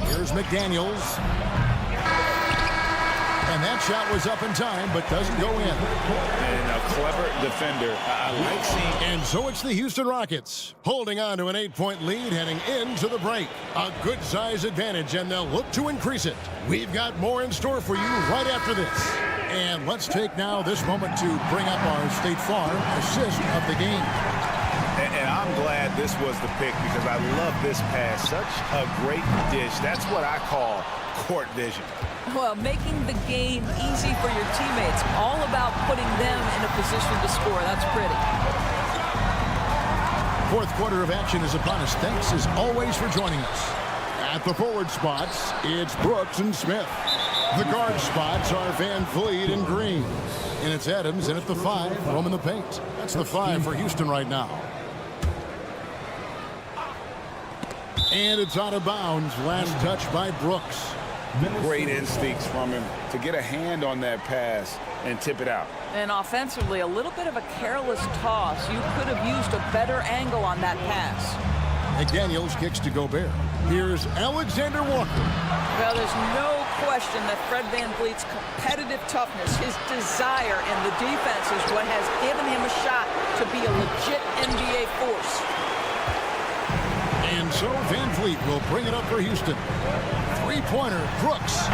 Here's McDaniels. And that shot was up in time, but doesn't go in. And a clever defender. I like seeing. And so it's the Houston Rockets holding on to an 8-point lead heading into the break. A good size advantage, and they'll look to increase it. We've got more in store for you right after this. And let's take now this moment to bring up our State Farm assist of the game. And I'm glad this was the pick because I love this pass. Such a great dish. That's what I call court vision. Well, making the game easy for your teammates. All about putting them in a position to score. That's pretty. Fourth quarter of action is upon us. Thanks as always for joining us. At the forward spots, it's Brooks and Smith. The guard spots are Van Vliet and Green. And it's Adams in at the 5, roaming the paint. That's the 5 for Houston right now. And it's out of bounds. Last touch by Brooks. Great instincts from him to get a hand on that pass and tip it out. And offensively, a little bit of a careless toss. You could have used a better angle on that pass. McDaniels kicks to Gobert. Here's Alexander Walker. Well, there's no question that Fred Van Vliet's competitive toughness, his desire, and the defense is what has given him a shot to be a legit NBA force. And so Van Vliet will bring it up for Houston. Three-pointer, Brooks.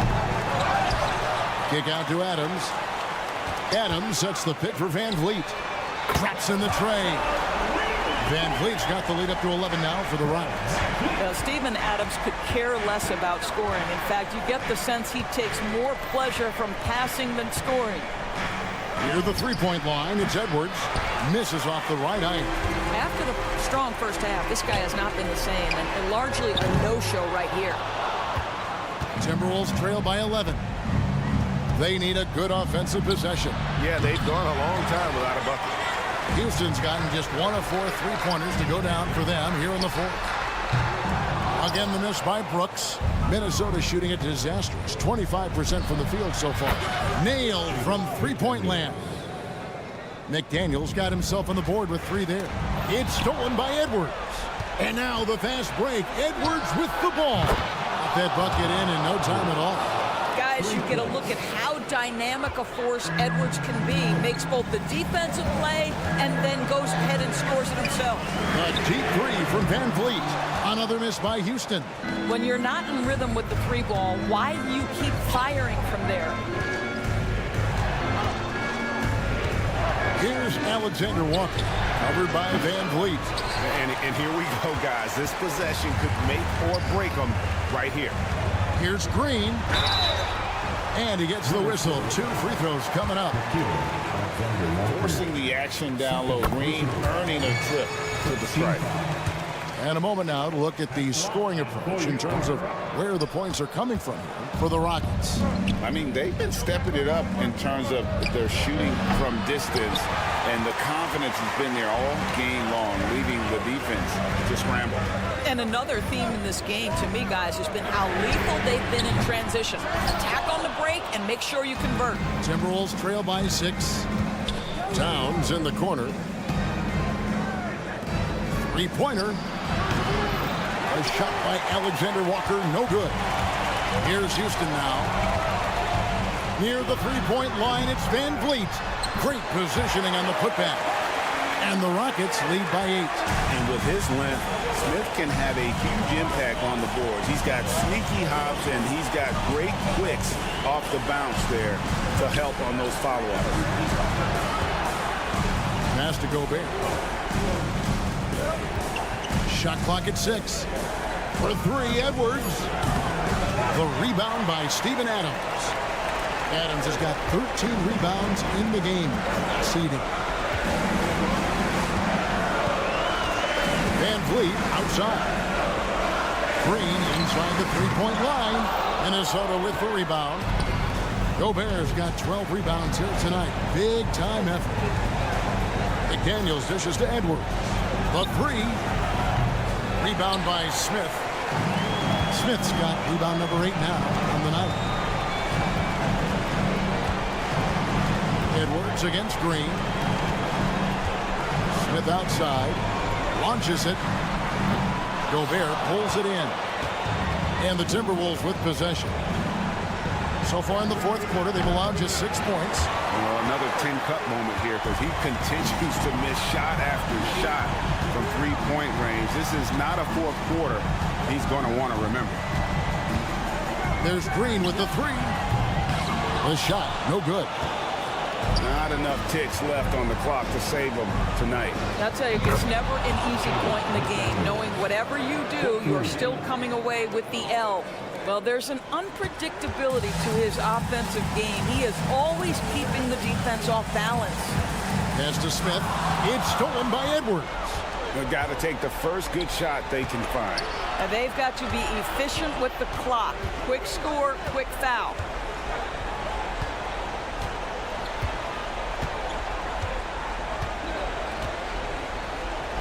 Kick out to Adams. Adams sets the pick for Van Vliet. Traps in the tray. Van Vliet's got the lead up to 11 now for the Rockets. Steven Adams could care less about scoring. In fact, you get the sense he takes more pleasure from passing than scoring. Near the three-point line, it's Edwards. Misses off the right eye. After the strong first half, this guy has not been the same, and largely a no-show right here. Timberwolves trail by 11. They need a good offensive possession. Yeah, they've gone a long time without a bucket. Houston's gotten just 1 of 4 three-pointers to go down for them here in the fourth. Again, the miss by Brooks. Minnesota shooting it disastrous. 25% from the field so far. Nailed from three-point land. McDaniels got himself on the board with 3 there. It's stolen by Edwards. And now the fast break. Edwards with the ball. Got that bucket in no time at all. Guys, you get a look at how dynamic a force Edwards can be. Makes both the defensive play and then goes ahead and scores it himself. A deep 3 from Van Vliet. Another miss by Houston. When you're not in rhythm with the 3 ball, why do you keep firing from there? Here's Alexander Walker, covered by Van Vliet. And here we go, guys. This possession could make or break them right here. Here's Green. And he gets the whistle. 2 free throws coming up. Forcing the action down low. Green earning a trip to the stripe. And a moment now to look at the scoring approach in terms of where the points are coming from for the Rockets. I mean, they've been stepping it up in terms of their shooting from distance, and the confidence has been there all game long, leaving the defense to scramble. And another theme in this game, to me, guys, has been how lethal they've been in transition. Attack on the break and make sure you convert. Timberwolves trail by 6. Towns in the corner. Three-pointer. A shot by Alexander Walker, no good. Here's Houston now. Near the three-point line, it's Van Vliet. Great positioning on the putback. And the Rockets lead by 8. And with his length, Smith can have a huge impact on the boards. He's got sneaky hops, and he's got great quicks off the bounce there to help on those follow-ups. Pass to Gobert. Shot clock at 6. For 3, Edwards. The rebound by Steven Adams. Adams has got 13 rebounds in the game. Seeding. Van Vliet outside. Green inside the three-point line. Minnesota with the rebound. Gobert's got 12 rebounds here tonight. Big time effort. McDaniels dishes to Edwards. The 3. Rebound by Smith. Smith's got rebound number 8 now on the night. Edwards against Green. Smith outside. Launches it. Gobert pulls it in. And the Timberwolves with possession. So far in the fourth quarter, they've allowed just 6 points. Well, another 10-cut moment here because he continues to miss shot after shot from three-point range. This is not a fourth quarter he's going to want to remember. There's Green with the 3. The shot, no good. Not enough ticks left on the clock to save him tonight. I'll tell you, it's never an easy point in the game, knowing whatever you do, you're still coming away with the L. Well, there's an unpredictability to his offensive game. He is always keeping the defense off balance. Pass to Smith. It's stolen by Edwards. They've got to take the first good shot they can find. And they've got to be efficient with the clock. Quick score, quick foul.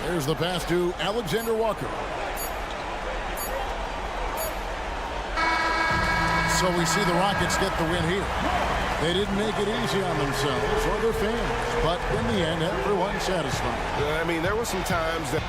There's the pass to Alexander Walker. So we see the Rockets get the win here. They didn't make it easy on themselves or their fans, but in the end, everyone's satisfied. I mean, there were some times that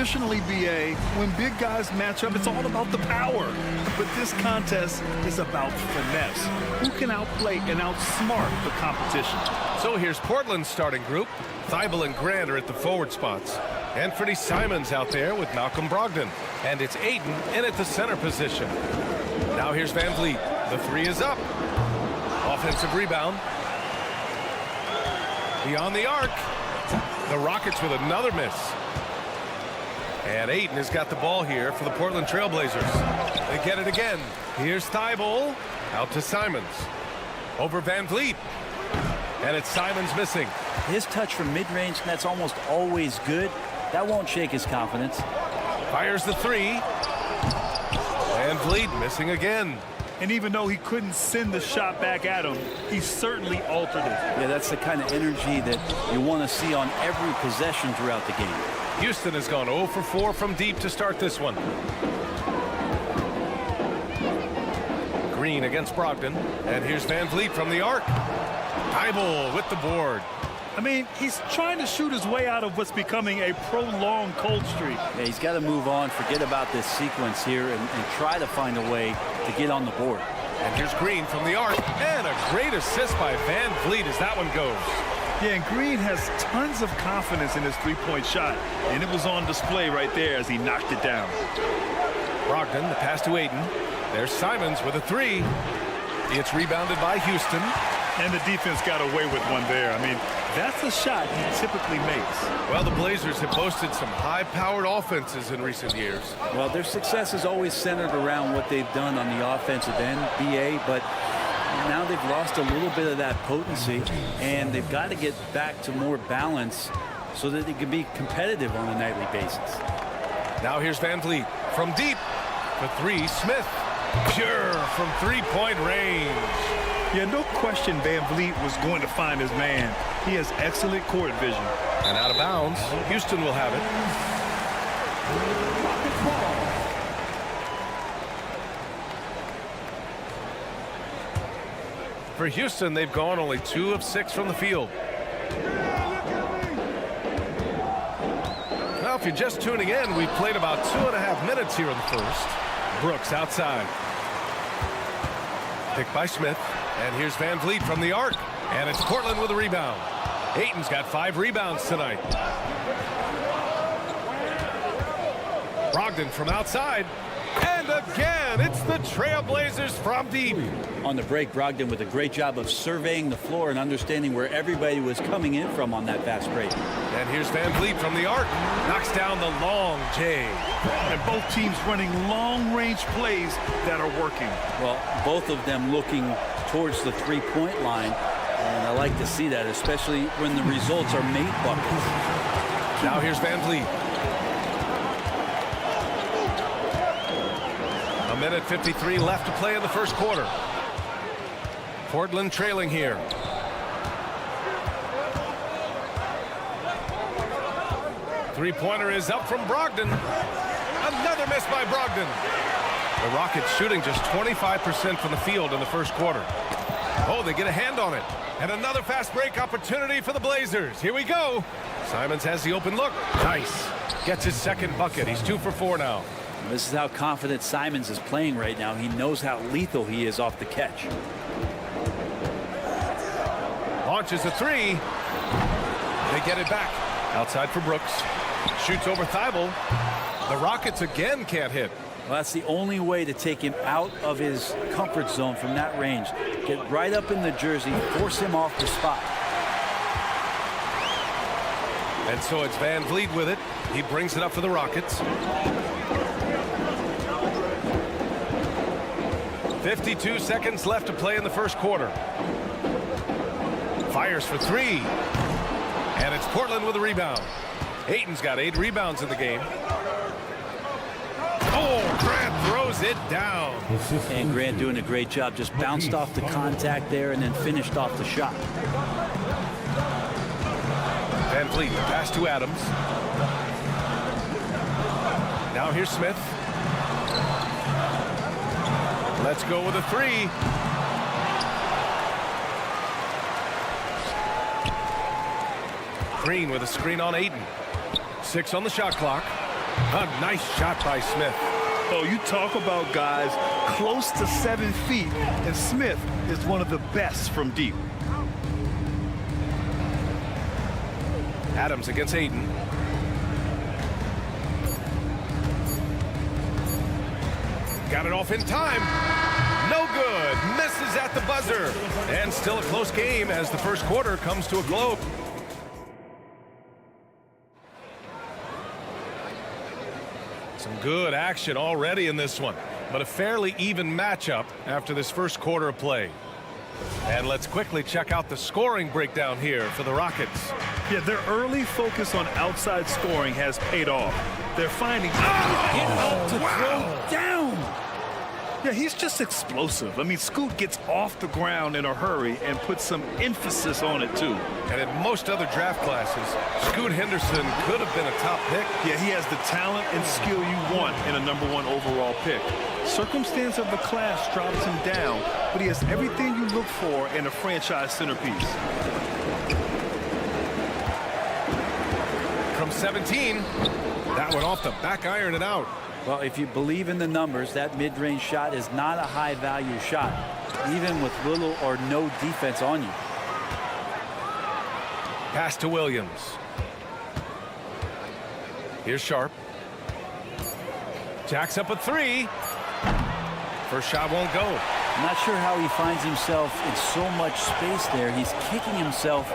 Traditionally, BA, when big guys match up, it's all about the power. But this contest is about finesse. Who can outplay and outsmart the competition? So here's Portland's starting group. Thibault and Grant are at the forward spots. Anthony Simons out there with Malcolm Brogdon. And it's Ayton in at the center position. Now here's Van Vliet. The three is up. Offensive rebound. Beyond the arc. The Rockets with another miss. And Ayton has got the ball here for the Portland Trailblazers. They get it again. Here's Thibault. Out to Simons. Over Van Vliet. And it's Simons missing. His touch from mid-range, that's almost always good. That won't shake his confidence. Fires the three. Van Vliet missing again. And even though he couldn't send the shot back at him, he certainly altered it. Yeah, that's the kind of energy that you want to see on every possession throughout the game. Houston has gone 0 for 4 from deep to start this one. Green against Brogdon. And here's Van Vliet from the arc. Thibault with the board. I mean, he's trying to shoot his way out of what's becoming a prolonged cold streak. Yeah, he's got to move on, forget about this sequence here, and try to find a way to get on the board. And here's Green from the arc. And a great assist by Van Vliet as that one goes. Yeah, and Green has tons of confidence in his three-point shot, and it was on display right there as he knocked it down. Brogdon, the pass to Ayton. There's Simons with a three. It's rebounded by Houston. And the defense got away with one there. I mean, that's a shot he typically makes. Well, the Blazers have boasted some high-powered offenses in recent years. Well, their success is always centered around what they've done on the offensive end, BA, but now they've lost a little bit of that potency, and they've got to get back to more balance so that they can be competitive on a nightly basis. Now here's Van Vliet from deep. For three, Smith. Pure from three-point range. Yeah, no question Van Vliet was going to find his man. He has excellent court vision. And out of bounds, Houston will have it. For Houston, they've gone only 2 of 6 from the field. Now, if you're just tuning in, we've played about 2.5 minutes here in the first. Brooks outside. Picked by Smith. And here's Van Vliet from the arc. And it's Portland with a rebound. Ayton's got 5 rebounds tonight. Brogdon from outside. And again, it's the Trailblazers from deep. On the break, Brogdon with a great job of surveying the floor and understanding where everybody was coming in from on that fast break. And here's Van Vliet from the arc. Knocks down the long J. And both teams running long-range plays that are working. Well, both of them looking towards the three-point line. And I like to see that, especially when the results are made buckets. Now here's Van Vliet. A minute 53 left to play in the first quarter. Portland trailing here. Three-pointer is up from Brogdon. Another miss by Brogdon. The Rockets shooting just 25% from the field in the first quarter. Oh, they get a hand on it. And another fast break opportunity for the Blazers. Here we go. Simons has the open look. Nice. Gets his second bucket. He's 2 for 4 now. This is how confident Simons is playing right now. He knows how lethal he is off the catch. Launches a three. They get it back. Outside for Brooks. Shoots over Thibault. The Rockets again can't hit. Well, that's the only way to take him out of his comfort zone from that range. Get right up in the jersey, force him off the spot. And so it's Van Vliet with it. He brings it up for the Rockets. 52 seconds left to play in the first quarter. Fires for three. And it's Portland with a rebound. Ayton's got 8 rebounds in the game. Oh, Grant throws it down. And Grant doing a great job. Just bounced off the contact there and then finished off the shot. Van Vliet, pass to Adams. Now here's Smith. Let's go with a three. Green with a screen on Ayton. 6 on the shot clock. A nice shot by Smith. Oh, you talk about guys close to 7 feet, and Smith is one of the best from deep. Adams against Aiden. Got it off in time. No good. Misses at the buzzer. And still a close game as the first quarter comes to a close. Some good action already in this one, but a fairly even matchup after this first quarter of play. And let's quickly check out the scoring breakdown here for the Rockets. Yeah, their early focus on outside scoring has paid off. They're finding to throw down. Yeah, he's just explosive. I mean, Scoot gets off the ground in a hurry and puts some emphasis on it, too. And in most other draft classes, Scoot Henderson could have been a top pick. Yeah, he has the talent and skill you want in a #1 overall pick. Circumstance of the class drops him down, but he has everything you look for in a franchise centerpiece. From 17, that one off the back iron and out. Well, if you believe in the numbers, that mid-range shot is not a high-value shot, even with little or no defense on you. Pass to Williams. Here's Sharp. Jacks up a 3. First shot won't go. I'm not sure how he finds himself in so much space there. He's kicking himself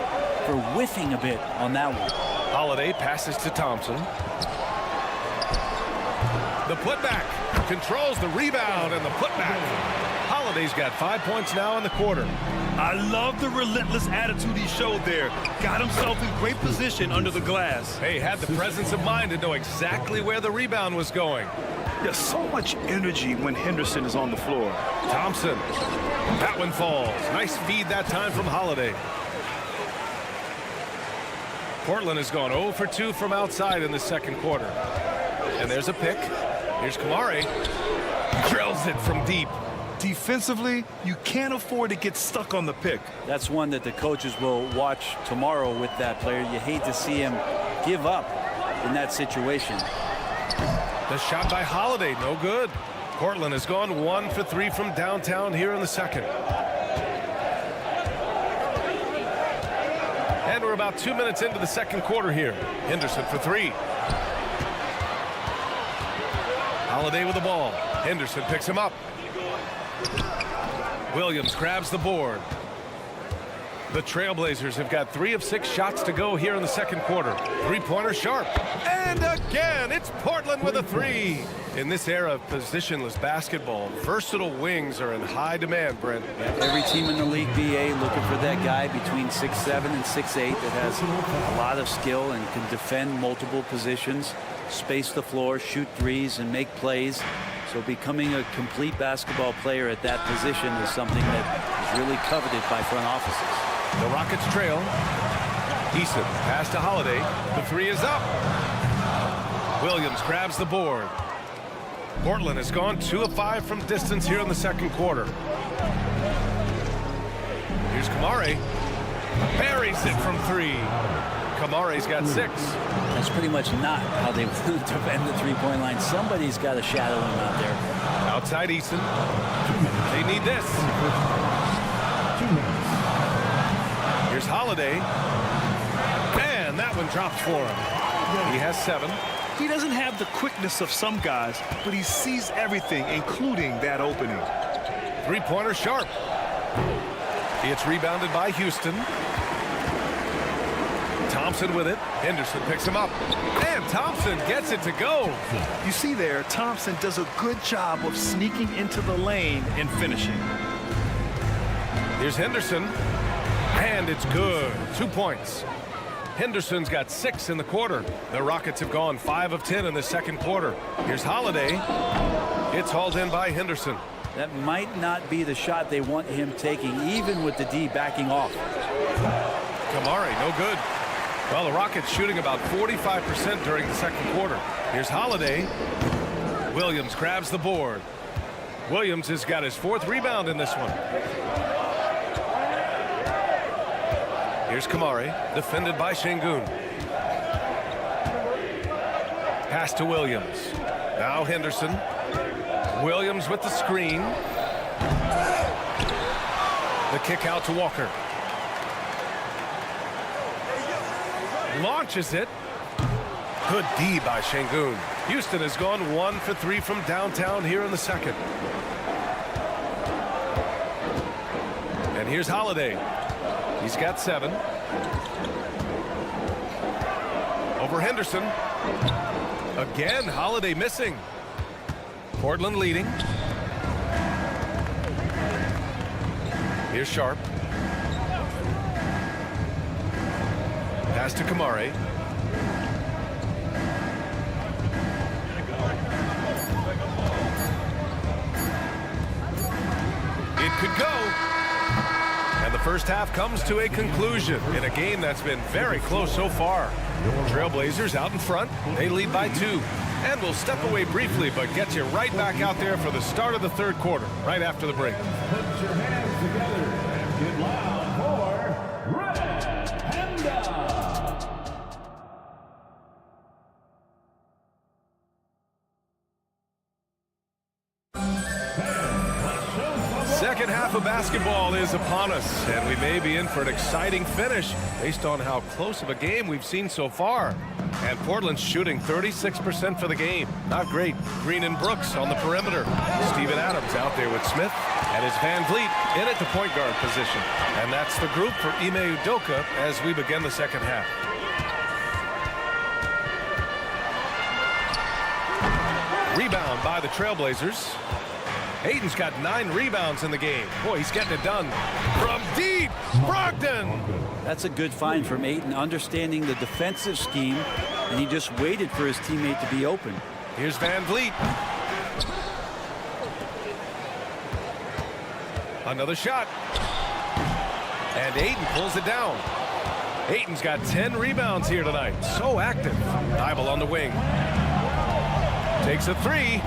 for whiffing a bit on that one. Holiday passes to Thompson. The putback controls the rebound and the putback. Holiday's got 5 points now in the quarter. I love the relentless attitude he showed there. Got himself in great position under the glass. Hey, had the presence of mind to know exactly where the rebound was going. There's so much energy when Henderson is on the floor. Thompson. That one falls. Nice feed that time from Holiday. Portland has gone 0 for 2 from outside in the second quarter. And there's a pick. Here's Kamari. Drills it from deep. Defensively, you can't afford to get stuck on the pick. That's one that the coaches will watch tomorrow with that player. You hate to see him give up in that situation. The shot by Holiday, no good. Portland has gone 1 for 3 from downtown here in the second. And we're about 2 minutes into the second quarter here. Henderson for 3. Holiday with the ball. Henderson picks him up. Williams grabs the board. The Trailblazers have got 3 of 6 shots to go here in the second quarter. Three-pointer Sharp. And again, it's Portland with a 3. In this era of positionless basketball, versatile wings are in high demand, Brent. Every team in the league, BA, looking for that guy between 6'7" and 6'8" that has a lot of skill and can defend multiple positions, space the floor, shoot threes, and make plays. So becoming a complete basketball player at that position is something that is really coveted by front offices. The Rockets trail. Eason pass to Holiday. The 3 is up. Williams grabs the board. Portland has gone 2 of 5 from distance here in the second quarter. Here's Kamari. Buries it from 3. Kamari's got 6. That's pretty much not how they want to defend the three-point line. Somebody's got to shadow him out there. Outside Eason. They need this. Here's Holiday. And that one drops for him. He has 7. He doesn't have the quickness of some guys, but he sees everything, including that opening. Three-pointer Sharp. It's rebounded by Houston. Thompson with it. Henderson picks him up. And Thompson gets it to go. You see there, Thompson does a good job of sneaking into the lane and finishing. Here's Henderson. And it's good. 2 points. Henderson's got 6 in the quarter. The Rockets have gone 5 of 10 in the second quarter. Here's Holiday. It's hauled in by Henderson. That might not be the shot they want him taking, even with the D backing off. Kamari, no good. Well, the Rockets shooting about 45% during the second quarter. Here's Holiday. Williams grabs the board. Williams has got his 4th rebound in this one. Here's Kamari, defended by Şengün. Pass to Williams. Now Henderson. Williams with the screen. The kick out to Walker. Launches it. Good D by Şengün. Houston has gone 1 for 3 from downtown here in the second. And here's Holiday. He's got 7. Over Henderson. Again, Holiday missing. Portland leading. Here's Sharp. Pass to Kamare. It could go. And the first half comes to a conclusion in a game that's been very close so far. Trailblazers out in front. They lead by 2. And we'll step away briefly, but get you right back out there for the start of the third quarter, right after the break. Put your hands together and get loud for Red Panda. Second half of basketball is upon us, and we may be in for an exciting finish based on how close of a game we've seen so far. And Portland's shooting 36% for the game. Not great. Green and Brooks on the perimeter. Steven Adams out there with Smith, and it's Van Vliet in at the point guard position. And that's the group for Ime Udoka as we begin the second half. Rebound by the Trailblazers. Ayton's got 9 rebounds in the game. Boy, he's getting it done from deep. Brogdon. That's a good find from Ayton, understanding the defensive scheme, and he just waited for his teammate to be open. Here's Van Vliet. Another shot. And Ayton pulls it down. Ayton's got 10 rebounds here tonight. So active. Thibault on the wing. Takes a 3.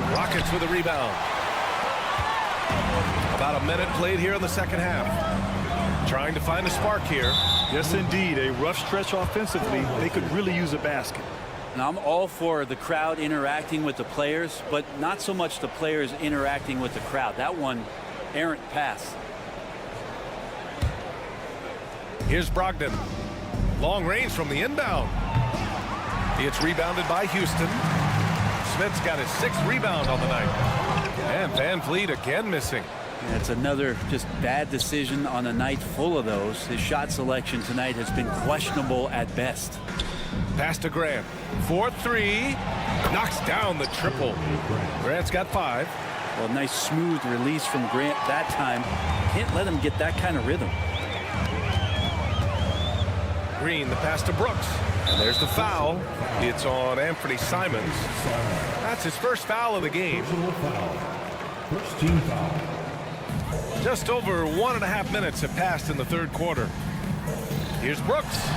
Rockets with a rebound. About a minute played here in the second half. Trying to find a spark here. Yes, indeed. A rough stretch offensively. They could really use a basket. Now, I'm all for the crowd interacting with the players, but not so much the players interacting with the crowd. That one, errant pass. Here's Brogdon. Long range from the inbound. It's rebounded by Houston. Smith's got his 6th rebound on the night. And Van Vliet again missing. That's another just bad decision on a night full of those. His shot selection tonight has been questionable at best. Pass to Grant. 4-3. Knocks down the triple. Grant's got 5. Well, nice smooth release from Grant that time. Can't let him get that kind of rhythm. Green, the pass to Brooks. And there's the foul. It's on Anthony Simons. That's his first foul of the game. First team foul. Just over 1.5 minutes have passed in the third quarter. Here's Brooks.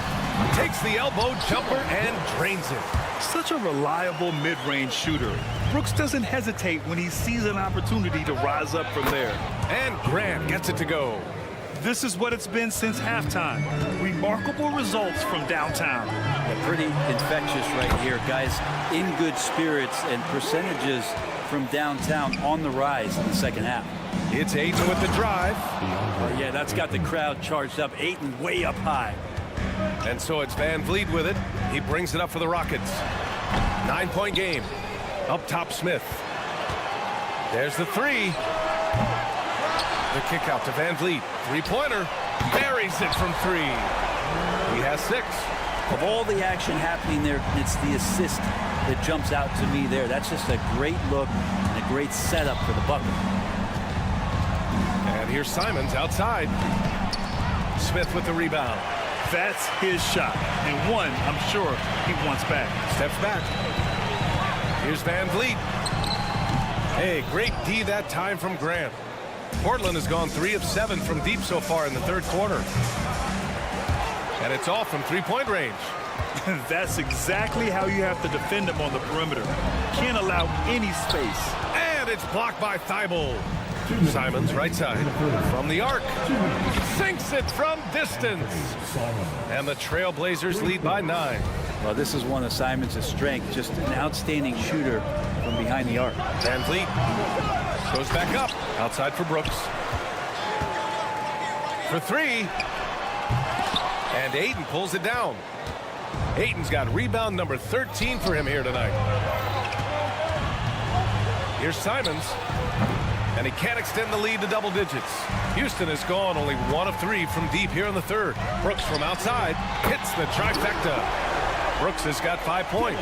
Takes the elbow jumper and drains it. Such a reliable mid-range shooter. Brooks doesn't hesitate when he sees an opportunity to rise up from there. And Grant gets it to go. This is what it's been since halftime. Remarkable results from downtown. Yeah, pretty infectious right here. Guys in good spirits and percentages from downtown on the rise in the second half. It's Ayton with the drive. Yeah, that's got the crowd charged up. Ayton way up high. And so it's Van Vliet with it. He brings it up for the Rockets. 9-point game. Up top, Smith. There's the 3. The kick out to Van Vliet. 3-pointer. Buries it from 3. He has 6. Of all the action happening there, it's the assist that jumps out to me there. That's just a great look and a great setup for the bucket. And here's Simons outside. Smith with the rebound. That's his shot. And one, I'm sure, he wants back. Steps back. Here's Van Vliet. Hey, great D that time from Grant. Portland has gone 3 of 7 from deep so far in the third quarter. And it's all from 3-point range. That's exactly how you have to defend him on the perimeter. Can't allow any space. And it's blocked by Thibault. Simons right side from the arc. Sinks it from distance. And the Trailblazers lead by 9. Well, this is one of Simons' strengths, just an outstanding shooter from behind the arc. Van Vliet goes back up, outside for Brooks. For three. And Ayton pulls it down. Ayton's got rebound number 13 for him here tonight. Here's Simons. And he can't extend the lead to double digits. Houston has gone only 1 of 3 from deep here in the third. Brooks from outside hits the trifecta. Brooks has got 5 points.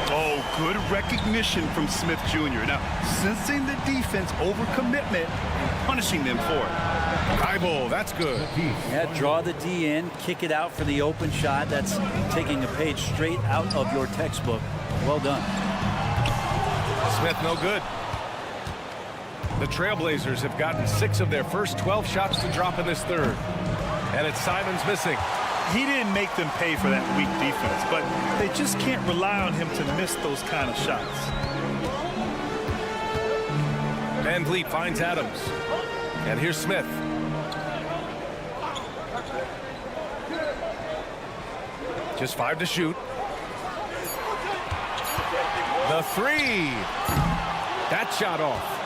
Oh, good recognition from Smith Jr. Now, sensing the defense over commitment and punishing them for it. Thibault, that's good. Yeah, draw the D in, kick it out for the open shot. That's taking a page straight out of your textbook. Well done. Smith no good. The Trailblazers have gotten 6 of their first 12 shots to drop in this third. And it's Simons missing. He didn't make them pay for that weak defense, but they just can't rely on him to miss those kind of shots. Van Vliet finds Adams. And here's Smith. Just 5 to shoot. The three. That shot off.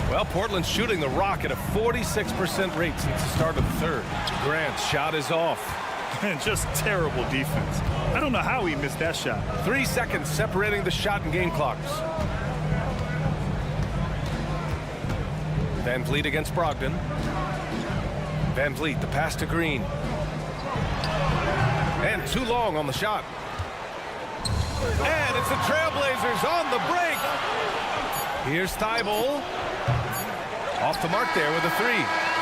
Well, Portland's shooting the rock at a 46% rate since the start of the third. Grant's shot is off. And just terrible defense. I don't know how he missed that shot. 3 seconds separating the shot and game clocks. Van Vliet against Brogdon. Van Vliet, the pass to Green. And too long on the shot. And it's the Trailblazers on the break. Here's Thibault. Off the mark there with a 3.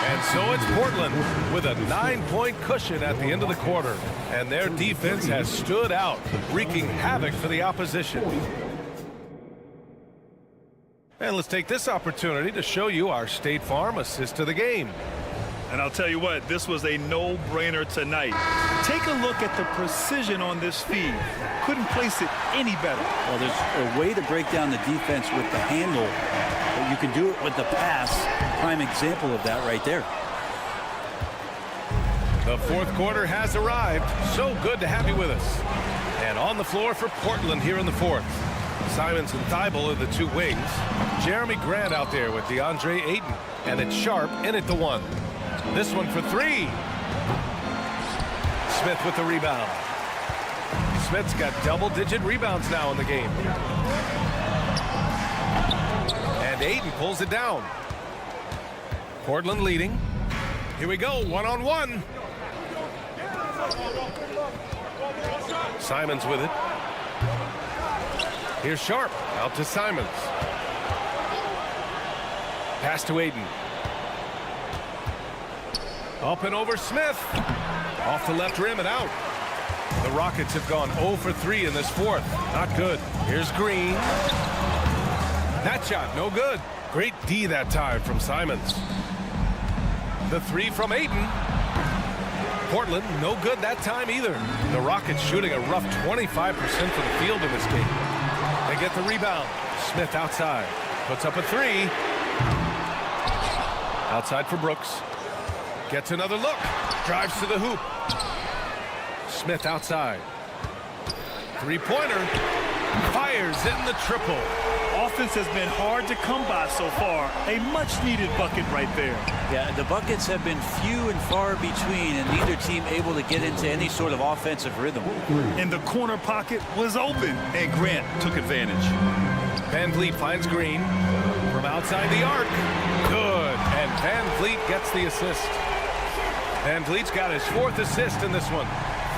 And so it's Portland with a 9-point cushion at the end of the quarter. And their defense has stood out, wreaking havoc for the opposition. And let's take this opportunity to show you our State Farm assist of the game. And I'll tell you what, this was a no-brainer tonight. Take a look at the precision on this feed. Couldn't place it any better. Well, there's a way to break down the defense with the handle, but you can do it with the pass. Prime example of that right there. The fourth quarter has arrived. So good to have you with us. And on the floor for Portland here in the fourth. Simons and Thibault are the 2 wings. Jeremy Grant out there with DeAndre Ayton. And it's Sharp in at the 1. This one for 3. Smith with the rebound. Smith's got double-digit rebounds now in the game. And Ayton pulls it down. Portland leading. Here we go, 1-on-1. Simons with it. Here's Sharp, out to Simons. Pass to Ayton. Up and over Smith. Off the left rim and out. The Rockets have gone 0 for 3 in this fourth. Not good. Here's Green. That shot, no good. Great D that time from Simons. The 3 from Ayton. Portland, no good that time either. The Rockets shooting a rough 25% from the field in this game. They get the rebound. Smith outside. Puts up a 3. Outside for Brooks. Gets another look. Drives to the hoop. Smith outside. 3-pointer. Fires in the triple. Offense has been hard to come by so far. A much-needed bucket right there. Yeah, the buckets have been few and far between, and neither team able to get into any sort of offensive rhythm. And the corner pocket was open, and Grant took advantage. Van Vliet finds Green from outside the arc. Good, and Van Vliet gets the assist. Van Vliet's got his 4th assist in this one.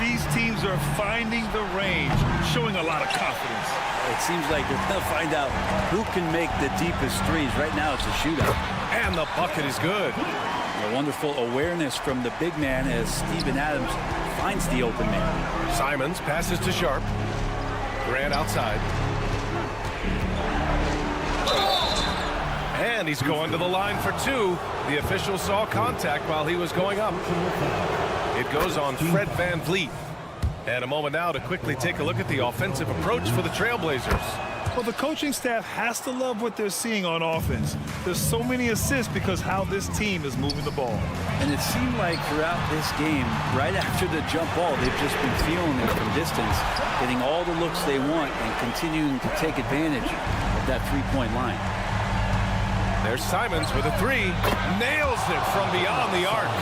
These teams are finding the range, showing a lot of confidence. It seems like they're going to find out who can make the deepest threes. Right now, it's a shootout. And the bucket is good. A wonderful awareness from the big man as Steven Adams finds the open man. Simons passes to Sharp. Grant outside. And he's going to the line for 2. The official saw contact while he was going up. It goes on Fred Van Vliet. And a moment now to quickly take a look at the offensive approach for the Trailblazers. Well, the coaching staff has to love what they're seeing on offense. There's so many assists because how this team is moving the ball. And it seemed like throughout this game, right after the jump ball, they've just been feeling it from distance, getting all the looks they want and continuing to take advantage of that three-point line. There's Simons with a three. Nails it from beyond the arc.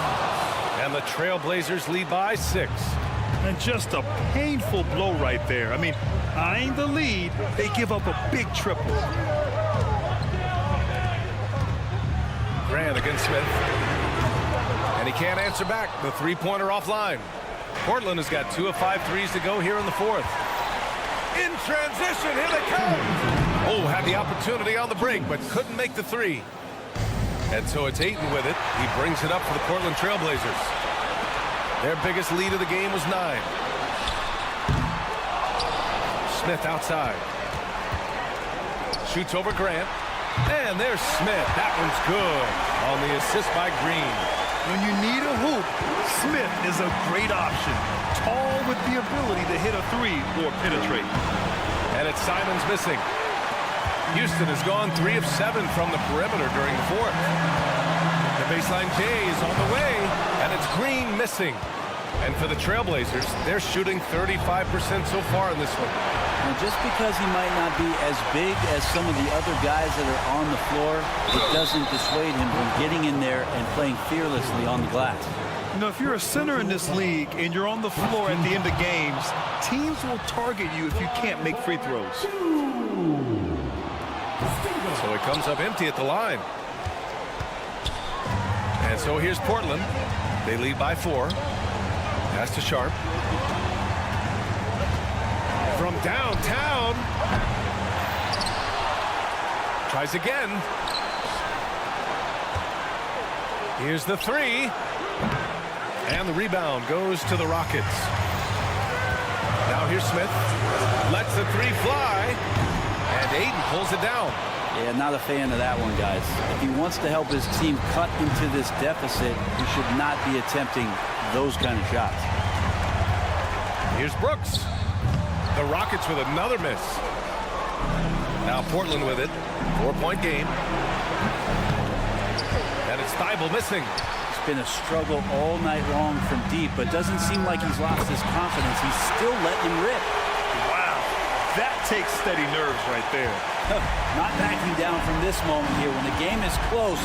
And the Trailblazers lead by 6. And just a painful blow right there. I mean, eyeing the lead, they give up a big triple. Grant against Smith. And he can't answer back. The three-pointer offline. Portland has got 2 of 5 threes to go here in the 4th. In transition, here they come. Oh, had the opportunity on the break, but couldn't make the three. And so it's Ayton with it. He brings it up for the Portland Trailblazers. Their biggest lead of the game was 9. Smith outside. Shoots over Grant. And there's Smith. That one's good on the assist by Green. When you need a hoop, Smith is a great option. Tall with the ability to hit a three or penetrate. And it's Simons missing. Houston has gone 3 of 7 from the perimeter during the 4th. The baseline J is on the way, and it's Green missing. And for the Trailblazers, they're shooting 35% so far in this one. And just because he might not be as big as some of the other guys that are on the floor, it doesn't dissuade him from getting in there and playing fearlessly on the glass. You know, if you're a center in this league and you're on the floor at the end of games, teams will target you if you can't make free throws. So it comes up empty at the line. And so here's Portland. They lead by 4. Pass to Sharp. From downtown. Tries again. Here's the 3. And the rebound goes to the Rockets. Now here's Smith. Lets the 3 fly. And Ayton pulls it down. Yeah, not a fan of that one, guys. If he wants to help his team cut into this deficit, he should not be attempting those kind of shots. Here's Brooks. The Rockets with another miss. Now Portland with it. 4-point game. And it's Thibault missing. It's been a struggle all night long from deep, but doesn't seem like he's lost his confidence. He's still letting him rip. Wow, that takes steady nerves right there. Not backing down from this moment here. When the game is close,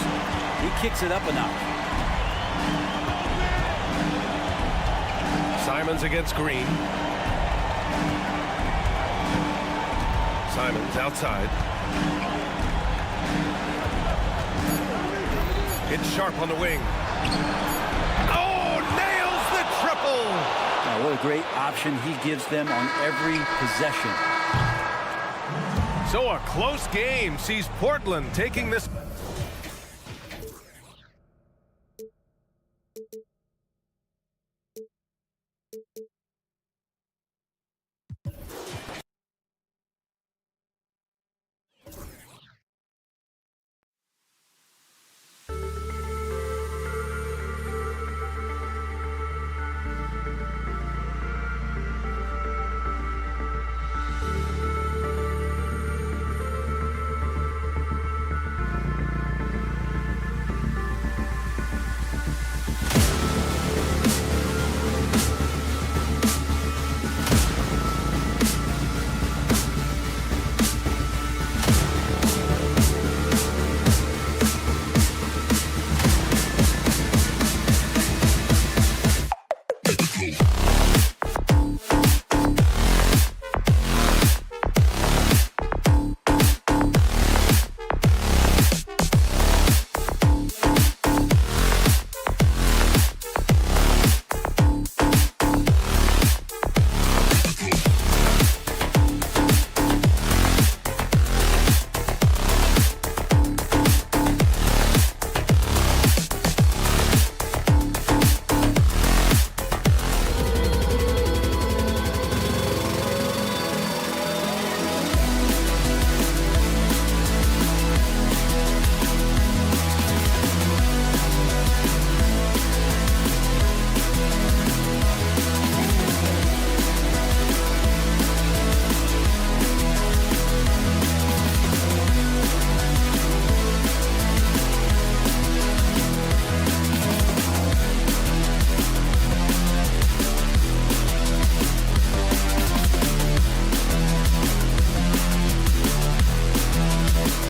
he kicks it up a notch. Simons against Green. Simons outside. It's Sharp on the wing. Oh, nails the triple! Now, what a great option he gives them on every possession. So a close game sees Portland taking this